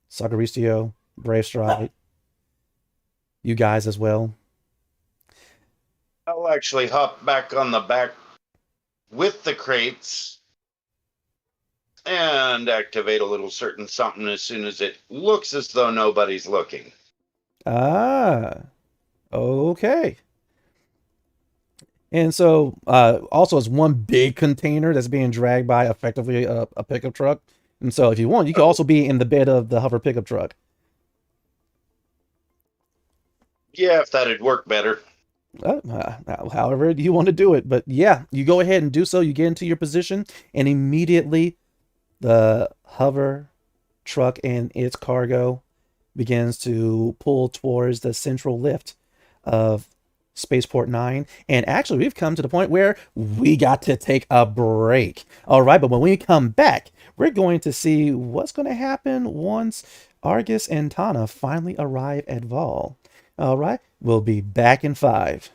Sagaristio, Brave Stride, you guys as well. I'll actually hop back on the back with the crates and activate a little certain something as soon as it looks as though nobody's looking. Ah, okay. And so, also, it's one big container that's being dragged by effectively a pickup truck. And so, if you want, you can also be in the bed of the hover pickup truck. Yeah, if that'd work better. However you want to do it. But yeah, you go ahead and do so. You get into your position, and immediately the hover truck and its cargo begins to pull towards the central lift of Spaceport 9. And actually, we've come to the point where we got to take a break. All right, but when we come back, we're going to see what's going to happen once Argus and Tana finally arrive at Vol. All right, we'll be back in 5.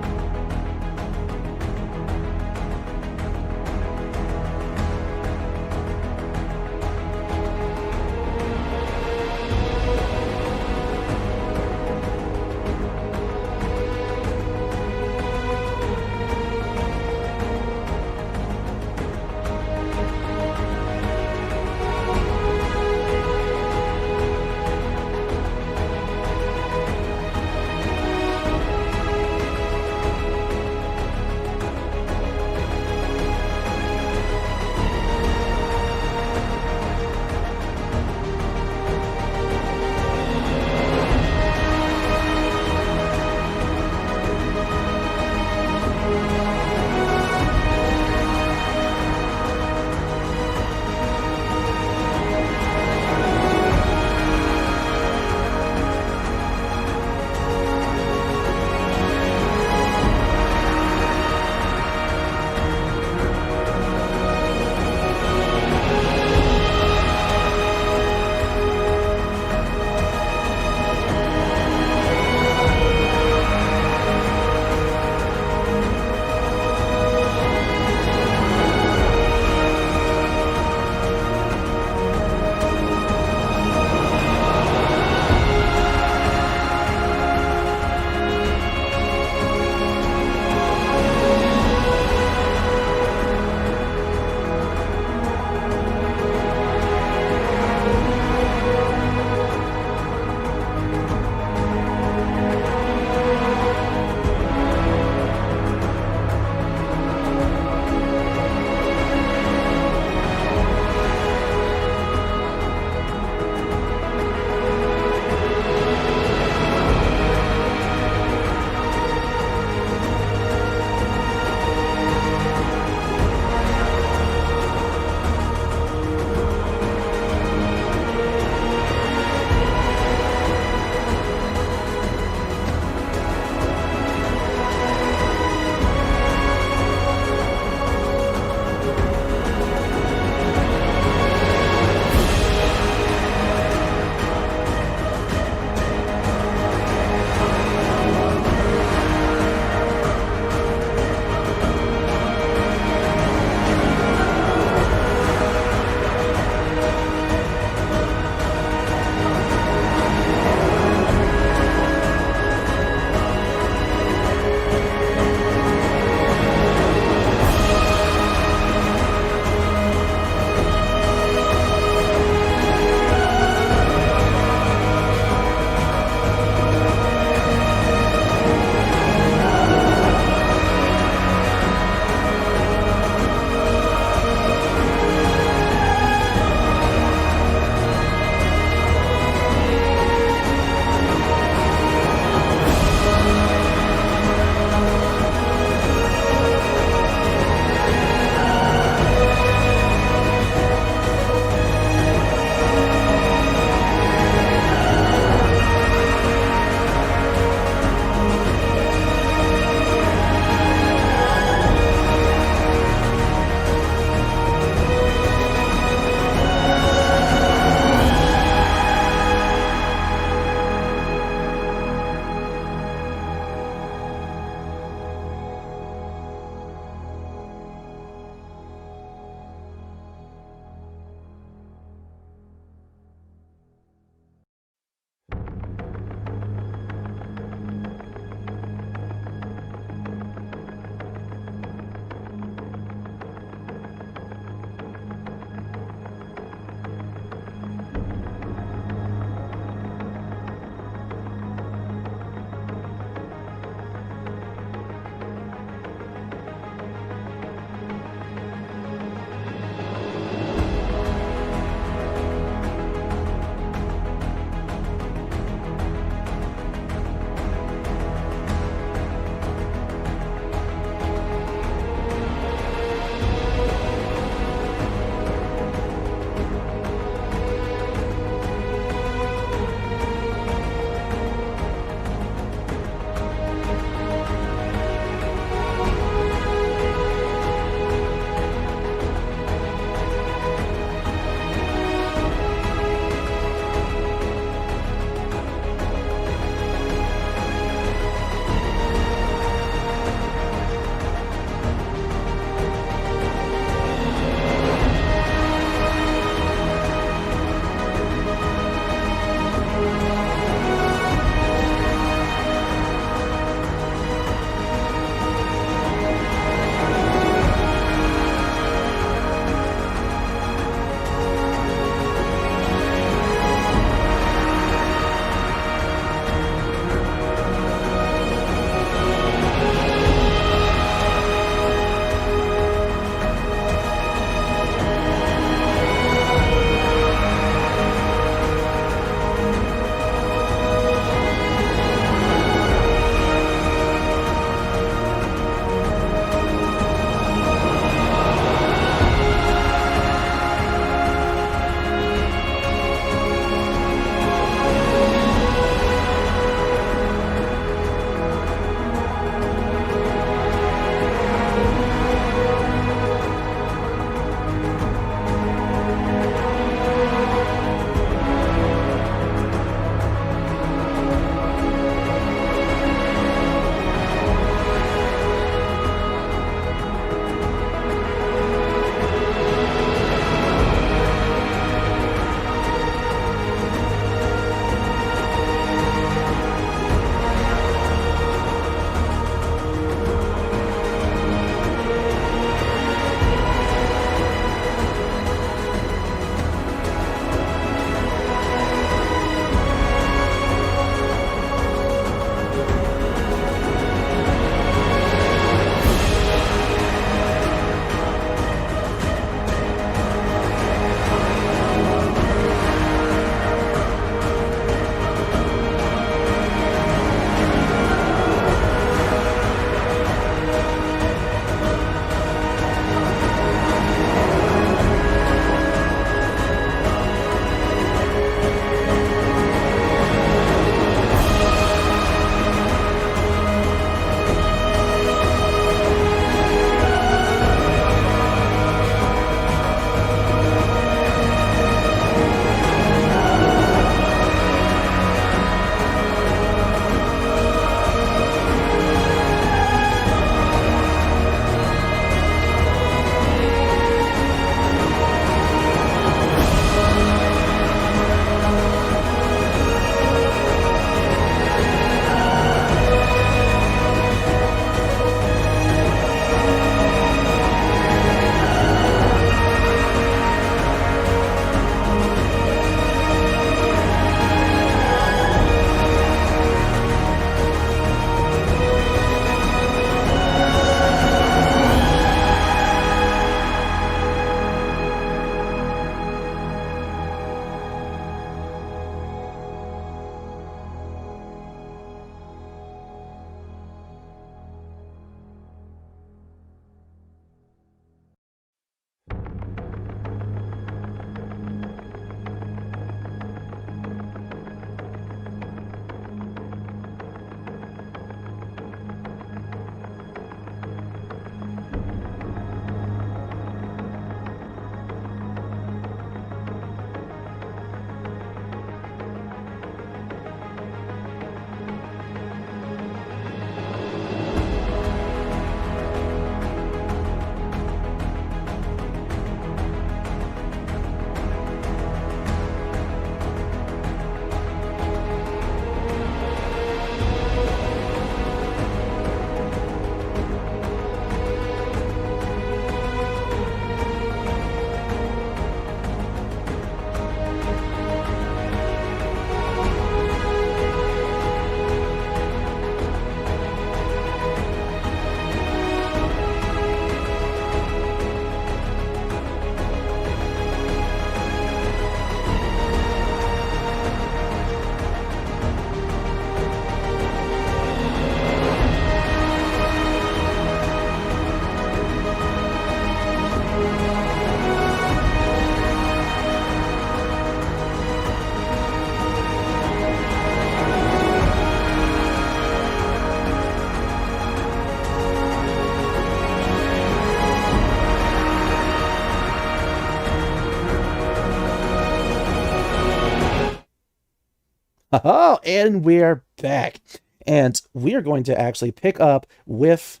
Oh, and we're back. And we are going to actually pick up with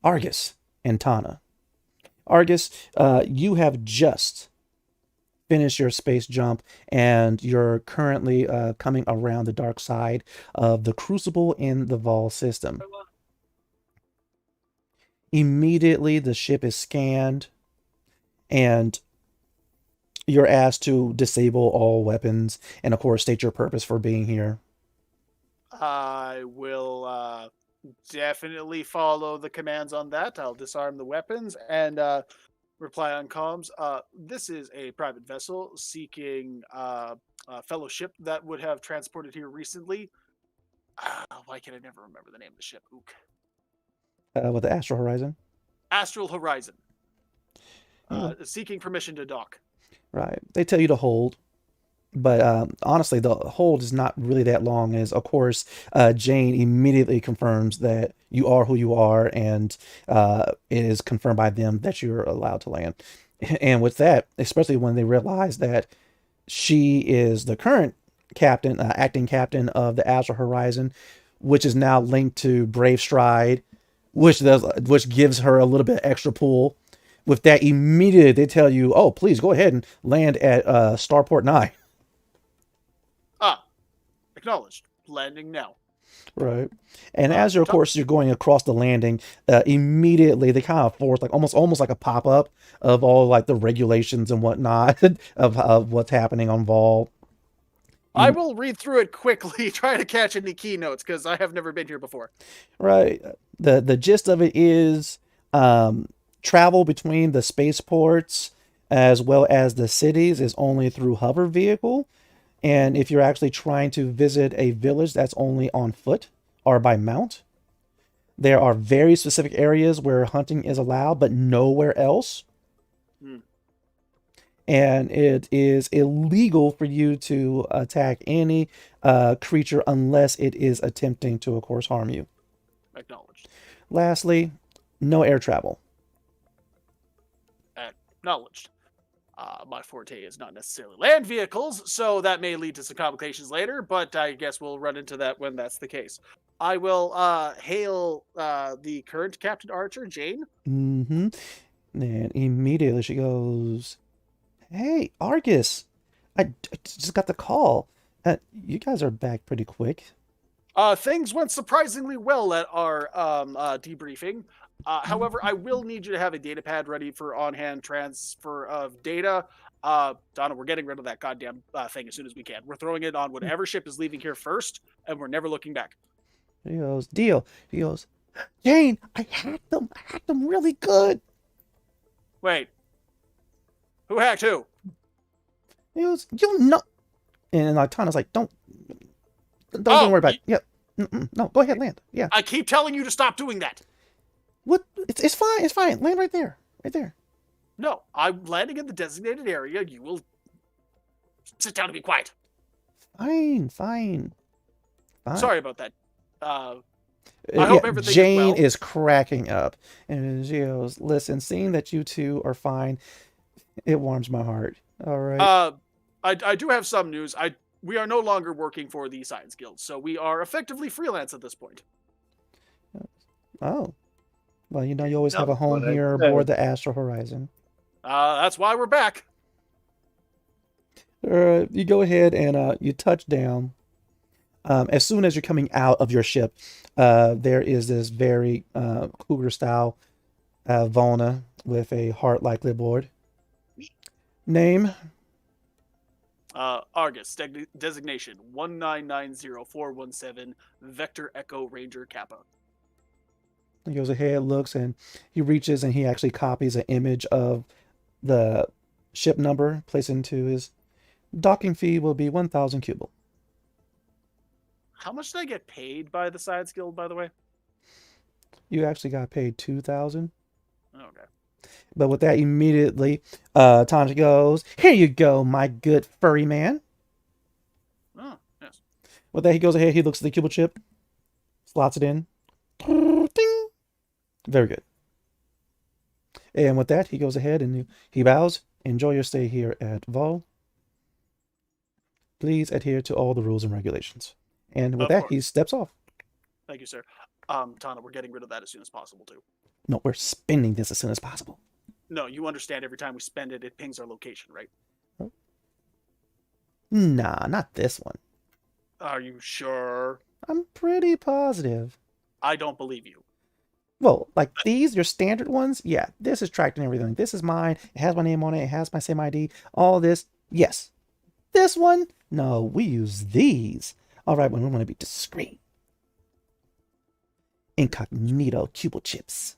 Argus and Tana. Argus, you have just finished your space jump, and you're currently coming around the dark side of the Crucible in the Vol system. Immediately, the ship is scanned, and you're asked to disable all weapons, and of course, state your purpose for being here. I will definitely follow the commands on that. I'll disarm the weapons and reply on comms. This is a private vessel seeking a fellowship that would have transported here recently. Why can I never remember the name of the ship? Ook. With the Astral Horizon. Astral Horizon. Yeah. Seeking permission to dock. Right. They tell you to hold. But honestly, the hold is not really that long, as, of course, Jane immediately confirms that you are who you are, and it is confirmed by them that you're allowed to land. And with that, especially when they realize that she is the current captain, acting captain of the Astral Horizon, which is now linked to Brave Stride, which gives her a little bit extra pull. With that, immediately they tell you, "Oh, please go ahead and land at Starport 9." Acknowledged. Landing now. Right. And as you're, of course, you're going across the landing, immediately they kind of force like almost like a pop-up of all like the regulations and whatnot of what's happening on Vol. I will read through it quickly, try to catch any keynotes, because I have never been here before. Right. The gist of it is travel between the spaceports as well as the cities is only through hover vehicle. And if you're actually trying to visit a village, that's only on foot or by mount. There are very specific areas where hunting is allowed, but nowhere else. And it is illegal for you to attack any creature unless it is attempting to, of course, harm you. Acknowledged. Lastly, no air travel. Acknowledged. My forte is not necessarily land vehicles, so that may lead to some complications later, but I guess we'll run into that when that's the case. I will hail the current Captain Archer, Jane. Mm-hmm. And immediately she goes, "Hey, Argus, I just got the call. You guys are back pretty quick." Things went surprisingly well at our debriefing. However, I will need you to have a data pad ready for on-hand transfer of data. Donna, we're getting rid of that goddamn thing as soon as we can. We're throwing it on whatever ship is leaving here first, and we're never looking back. He goes, "Deal." He goes, "Jane, I hacked them. I hacked them really good." Wait. Who hacked who? He goes, "You know." And like Tana's like, Don't worry about it. Yeah. No, go ahead, land. Yeah. I keep telling you to stop doing that. What? It's fine. It's fine. Land right there. Right there. No, I'm landing in the designated area. You will sit down and be quiet. Fine. Sorry about that. I Yeah, hope everything Jane is well. is cracking up. And she goes, "Listen, seeing that you two are fine, it warms my heart." All right. I do have some news. We are no longer working for the Science Guild, so we are effectively freelance at this point. Oh. Well, you know, you always have a Not home what I here said. aboard the Astral Horizon. That's why we're back. You go ahead and you touch down. As soon as you're coming out of your ship, there is this very cougar-style Volna with a heart-like clipboard. Name? Argus, designation 1990417, Vector Echo Ranger Kappa. He goes ahead, looks, and he reaches and he actually copies an image of the ship number, placed into his docking fee will be 1,000 cubal. How much did I get paid by the Science Guild, by the way? You actually got paid 2,000. Okay. But with that, immediately, Tonto goes, "Here you go, my good furry man." Oh, yes. With that, he goes ahead, he looks at the cubal chip, slots it in. Ding. Very good. And with that, he goes ahead and he bows. "Enjoy your stay here at Vol." Please adhere to all the rules and regulations. And with Of that, course. he steps off. Thank you, sir. Tana, we're getting rid of that as soon as possible, too. No, we're spending this as soon as possible. No, you understand every time we spend it, it pings our location, right? Nah, not this one. Are you sure? I'm pretty positive. I don't believe you. Well, like these, your standard ones, yeah, this is tracked and everything. This is mine. It has my name on it. It has my same ID. All this, yes. This one, no, we use these. All right, when we want to be discreet. Incognito cubal chips.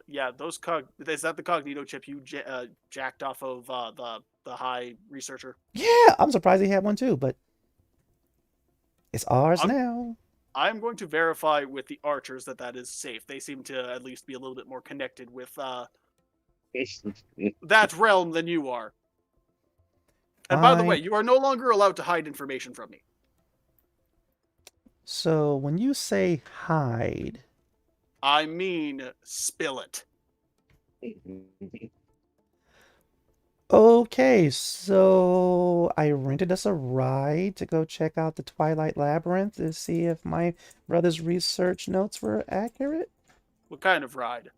Yeah, those is that the Cognito chip you jacked off of the high researcher? Yeah, I'm surprised he had one too, but it's ours now. I'm going to verify with the archers that is safe. They seem to at least be a little bit more connected with that realm than you are. And by the way, you are no longer allowed to hide information from me. So when you say hide, I mean spill it. okay, so I rented us a ride to go check out the Twilight Labyrinth to see if my brother's research notes were accurate. What kind of ride?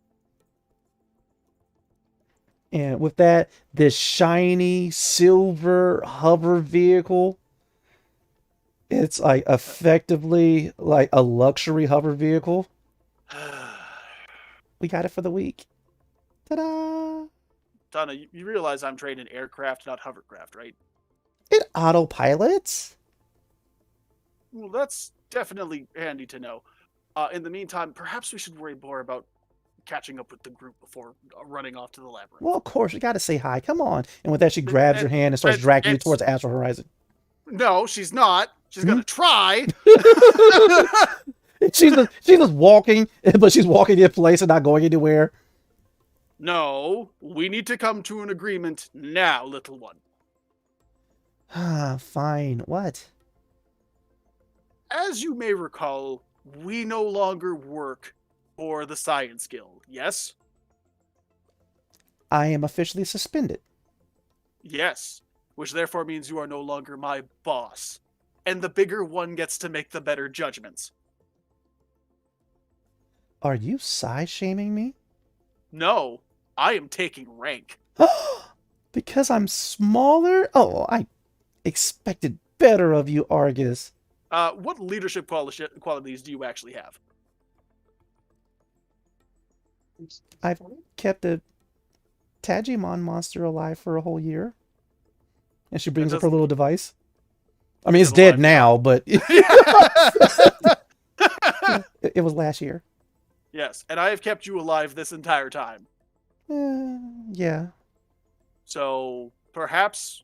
And with that, this shiny silver hover vehicle, it's like effectively like a luxury hover vehicle. We got it for the week. Ta-da! Donna, you realize I'm trained in aircraft, not hovercraft, right? It autopilots. Well, that's definitely handy to know. In the meantime, perhaps we should worry more about catching up with the group before running off to the labyrinth. Well, of course, you got to say hi. Come on. And with that, she grabs your hand and starts dragging you towards the Astral Horizon. No, she's not. She's gonna try. She's just walking, but she's walking in place and not going anywhere. No, we need to come to an agreement now, little one. Ah, fine. What? As you may recall, we no longer work for the Science Guild, yes? I am officially suspended. Yes, which therefore means you are no longer my boss. And the bigger one gets to make the better judgments. Are you shaming me? No, I am taking rank. Because I'm smaller? Oh, I expected better of you, Argus. What leadership qualities do you actually have? I've kept a Tagimon monster alive for a whole year. And she brings up her little device. I mean, it's dead now, but it was last year. Yes, and I have kept you alive this entire time. Yeah. So perhaps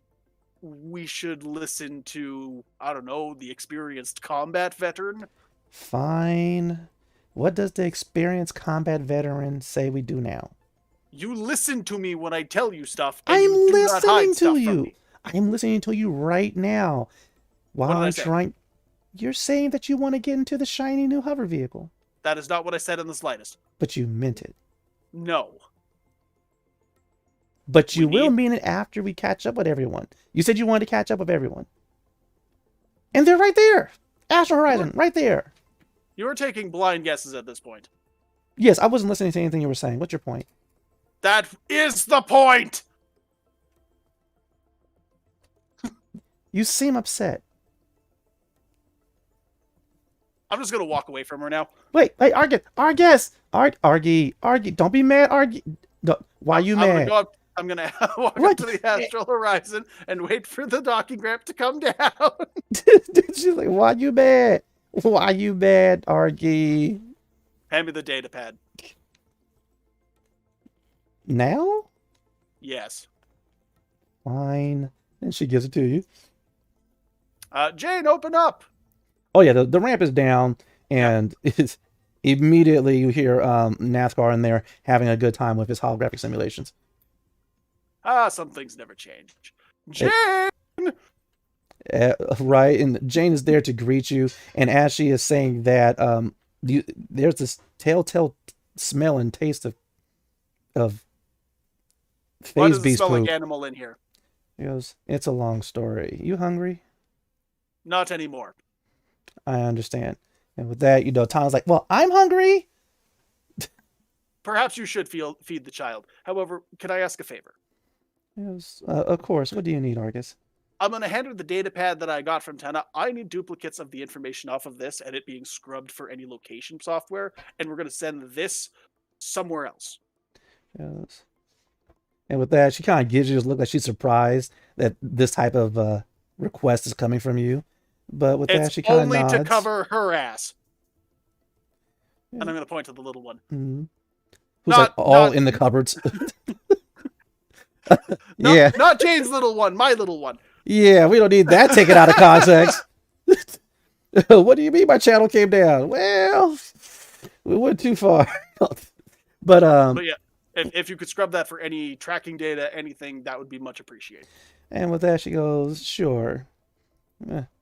we should listen to, I don't know, the experienced combat veteran? Fine. What does the experienced combat veteran say we do now? You listen to me when I tell you stuff. And I'm you do not hide listening stuff to from you. me. I'm listening to you right now. While What did I I'm say? trying. You're saying that you want to get into the shiny new hover vehicle, That is not what I said in the slightest. but you meant it. No. But you We will need- mean it after we catch up with everyone. You said you wanted to catch up with everyone. And they're right there. Astral Horizon, right there. You're taking blind guesses at this point. Yes, I wasn't listening to anything you were saying. What's your point? That is the point! You seem upset. I'm just going to walk away from her now. Wait, Argus, Argy, don't be mad, Argy. Why are you mad? I'm going to walk What? up to the Astral Horizon and wait for the docking ramp to come down. She's like, why you mad? Why you mad, Argy? Hand me the data pad. Now? Yes. Fine. And she gives it to you. Jane, open up! Oh yeah, the ramp is down, and it's immediately you hear NASCAR in there having a good time with his holographic simulations. Some things never change. Jane! Right, and Jane is there to greet you, and as she is saying that, there's this telltale smell and taste of Why phase does it beast smell poop. like animal in here? He goes, it's a long story. You hungry? Not anymore. I understand. And with that, Tom's like, well, I'm hungry. Perhaps you should feed the child. However, can I ask a favor? Yes, of course. What do you need, Argus? I'm going to hand her the data pad that I got from Tenna. I need duplicates of the information off of this and it being scrubbed for any location software. And we're going to send this somewhere else. Yes. And with that, she kind of gives you this look like she's surprised that this type of request is coming from you. But with that, she kind of nods. Only to cover her ass. Yeah. And I'm going to point to the little one. Mm-hmm. Who's all in the cupboards. Yeah. Not Jane's little one, my little one. Yeah, we don't need that taken out of context. What do you mean my channel came down? Well, we went too far. But yeah, if you could scrub that for any tracking data, anything, that would be much appreciated. And with that, she goes, sure. Where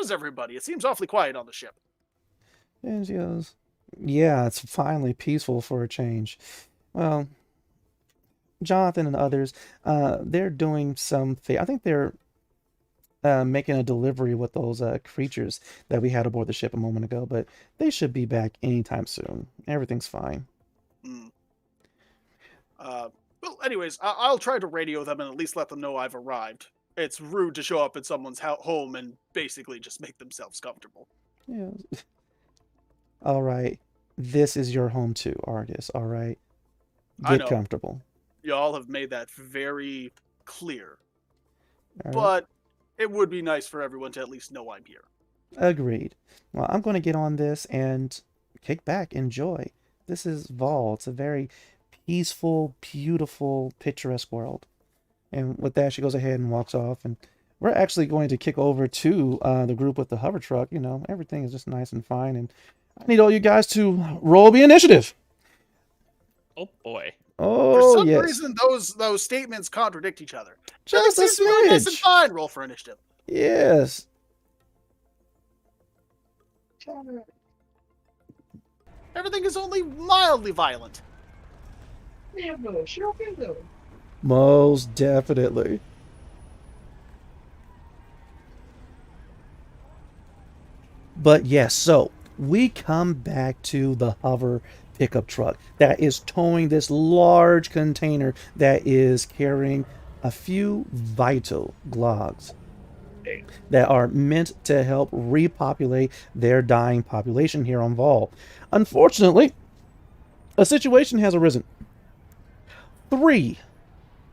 is everybody? It seems awfully quiet on the ship. And she goes, yeah, it's finally peaceful for a change. Well, Jonathan and others, they're doing I think they're making a delivery with those creatures that we had aboard the ship a moment ago, but they should be back anytime soon. Everything's fine. Well, anyways, I'll try to radio them and at least let them know I've arrived. It's rude to show up at someone's home and basically just make themselves comfortable. Yeah. All right. This is your home too, Argus. All right. Get comfortable. Y'all have made that very clear. Right. But it would be nice for everyone to at least know I'm here. Agreed. Well, I'm going to get on this and kick back, enjoy. This is Vol. It's a very peaceful, beautiful, picturesque world. And with that, she goes ahead and walks off. And we're actually going to kick over to the group with the hover truck. Everything is just nice and fine. And I need all you guys to roll the initiative. Oh, boy. Oh, for some yes. reason, those statements contradict each other. Just a really nice and smidge. fine. Roll for initiative. Yes. Everything is only mildly violent. Most definitely. But yes, so we come back to the hover pickup truck that is towing this large container that is carrying a few vital glogs that are meant to help repopulate their dying population here on Vol. Unfortunately, a situation has arisen. 3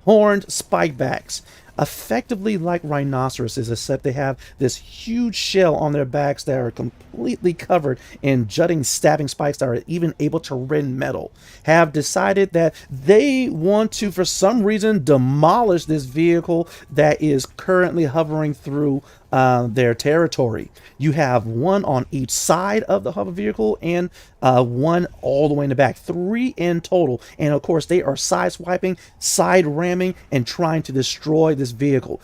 horned spikebacks, effectively like rhinoceroses, except they have this huge shell on their backs that are completely covered in jutting stabbing spikes that are even able to rend metal, have decided that they want to, for some reason, demolish this vehicle that is currently hovering through their territory. You have one on each side of the hover vehicle and one all the way in the back. 3 in total. And of course, they are side-swiping, side-ramming, and trying to destroy this vehicle.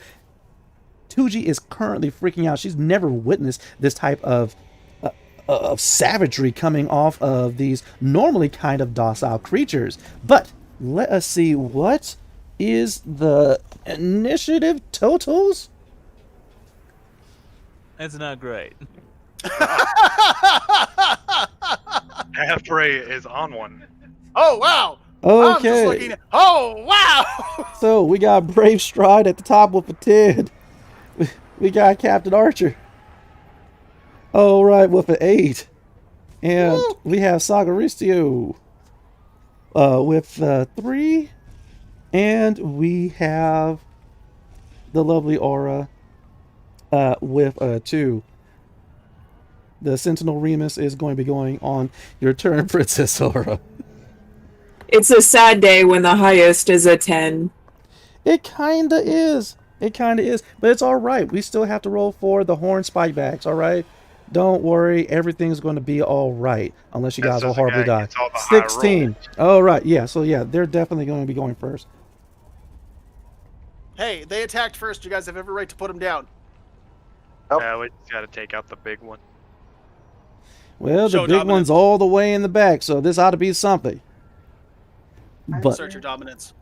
2G is currently freaking out. She's never witnessed this type of savagery coming off of these normally kind of docile creatures. But let us see, what is the initiative totals? It's not great. Half-Ray is on one. Oh, wow. Okay. Oh, wow. So we got Brave Stride at the top with a 10. We got Captain Archer. All right, with an 8. And Woo. we have Sagaristio with 3. And we have the lovely Aura with 2. The Sentinel Remus is going to be going on your turn, Princess Aura. It's a sad day when the highest is a 10. It kinda is. It kinda is. But it's alright. We still have to roll for the horn spikebacks, alright? Don't worry. Everything's going to be alright. Unless you guys will horribly die. 16. Alright, yeah. So yeah, they're definitely going to be going first. Hey, they attacked first. You guys have every right to put them down. Yeah, we just gotta take out the big one. Well, Show the big dominance. one's all the way in the back, so this ought to be something. But Assert your dominance.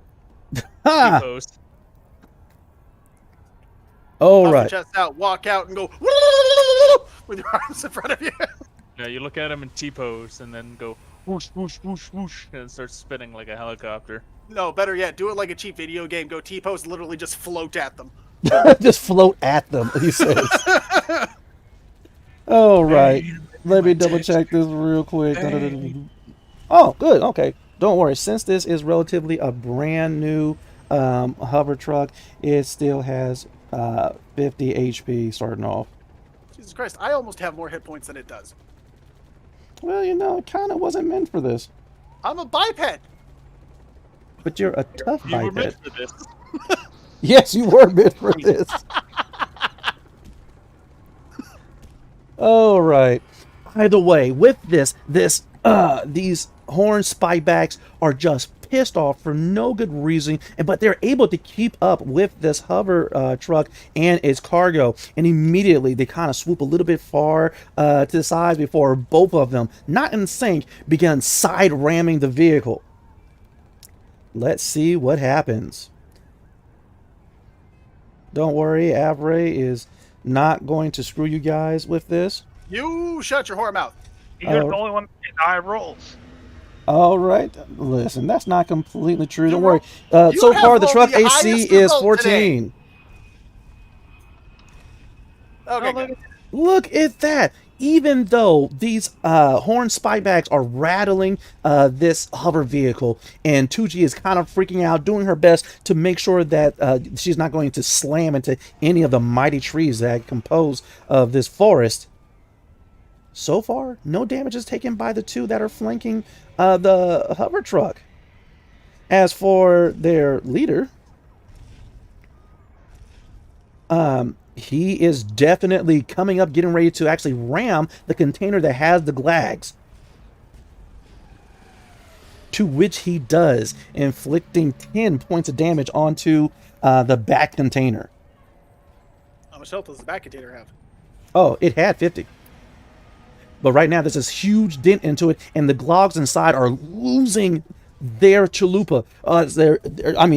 ha! Post. Oh, puff right. your chest out, walk out, and go with your arms in front of you. Yeah, you look at him in T-pose and then go whoosh, whoosh, whoosh, whoosh, and it starts spinning like a helicopter. No, better yet, do it like a cheap video game. Go T-pose, literally just float at them. Just float at them, he says. All right. Let me double check this real quick. Oh, good. Okay. Don't worry. Since this is relatively a brand new hover truck, it still has 50 HP starting off. Jesus Christ, I almost have more hit points than it does. Well, you know, it kind of wasn't meant for this. I'm a biped. But you're a tough You were meant biped. for this. Yes, you were meant for this. All right. By the way, with these horn spybacks are just pissed off for no good reason, but they're able to keep up with this hover truck and its cargo, and immediately they kind of swoop a little bit far to the sides before both of them, not in sync, begin side ramming the vehicle. Let's see what happens. Don't worry, Avray is not going to screw you guys with this. You shut your whore mouth. You're Oh. the only one getting high rolls. All right, listen, that's not completely true. Don't You worry. you So have far, the rolled truck the AC highest is result 14. Okay, Oh, good. Look at that. Even though these horn spybacks are rattling this hover vehicle, and 2G is kind of freaking out, doing her best to make sure that she's not going to slam into any of the mighty trees that compose of this forest. So far, no damage is taken by the two that are flanking the hover truck. As for their leader, he is definitely coming up, getting ready to actually ram the container that has the glags. To which he does, inflicting 10 points of damage onto the back container. How much health does the back container have? Oh, it had 50. But right now, there's this huge dent into it, and the glogs inside are losing their chalupa.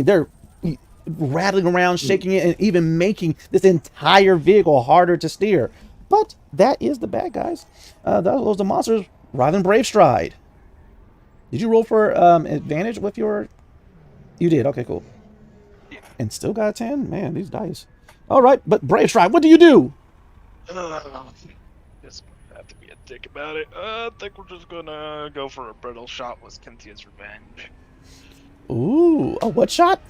They're rattling around, shaking it, and even making this entire vehicle harder to steer. But that is the bad guys. Those are the monsters riding Brave Stride. Did you roll for advantage with your... You did. Okay, cool. And still got a 10? Man, these dice. All right, but Brave Stride, what do you do? Just have to be a dick about it. I think we're just gonna go for a brittle shot with Cynthia's revenge. Ooh, a what shot?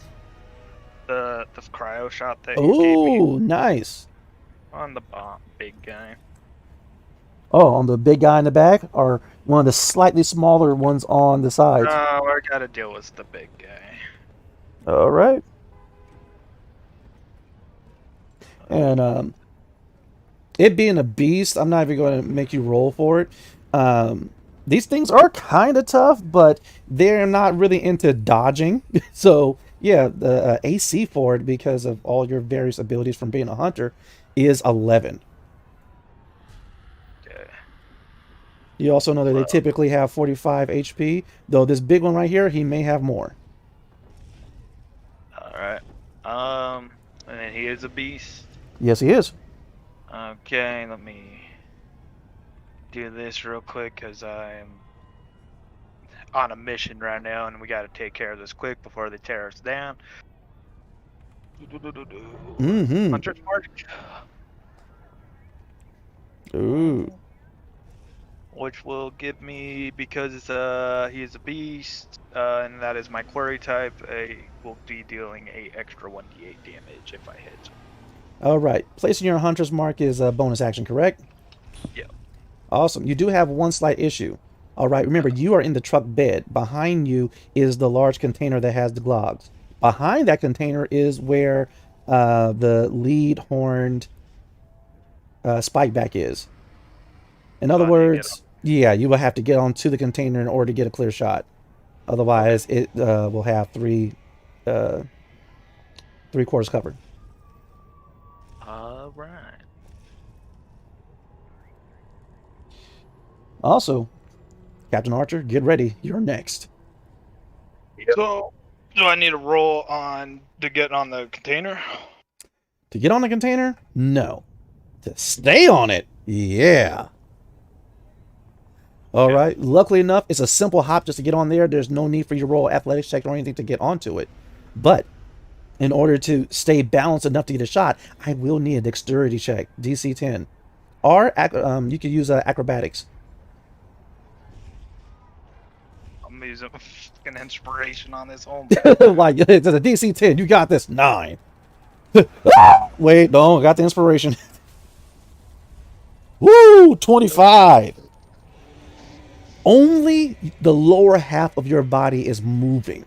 The cryo shot that you gave me Ooh, nice. on the big guy. Oh, on the big guy in the back, or one of the slightly smaller ones on the sides? No, I gotta deal with the big guy. All right. And it being a beast, I'm not even going to make you roll for it. These things are kind of tough, but they're not really into dodging. So, yeah, the AC for it, because of all your various abilities from being a hunter, is 11. Okay. You also know that they typically have 45 HP, though this big one right here, he may have more. Alright. And then he is a beast. Yes, he is. Okay, let me do this real quick because I'm on a mission right now and we gotta take care of this quick before they tear us down. Mm-hmm. Hunter's Mark. Ooh. Which will give me, because he is a beast, and that is my quarry type, will be dealing a extra 1d8 damage if I hit. All right. Placing your hunter's mark is a bonus action, correct? Yeah. Awesome. You do have one slight issue. All right. Remember, you are in the truck bed. Behind you is the large container that has the glogs. Behind that container is where the lead horned spikeback is. In other words, yeah, you will have to get onto the container in order to get a clear shot. Otherwise, it will have three quarters covered. All right. Also, Captain Archer, get ready. You're next. So, do I need a roll to get on the container? To get on the container? No. To stay on it? Yeah. All right. Luckily enough, it's a simple hop just to get on there. There's no need for you to roll athletics check or anything to get onto it. But in order to stay balanced enough to get a shot, I will need a dexterity check, DC 10. Or you could use acrobatics. I'm using fucking inspiration on this whole. Like, it's a DC 10. You got this. 9. Wait, no, I got the inspiration. Woo! 25. Only the lower half of your body is moving.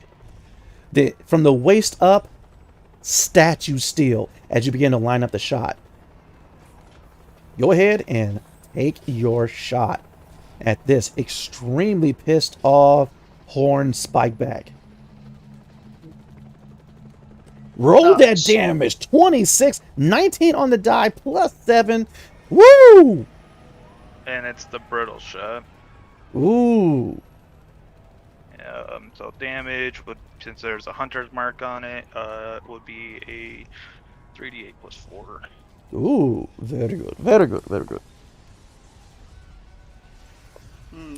From the waist up, statue still as you begin to line up the shot. Go ahead and take your shot at this extremely pissed off horn spikeback. Roll that damage. 26, 19 on the die, plus 7. Woo! And it's the brittle shot. Ooh. So damage would, since there's a hunter's mark on it, would be a 3d8 plus 4. Ooh, very good, very good, very good.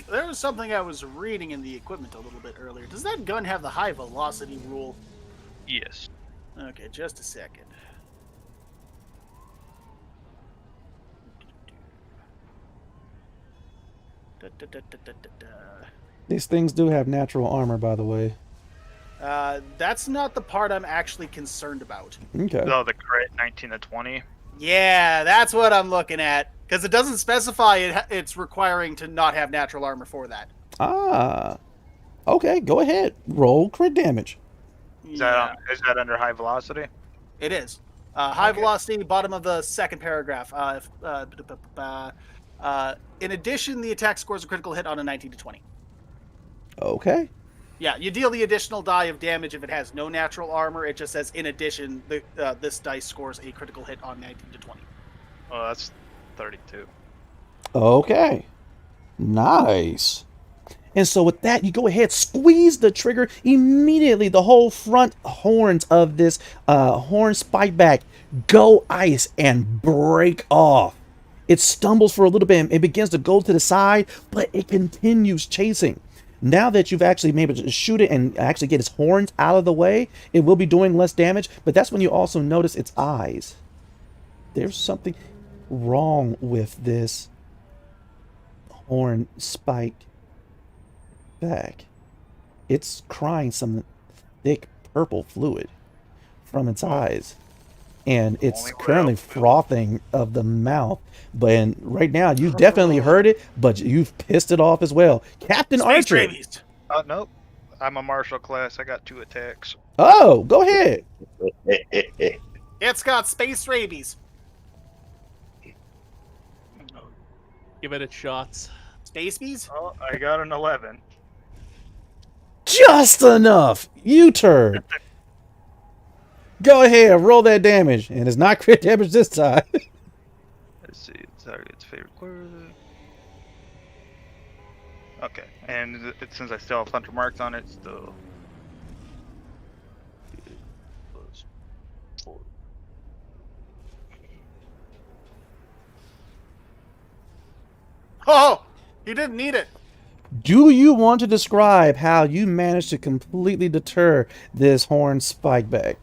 There was something I was reading in the equipment a little bit earlier. Does that gun have the high velocity rule? Yes. Okay, just a second. These things do have natural armor, by the way. That's not the part I'm actually concerned about. Okay. So the crit 19 to 20. Yeah, that's what I'm looking at. Because it doesn't specify it's requiring to not have natural armor for that. Ah. Okay, go ahead. Roll crit damage. Is that under high velocity? It is. High velocity, bottom of the second paragraph. In addition, the attack scores a critical hit on a 19 to 20. Okay. Yeah, you deal the additional die of damage if it has no natural armor. It just says, in addition, this dice scores a critical hit on 19 to 20. Oh, that's 32. Okay. Nice. And so with that, you go ahead, squeeze the trigger. Immediately, the whole front horns of this horn spikeback go ice and break off. It stumbles for a little bit and it begins to go to the side, but it continues chasing. Now that you've actually been able to shoot it and actually get its horns out of the way, it will be doing less damage, but that's when you also notice its eyes. There's something wrong with this horn spike back. It's crying some thick purple fluid from its eyes. And it's currently frothing of the mouth. But right now, you definitely heard it, but you've pissed it off as well. Captain Archer. Nope. I'm a martial class. I got 2 attacks. Oh, go ahead. It's got space rabies. Give it its shots. Space bees? Oh, I got an 11. Just enough. You turd. Go ahead, roll that damage. And it's not crit damage this time. Let's see. Target's favorite word. Okay. And since I still have hunter marks on it, still. Plus 4. Oh! You didn't need it. Do you want to describe how you managed to completely deter this horn spikeback?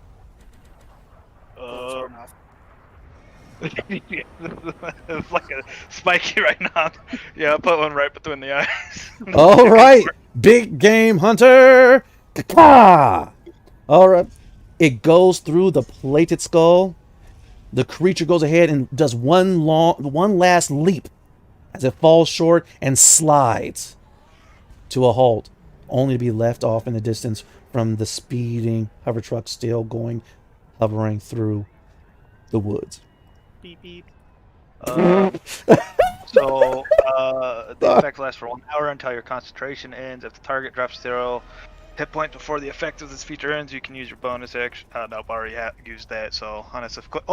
It's like a spiky right now. Yeah, I put one right between the eyes. All right, big game hunter. Ka-ka! All right, it goes through the plated skull. The creature goes ahead and does one last leap as it falls short and slides to a halt, only to be left off in the distance from the speeding hover truck still hovering through the woods. Beep beep. The effect lasts for 1 hour until your concentration ends. If the target drops 0 hit point before the effect of this feature ends, you can use your bonus action. Nope, I already used that. So on a subsequent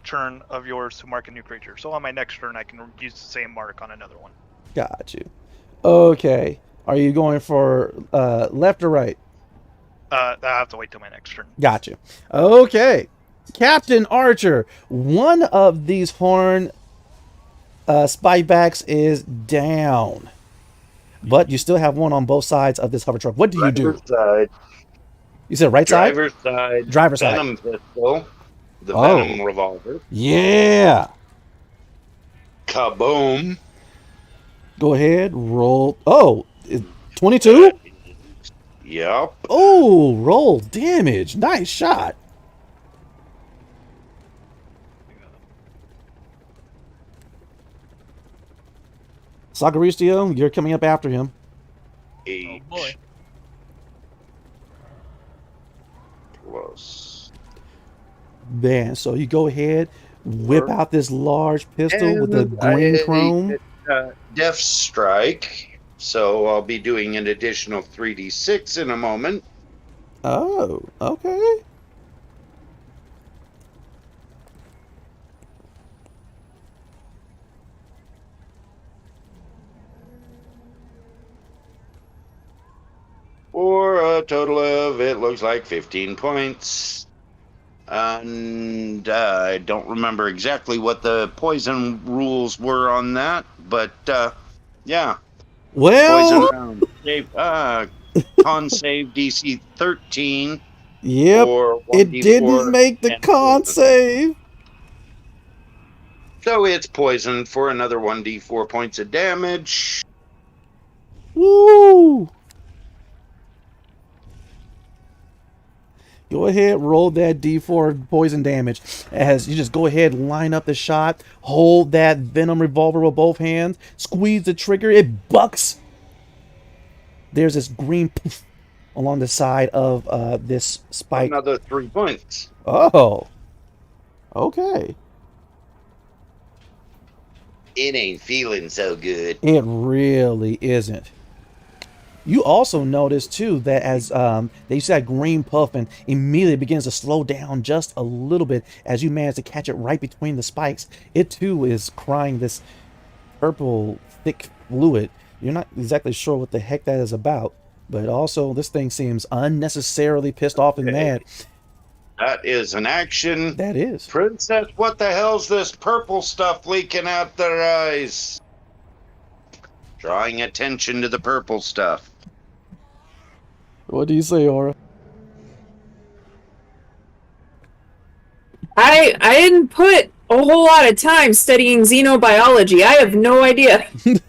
turn of yours to mark a new creature. So on my next turn, I can use the same mark on another one. Got you. Okay. Are you going for left or right? I have to wait till my next turn. Got you. Okay. Captain Archer, one of these horn spikebacks is down. But you still have one on both sides of this hover truck. What do you do? Driver's side. You said right side? Driver's side. Driver's side. Venom pistol. The Oh. Venom revolver. Yeah. Kaboom. Go ahead, roll. Oh, 22? Yep. Oh, roll damage. Nice shot. Sagaristio, you're coming up after him. Oh 8 boy. plus. Man, so you go ahead, whip out this large pistol with the And green I chrome. get, Death Strike. So I'll be doing an additional 3d6 in a moment. Oh, okay. For a total of, it looks like 15 points. And I don't remember exactly what the poison rules were on that, but yeah. Well, Poison round. Con save DC 13. yep, Or it 1d4 didn't make the and con poison. save. So it's poisoned for another 1d4 points of damage. Woo! Go ahead, roll that D4 poison damage. As you just go ahead, line up the shot, hold that Venom revolver with both hands, squeeze the trigger, it bucks. There's this green poof along the side of this spike. Another 3 points. Oh, okay. It ain't feeling so good. It really isn't. You also notice too that as they see that green puff and immediately begins to slow down just a little bit as you manage to catch it right between the spikes. It too is crying this purple thick fluid. You're not exactly sure what the heck that is about, but also this thing seems unnecessarily pissed off and mad. That is an action. That is. Princess, what the hell's this purple stuff leaking out their eyes? Drawing attention to the purple stuff. What do you say, Aura? I didn't put a whole lot of time studying xenobiology. I have no idea. Can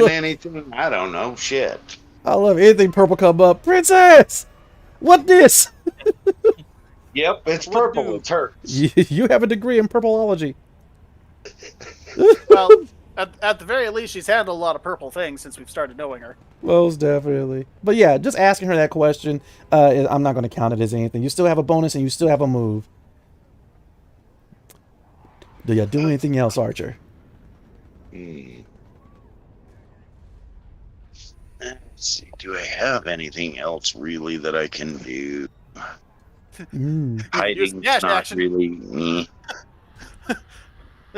anything? I don't know. Shit. I love anything purple come up. Princess! What this? Yep, it's What purple. do? It hurts. You have a degree in purpleology. Well, at the very least, she's handled a lot of purple things since we've started knowing her. Most definitely. But yeah, just asking her that question, I'm not going to count it as anything. You still have a bonus and you still have a move. Do you do anything else, Archer? Let's see. Do I have anything else really that I can do? Hiding's Dash not action. really me.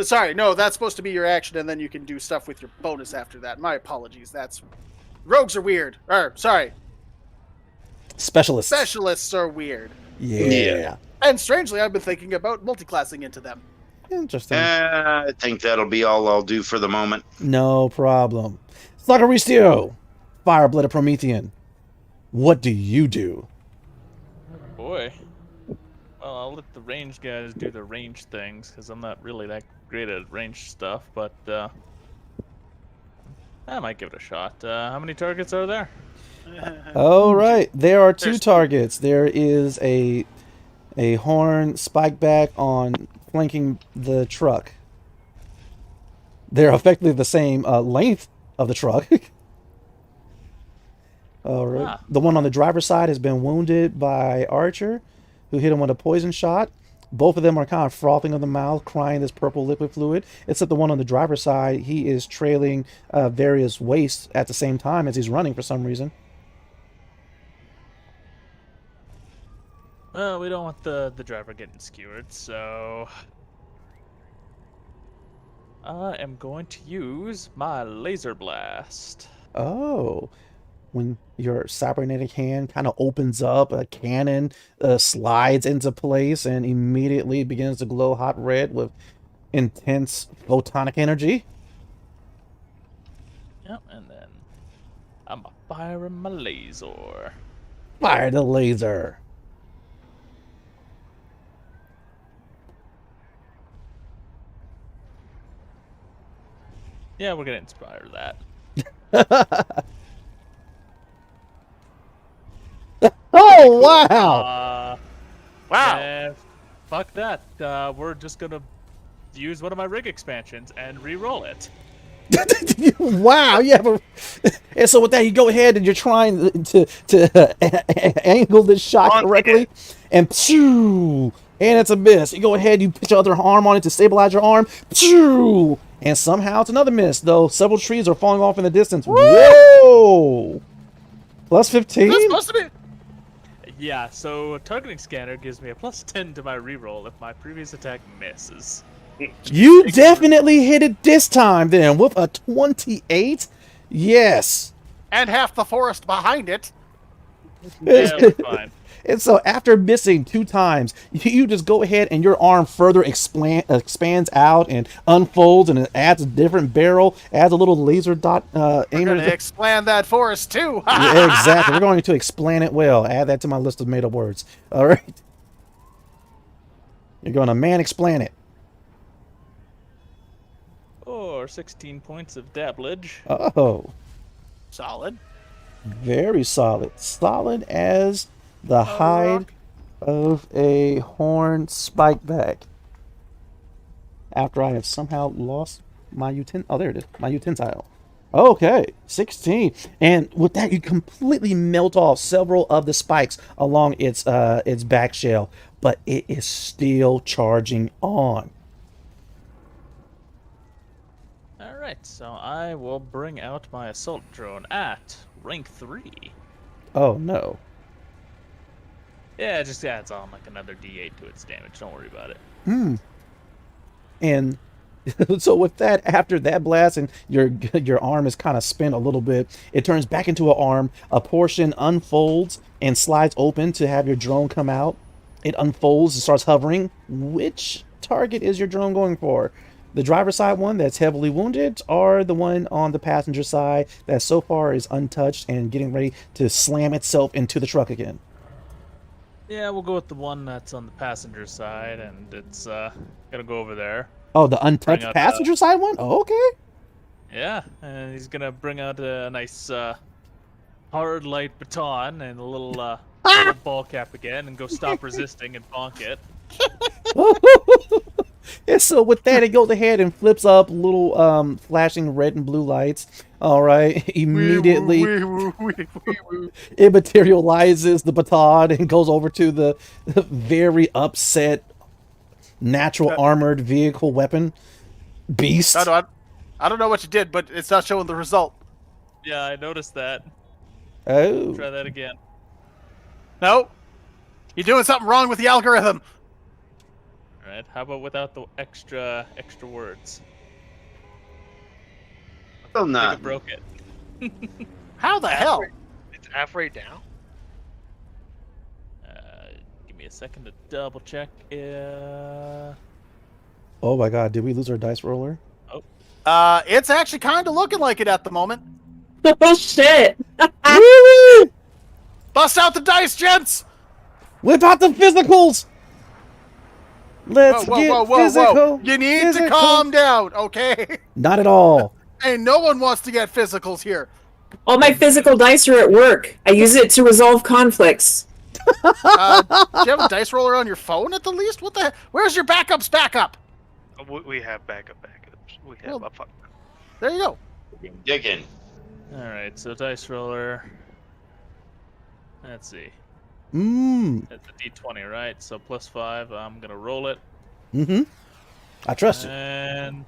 Sorry, no, that's supposed to be your action, and then you can do stuff with your bonus after that. My apologies. That's rogues are weird. Sorry, Specialists. specialists are weird. Yeah. And strangely, I've been thinking about multiclassing into them. Interesting. I think that'll be all I'll do for the moment. No problem. Sagaristio, Fire-Blooded Promethean. What do you do? Boy. Well, I'll let the range guys do the range things, because I'm not really that great at range stuff, but I might give it a shot. How many targets are there? All right. There are two There's two. targets. There is a horn spikeback on flanking the truck. They're effectively the same length of the truck. All right. Ah. The one on the driver's side has been wounded by Archer, who hit him with a poison shot. Both of them are kind of frothing on the mouth, crying this purple liquid fluid. Except the one on the driver's side, he is trailing various wastes at the same time as he's running for some reason. Well, we don't want the driver getting skewered, so I am going to use my laser blast. Oh. when your cybernetic hand kind of opens up, a cannon slides into place and immediately begins to glow hot red with intense photonic energy. Yep, and then I'm firing my laser. Fire the laser. Yeah, we're gonna inspire that. Oh, wow! Wow. And fuck that. We're just gonna use one of my rig expansions and re-roll it. Wow, you have a... And so with that, you go ahead and you're trying to angle this shot On correctly, and pshoo, and it's a miss. You go ahead, you put your other arm on it to stabilize your arm, pshoo, and somehow it's another miss, though several trees are falling off in the distance. Whoa! Plus 15? That's supposed to be. Yeah, so a targeting scanner gives me a +10 to my re-roll if my previous attack misses. You definitely hit it this time, then, with a 28? Yes. And half the forest behind it. Yeah, we're fine. And so after missing 2 times, you just go ahead and your arm further expands out and unfolds, and it adds a different barrel, adds a little laser dot We're aimer. gonna expand that forest too. Yeah, exactly. We're going to explain it well. Add that to my list of made-up words. All right. You're going to man-explain it. Or 16 points of dabblage. Oh, Solid. very solid. Solid as the hide of a horned spikeback. After I have somehow lost my utensil. Oh, there it is. My utensil. Okay, 16. And with that, you completely melt off several of the spikes along its back shell, but it is still charging on. Alright, so I will bring out my assault drone at rank 3. Oh no. Yeah, it just adds on like another d8 to its damage. Don't worry about it. And so with that, after that blast and your arm is kind of spent a little bit, it turns back into an arm. A portion unfolds and slides open to have your drone come out. It unfolds and starts hovering. Which target is your drone going for? The driver's side one that's heavily wounded, or the one on the passenger side that so far is untouched and getting ready to slam itself into the truck again? Yeah, we'll go with the one that's on the passenger side, and it's gonna go over there. Oh, the untouched Bring out passenger side one? Oh, okay. Yeah, and he's gonna bring out a nice hard light baton and a little ball cap again, and go stop resisting and bonk it. And so with that, it goes ahead and flips up little flashing red and blue lights. All right, immediately it materializes the baton and goes over to the very upset natural armored vehicle weapon beast. I don't know what you did, but it's not showing the result. Yeah, I noticed that. Oh, Try that again. No, you're doing something wrong with the algorithm. All right, how about without the extra words? Well, I think no. it broke it. How the hell? It's halfway down. Give me a second to double check. oh my God! Did we lose our dice roller? It's actually kind of looking like it at the moment. Oh shit! Really? Bust out the dice, gents! Whip out the physicals. Let's get physical. You need to Physical. calm down, okay? Not at all. And no one wants to get physicals here. All my physical dice are at work. I use it to resolve conflicts. Do you have a dice roller on your phone at the least? What the heck? Where's your backup's backup? We have backups. We have Well, there you go. Digging. All right, so dice roller. Let's see. It's a d20, right? So +5. I'm gonna roll it. I trust you. And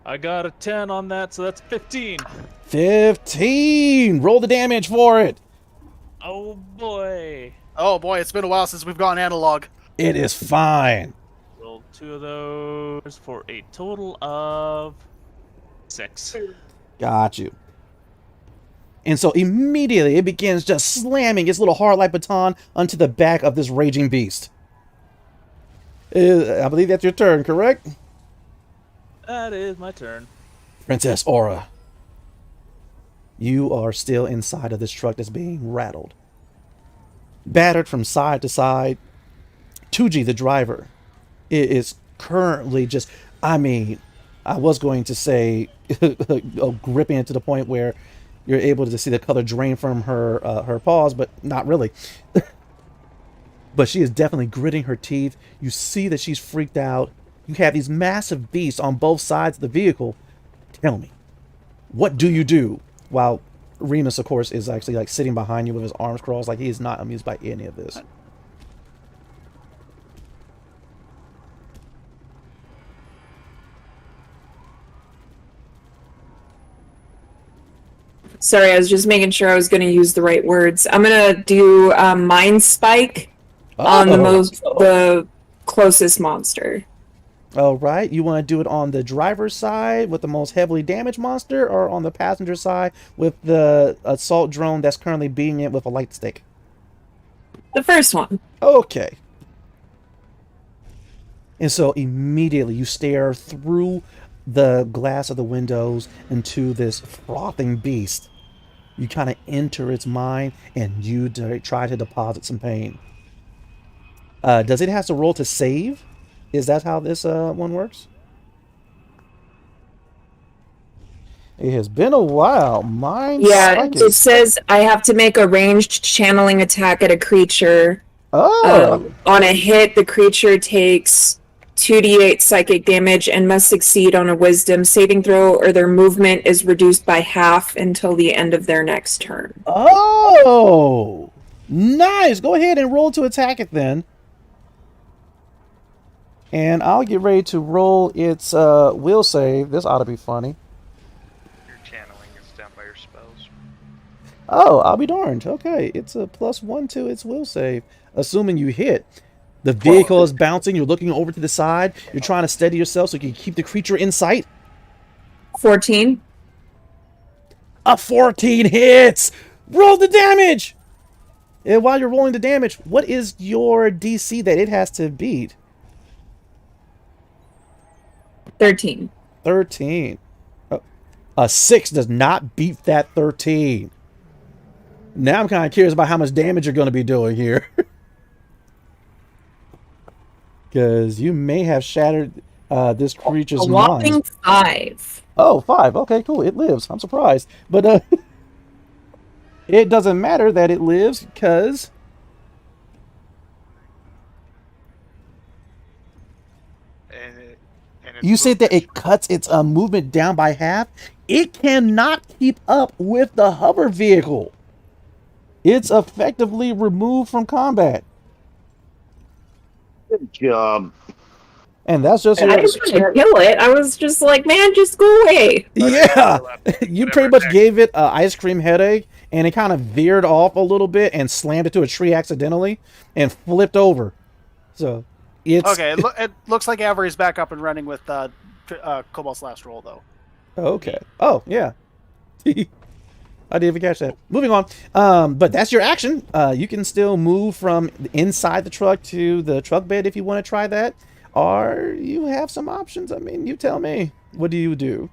I got a 10 on that, so that's 15. 15. Roll the damage for it. Oh boy. Oh boy, it's been a while since we've gone analog. It is fine. Rolled 2 of those for a total of 6. Got you. And so immediately it begins just slamming its little hard-like baton onto the back of this raging beast. I believe that's your turn, correct? That is my turn. Princess Aura. You are still inside of this truck that's being rattled. Battered from side to side. 2G, the driver, is currently just, I mean, I was going to say gripping it to the point where you're able to see the color drain from her paws, but not really. But she is definitely gritting her teeth. You see that she's freaked out. You have these massive beasts on both sides of the vehicle. Tell me, what do you do? While Remus, of course, is actually like sitting behind you with his arms crossed, like he is not amused by any of this. Sorry, I was just making sure I was going to use the right words. I'm going to do Mind Spike on the closest monster. All right, you want to do it on the driver's side with the most heavily damaged monster, or on the passenger side with the assault drone that's currently beating it with a light stick? The first one. Okay. And so immediately you stare through the glass of the windows into this frothing beast. You kind of enter its mind and you try to deposit some pain. Does it have to roll to save? Is that how this one works? It has been a while. Yeah, it says I have to make a ranged channeling attack at a creature. Oh. On a hit, the creature takes 2d8 psychic damage and must succeed on a wisdom saving throw, or their movement is reduced by half until the end of their next turn. Oh, nice. Go ahead and roll to attack it then. And I'll get ready to roll its will save. This ought to be funny. Your channeling is down by your spells. Oh, I'll be darned. Okay, it's a +1 to its will save. Assuming you hit. The vehicle is bouncing. You're looking over to the side. You're trying to steady yourself so you can keep the creature in sight. 14. A 14 hits! Roll the damage! And while you're rolling the damage, what is your DC that it has to beat? 13. 13. A 6 does not beat that 13. Now I'm kind of curious about how much damage you're going to be doing here. Because you may have shattered this creature's A whopping mind. 5. Oh, 5. Okay, cool. It lives. I'm surprised. But it doesn't matter that it lives because... You said that it cuts its movement down by half. It cannot keep up with the hover vehicle. It's effectively removed from combat. Good job. And that's just... I just want to kill it. I was just like, man, just go away. Yeah! You pretty much gave it an ice cream headache, and it kind of veered off a little bit and slammed into a tree accidentally and flipped over. So, it's... Okay, it looks like Avery's back up and running with Cobalt's last roll, though. Okay. Oh, yeah. I didn't even catch that. Moving on. But that's your action. You can still move from inside the truck to the truck bed if you want to try that. Or you have some options. I mean, you tell me. What do you do?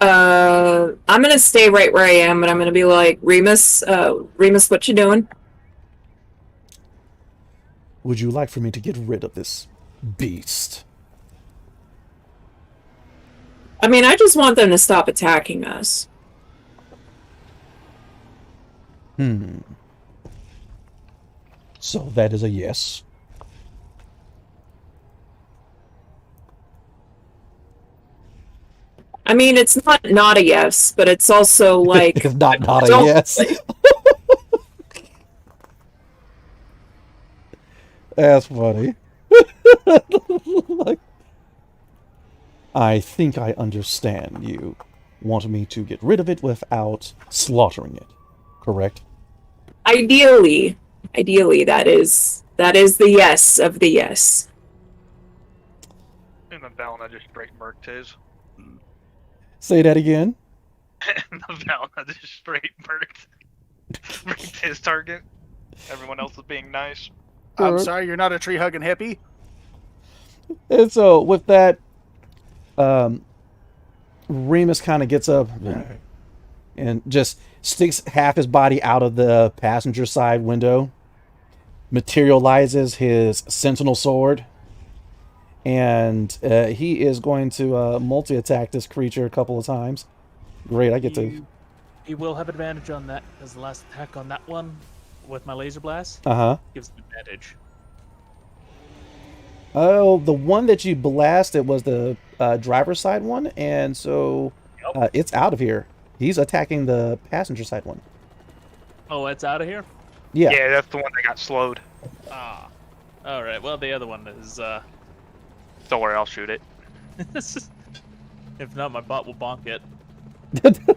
I'm gonna stay right where I am, and I'm gonna be like, Remus, what you doing? Would you like for me to get rid of this beast? I mean, I just want them to stop attacking us. So that is a yes. I mean, it's not a yes, but it's also like... It's not a yes. That's funny. I think I understand. You want me to get rid of it without slaughtering it, correct? Ideally, that is the yes of the yes. And then Balin, I just break Merktes. Say that again. And the Valna just straight murked his target. Everyone else is being nice. I'm Sure. sorry, you're not a tree hugging hippie. And so with that, Remus kind of gets up and just sticks half his body out of the passenger side window, materializes his sentinel sword, and he is going to multi-attack this creature a couple of times. Great, I get to... He will have advantage on that, because the last attack on that one with my laser blast Uh-huh. gives him advantage. Oh, the one that you blasted was the driver's side one, and so it's out of here. He's attacking the passenger side one. Oh, it's out of here? Yeah. Yeah, that's the one that got slowed. Ah. Alright, well, the other one is, Don't worry, I'll shoot it. if not, my bot will bonk it.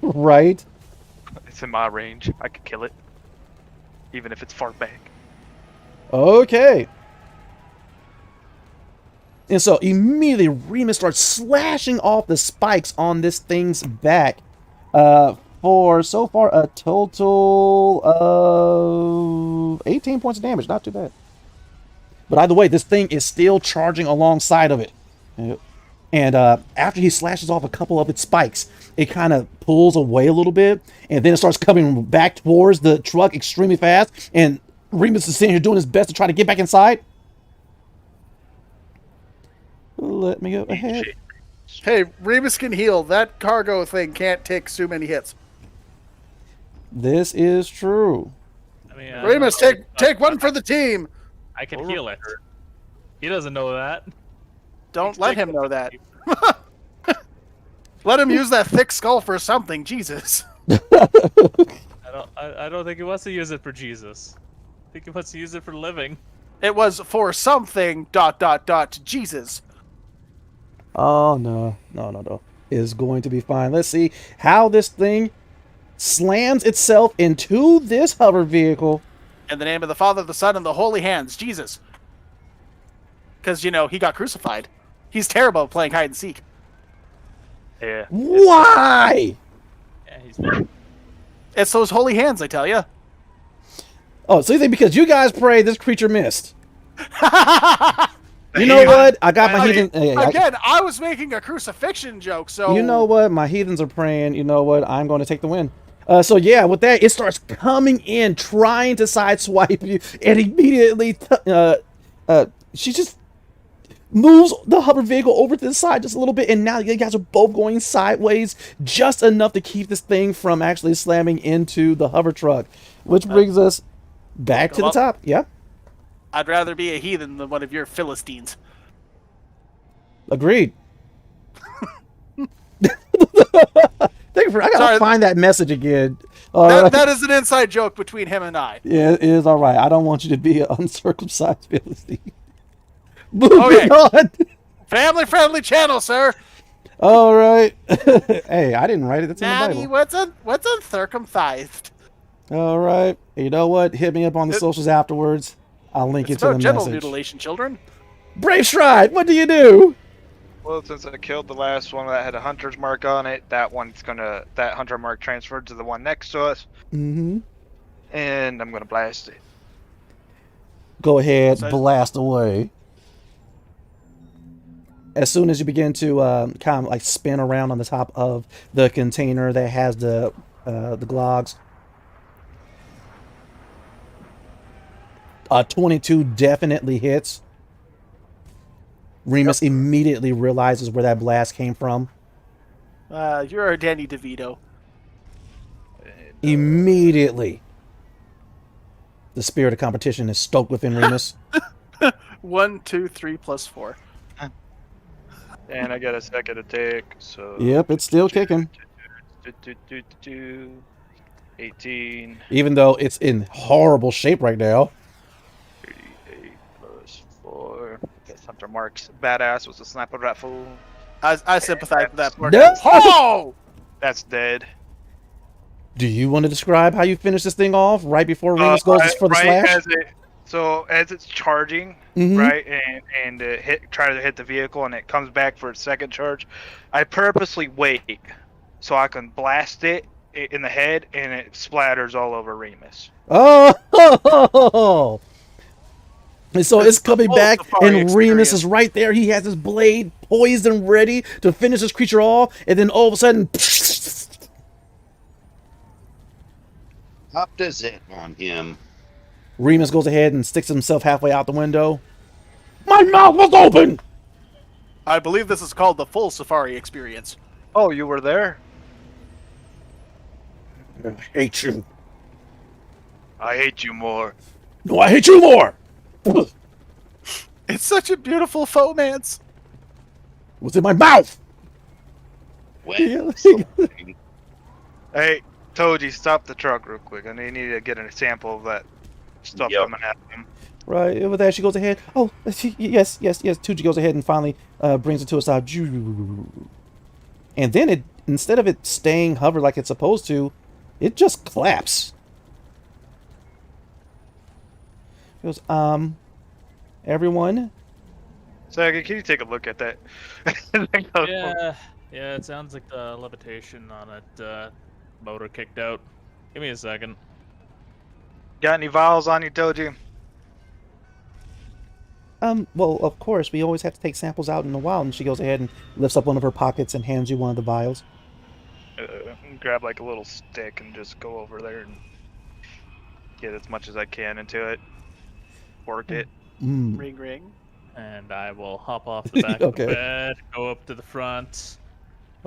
Right. It's in my range. I could kill it. Even if it's far back. Okay. And so immediately Remus starts slashing off the spikes on this thing's back. For so far a total of 18 points of damage. Not too bad. But either way, this thing is still charging alongside of it. And after he slashes off a couple of its spikes, it kind of pulls away a little bit, and then it starts coming back towards the truck extremely fast, and Remus is sitting here doing his best to try to get back inside. Let me go ahead. Hey, Remus can heal. That cargo thing can't take too many hits. This is true. I mean, Remus, take one for the team. I can heal it. He doesn't know that. Don't let him know that. Let him use that thick skull for something. Jesus. I don't think he wants to use it for Jesus. I think he wants to use it for living. It was for something. ... Jesus. Oh, no. No. It's going to be fine. Let's see how this thing slams itself into this hover vehicle. In the name of the Father, the Son, and the Holy Hands. Jesus. Because, he got crucified. He's terrible at playing hide and seek. Yeah. Why? Yeah, he's fine. It's those holy hands, I tell you. Oh, so you think because you guys prayed, this creature missed? You know what? I got my heathen. Again, I was making a crucifixion joke, so... You know what? My heathens are praying. You know what? I'm going to take the win. So yeah, with that, it starts coming in, trying to sideswipe you, and immediately, she just moves the hover vehicle over to the side just a little bit, and now you guys are both going sideways just enough to keep this thing from actually slamming into the hover truck, which brings us back to the top. Yeah. I'd rather be a heathen than one of your Philistines. Agreed. I gotta find that message again. That is an inside joke between him and I. Yeah, it is all right. I don't want you to be an uncircumcised Philistine. Moving on. Family-friendly channel, sir. All right. Hey, I didn't write it. That's in the Bible. What's uncircumcised? All right. You know what? Hit me up on the socials afterwards. I'll link it to the genital message. mutilation, children. Brave Stride, what do you do? Well, since I killed the last one that had a hunter's mark on it, that hunter mark transferred to the one next to us. Mm-hmm. And I'm gonna blast it. Go ahead, blast away. As soon as you begin to kind of like spin around on the top of the container that has the glogs, 22 definitely hits. Remus immediately realizes where that blast came from. You're a Danny DeVito. Immediately. The spirit of competition is stoked within Remus. 1, 2, 3 plus 4. And I got a second attack, so... Yep, it's still kicking. 18. Even though it's in horrible shape right now. 38 plus 4. Guess Hunter Mark's badass was a sniper rifle. I sympathize with that. No! Oh! That's dead. Do you want to describe how you finish this thing off right before Remus goes for the slash? As it's charging, right, and try to hit the vehicle, and it comes back for its second charge, I purposely wait so I can blast it in the head, and it splatters all over Remus. Oh! And so This it's is the coming full back, safari and Remus experience. is right there. He has his blade poised and ready to finish this creature off, and then all of a sudden, Popped a zit on him. Remus goes ahead and sticks himself halfway out the window. My mouth was open! I believe this is called the full safari experience. Oh, you were there? I hate you. I hate you more. No, I hate you more! It's such a beautiful fomance. What's in my mouth? Well, something. Hey, Toji, stop the truck real quick. I need to get a sample of that stuff Yep. coming at him. Right, with that, she goes ahead. Oh, yes. Tuji goes ahead and finally brings it to a stop. And then it, instead of it staying hovered like it's supposed to, it just claps. It goes, everyone. Saga, can you take a look at that? Yeah, it sounds like the levitation on it motor kicked out. Give me a second. Got any vials on you, Toji? Well, of course, we always have to take samples out in the wild. And she goes ahead and lifts up one of her pockets and hands you one of the vials. Grab like a little stick and just go over there and get as much as I can into it. Work it. Mm. Ring, ring. And I will hop off the back Okay. of the bed, go up to the front,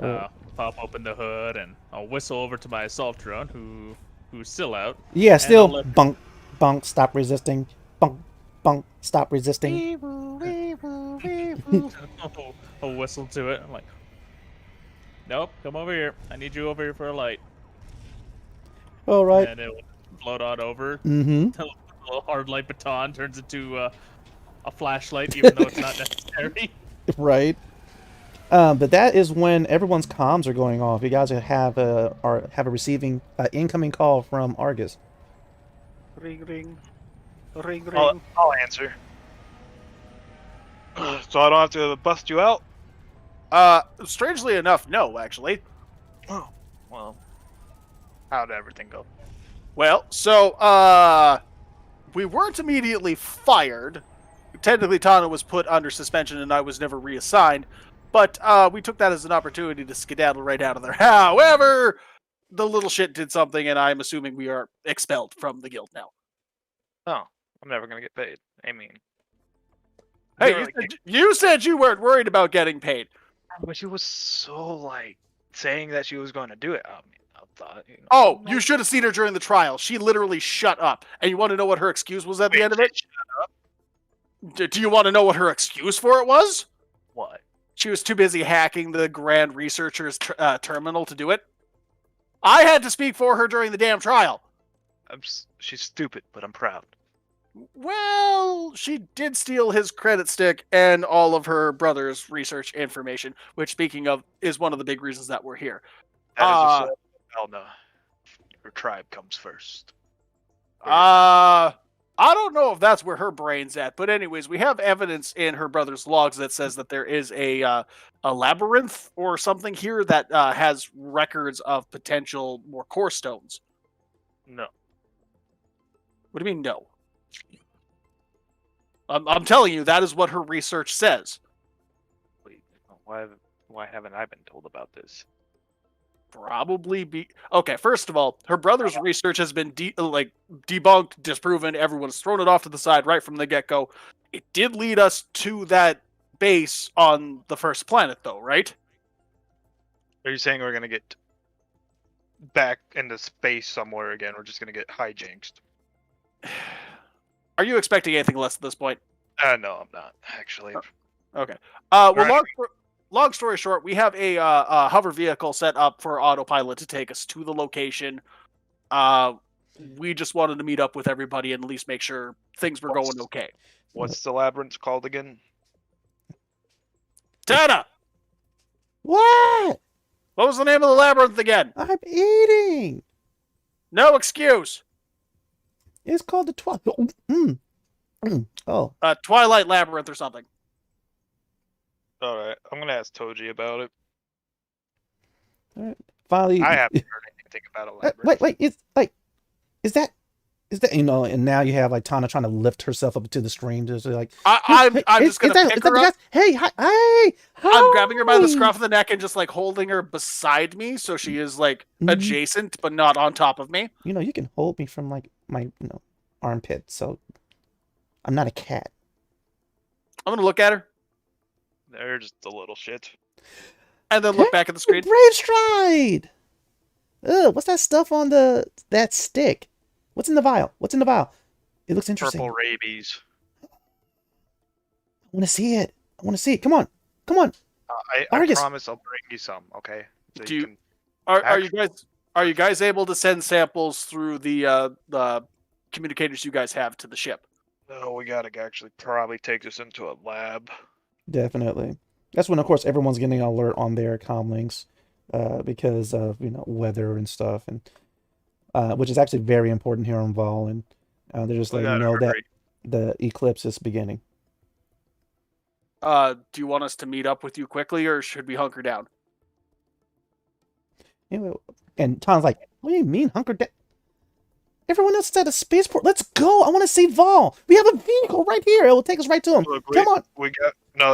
Oh. pop open the hood, and I'll whistle over to my assault drone, who's still out. Yeah, And still I'll let- bunk, bunk, stop resisting. Bunk, bunk, stop resisting. I'll whistle to it. I'm like, nope, come over here. I need you over here for a light. All right. And it will float on over. Mm-hmm. The little hard light baton turns into a flashlight, even though it's not necessary. Right. But that is when everyone's comms are going off. You guys have a receiving incoming call from Argus. Ring, ring. Ring, ring. I'll answer. So I don't have to bust you out? Strangely enough, no, actually. Oh, well. How'd everything go? Well, so, we weren't immediately fired. Technically, Tana was put under suspension and I was never reassigned, but we took that as an opportunity to skedaddle right out of there. However, the little shit did something, and I'm assuming we are expelled from the guild now. Oh, I'm never gonna get paid. I mean, Hey, literally, you said you weren't worried about getting paid. but she was so like saying that she was going to do it. I mean, I thought. You know, Oh, you should have seen her during the trial. She literally shut up. And you want to know what her excuse was at the Wait, end of it? Do you want to know what her excuse for it was? What? She was too busy hacking the Grand Researcher's terminal to do it. I had to speak for her during the damn trial. She's stupid, but I'm proud. Well, she did steal his credit stick and all of her brother's research information, which, speaking of, is one of the big reasons that we're here. That is just Elna. Her tribe comes first. I don't know if that's where her brain's at, but anyways, we have evidence in her brother's logs that says that there is a labyrinth or something here that has records of potential more core stones. No. What do you mean, no? I'm telling you, that is what her research says. Wait, why haven't I been told about this? Probably be okay. First of all, her brother's research has been debunked, disproven. Everyone's thrown it off to the side right from the get-go. It did lead us to that base on the first planet, though, right? Are you saying we're gonna get back into space somewhere again? We're just gonna get hijinxed? Are you expecting anything less at this point? No, I'm not actually. Okay. Well, Right. long story short, we have a hover vehicle set up for autopilot to take us to the location. We just wanted to meet up with everybody and at least make sure things were going okay. What's the labyrinth called again? Tana, What? what was the name of the labyrinth again? I'm eating. No excuse. It's called the Twilight. Oh, Twilight Labyrinth or something. All right, I'm gonna ask Toji about it. finally. I haven't heard anything about a labyrinth. Wait, it's like, is that and now you have like Tana trying to lift herself up to the screen, just like I'm is just gonna that, pick is that her the up. guys? Hey, hi. I'm grabbing her by the scruff of the neck and just like holding her beside me, so she is like adjacent but not on top of me. You can hold me from like my armpit, so I'm not a cat. I'm gonna look at her They're just a little shit. and then look back at the screen. Brave stride. Ugh, what's that stuff on that stick? What's in the vial? It looks interesting. Purple rabies. I want to see it. Come on. I Argus. promise I'll bring you some. Okay. So Do you- can... Are you guys able to send samples through the communicators you guys have to the ship? Oh, we gotta actually probably take this into a lab. Definitely. That's when, of course, everyone's getting an alert on their comm links because of weather and stuff, and which is actually very important here on Vol, and they're just letting you know that the eclipse is beginning. Do you want us to meet up with you quickly, or should we hunker down? Anyway, and Tom's like, "What do you mean hunker down? Everyone else is at a spaceport. Let's go. I want to see Vol. We have a vehicle right here. It will take us right to him. Look, Come on."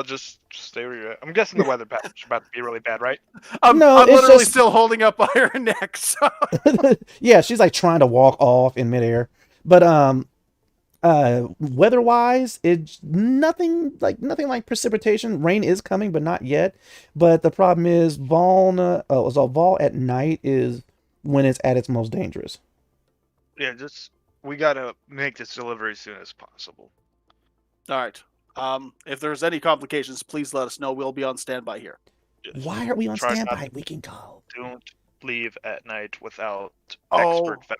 Just stay where you're at. I'm guessing the weather pattern's about to be really bad, right? I'm it's literally just- still holding up by her neck. So. Yeah, she's like trying to walk off in midair. But weather-wise, it's nothing like precipitation. Rain is coming, but not yet. But the problem is Vol at night is when it's at its most dangerous. Yeah, we gotta make this delivery as soon as possible. All right. If there's any complications, please let us know. We'll be on standby here. Just Why are we on try not standby? We can go. Don't leave at night without Oh. expert.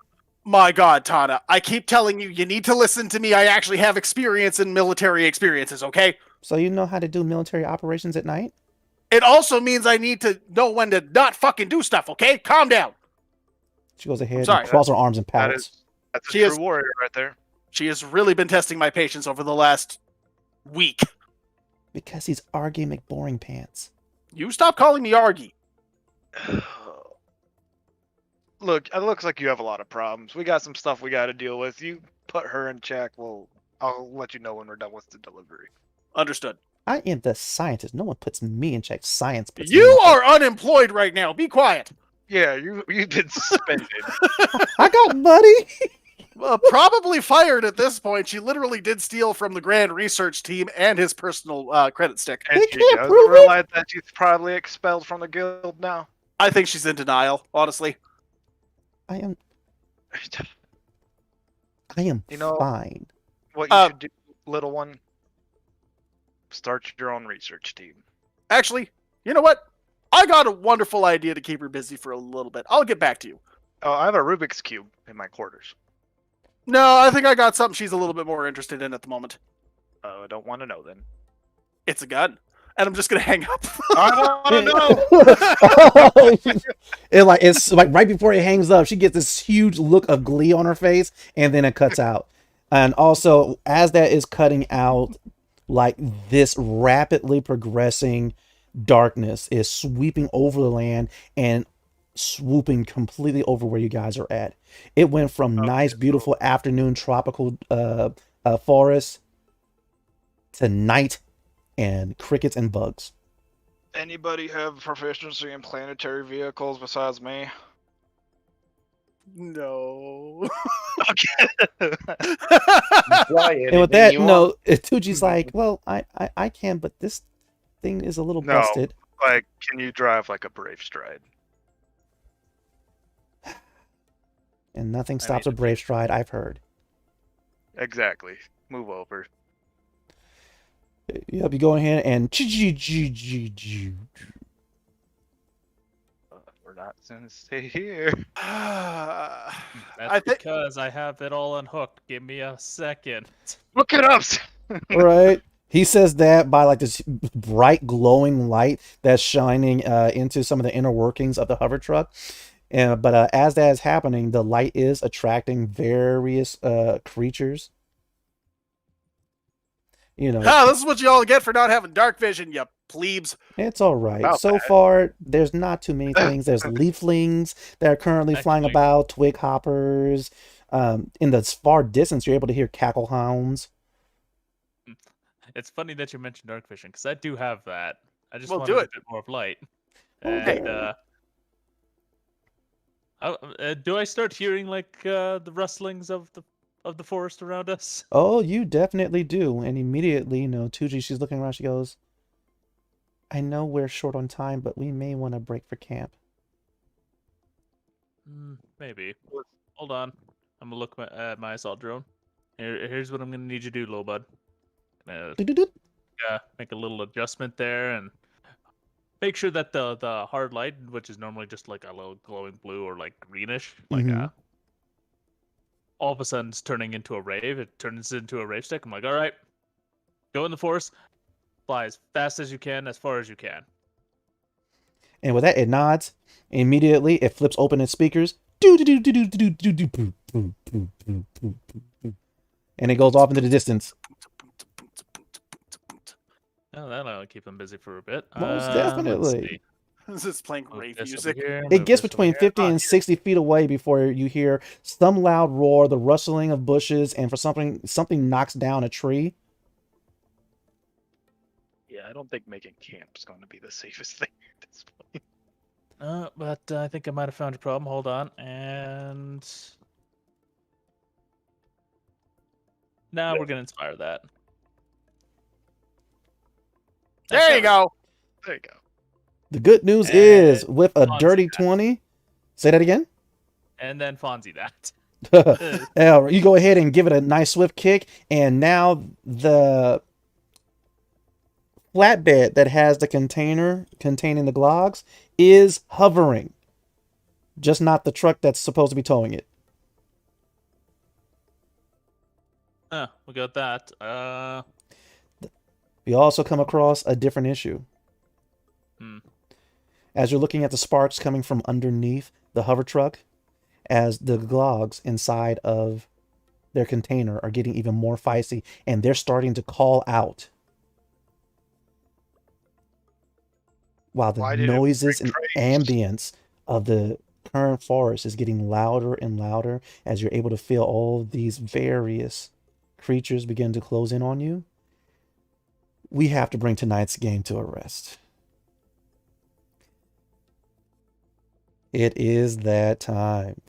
My God, Tana, I keep telling you, you need to listen to me. I actually have experience in military experiences, okay? So you know how to do military operations at night? It also means I need to know when to not fucking do stuff, okay? Calm down. She goes ahead Sorry, and crosses her arms and pouts. That's a She true is- warrior right there. She has really been testing my patience over the last week. Because he's Argy McBoring Pants. You stop calling me Argy. Look, it looks like you have a lot of problems. We got some stuff we got to deal with. You put her in check. I'll let you know when we're done with the delivery. Understood. I am the scientist. No one puts me in check. Science puts me You in check. are unemployed right now. Be quiet. Yeah, you've been suspended. I got buddy. Probably fired at this point. She literally did steal from the Grand Research Team and his personal credit stick. And They she can't doesn't prove it. realize that she's probably expelled from the guild now. I think she's in denial, honestly. I am You know- fine. What you should do, little one? Start your own research team. Actually, you know what? I got a wonderful idea to keep her busy for a little bit. I'll get back to you. Oh, I have a Rubik's Cube in my quarters. No, I think I got something she's a little bit more interested in at the moment. Oh, I don't want to know then. It's a gun. And I'm just going to hang up. I want to know! It's like right before it hangs up, she gets this huge look of glee on her face, and then it cuts out. And also, as that is cutting out, like this rapidly progressing darkness is sweeping over the land and swooping completely over where you guys are at. It went from nice, beautiful afternoon tropical forest to night and crickets and bugs. Anybody have proficiency in planetary vehicles besides me? No. Fly And with anything that, you want. Tuji's like, well, I can, but this thing is a little No. busted. Like, can you drive like a brave stride? And nothing stops a brave stride, I've heard. Exactly. Move over. Yep, you go ahead and We're not gonna stay here. That's I think because I have it all unhooked. Give me a second. Look it up. right. He says that by like this bright glowing light that's shining into some of the inner workings of the hover truck. But as that is happening, the light is attracting various creatures. You know, this is what you all get for not having dark vision, you plebes. It's all right. About So that. far, there's not too many things. There's leaflings that are currently flying Actually- about, twig hoppers. In the far distance, you're able to hear cackle hounds. It's funny that you mentioned dark vision because I do have that. I just Well, wanted do a it. bit more of light. Okay. And do I start hearing like the rustlings of the forest around us? Oh, you definitely do. And immediately, Tuji, she's looking around. She goes, I know we're short on time, but we may want to break for camp. Maybe. Hold on. I'm gonna look at my assault drone. Here's what I'm gonna need you to do, little bud. Doot-doot-doot. Make a little adjustment there and make sure that the hard light, which is normally just like a little glowing blue or like greenish, like Mhm. all of a sudden it's turning into a rave. It turns into a rave stick. I'm like, all right, go in the forest, fly as fast as you can, as far as you can. And with that, it nods. Immediately, it flips open its speakers. Do-do-do-do-do-do-do-do-do. Boom, boom, boom, boom, boom, boom. And it goes off into the distance. Oh, that'll keep them busy for a bit. Most Let's definitely. see. This is playing Move rave this over music. here, It move gets this over between here. 50 Ah, and 60 feet away before you hear some loud roar, the rustling of bushes, and for something knocks down a tree. Yeah, I don't think making camp's going to be the safest thing at this point. But I think I might have found a problem. Hold on, and now we're gonna inspire that. There you go. There you go. The good news And is, with a Fonzie dirty that. 20, say that again. And then Fonzie that. Yeah, you go ahead and give it a nice swift kick, and now the flatbed that has the container containing the glogs is hovering. Just not the truck that's supposed to be towing it. We got that. We also come across a different issue. As you're looking at the sparks coming from underneath the hover truck, as the glogs inside of their container are getting even more feisty, and they're starting to call out. While the Why did it noises break and trace? ambience of the current forest is getting louder and louder as you're able to feel all these various creatures begin to close in on you, we have to bring tonight's game to a rest. It is that time.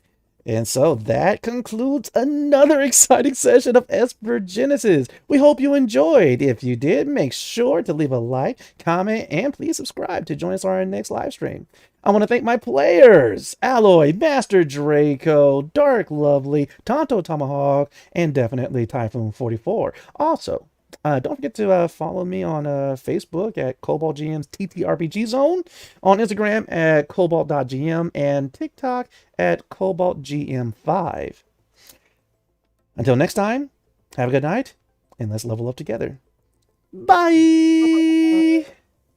And so that concludes another exciting session of Esper Genesis. We hope you enjoyed. If you did, make sure to leave a like, comment, and please subscribe to join us on our next live stream. I want to thank my players, Alloy, Master Draco, Dark Lovely, Tonto Tomahawk, and definitely Typhoon44. Also, don't forget to follow me on Facebook at Cobalt GM's ttrpg zone, on Instagram at cobalt.gm, and TikTok at Cobalt GM5. Until next time, have a good night, and let's level up together. Bye!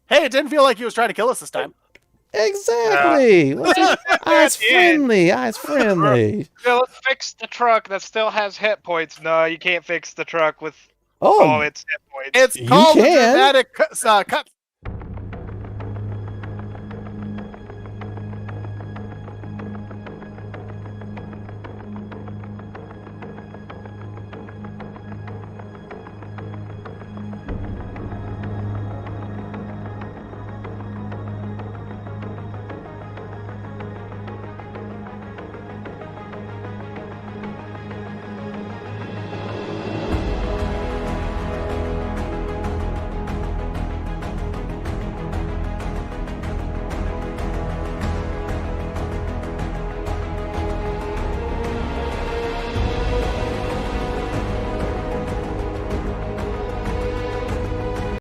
Hey, it didn't feel like he was trying to kill us this time. Exactly! Eyes friendly, eyes friendly. Yeah, let's fix the truck that still has hit points. No, you can't fix the truck with Oh, it's hit points. It's You called the can. dramatic cut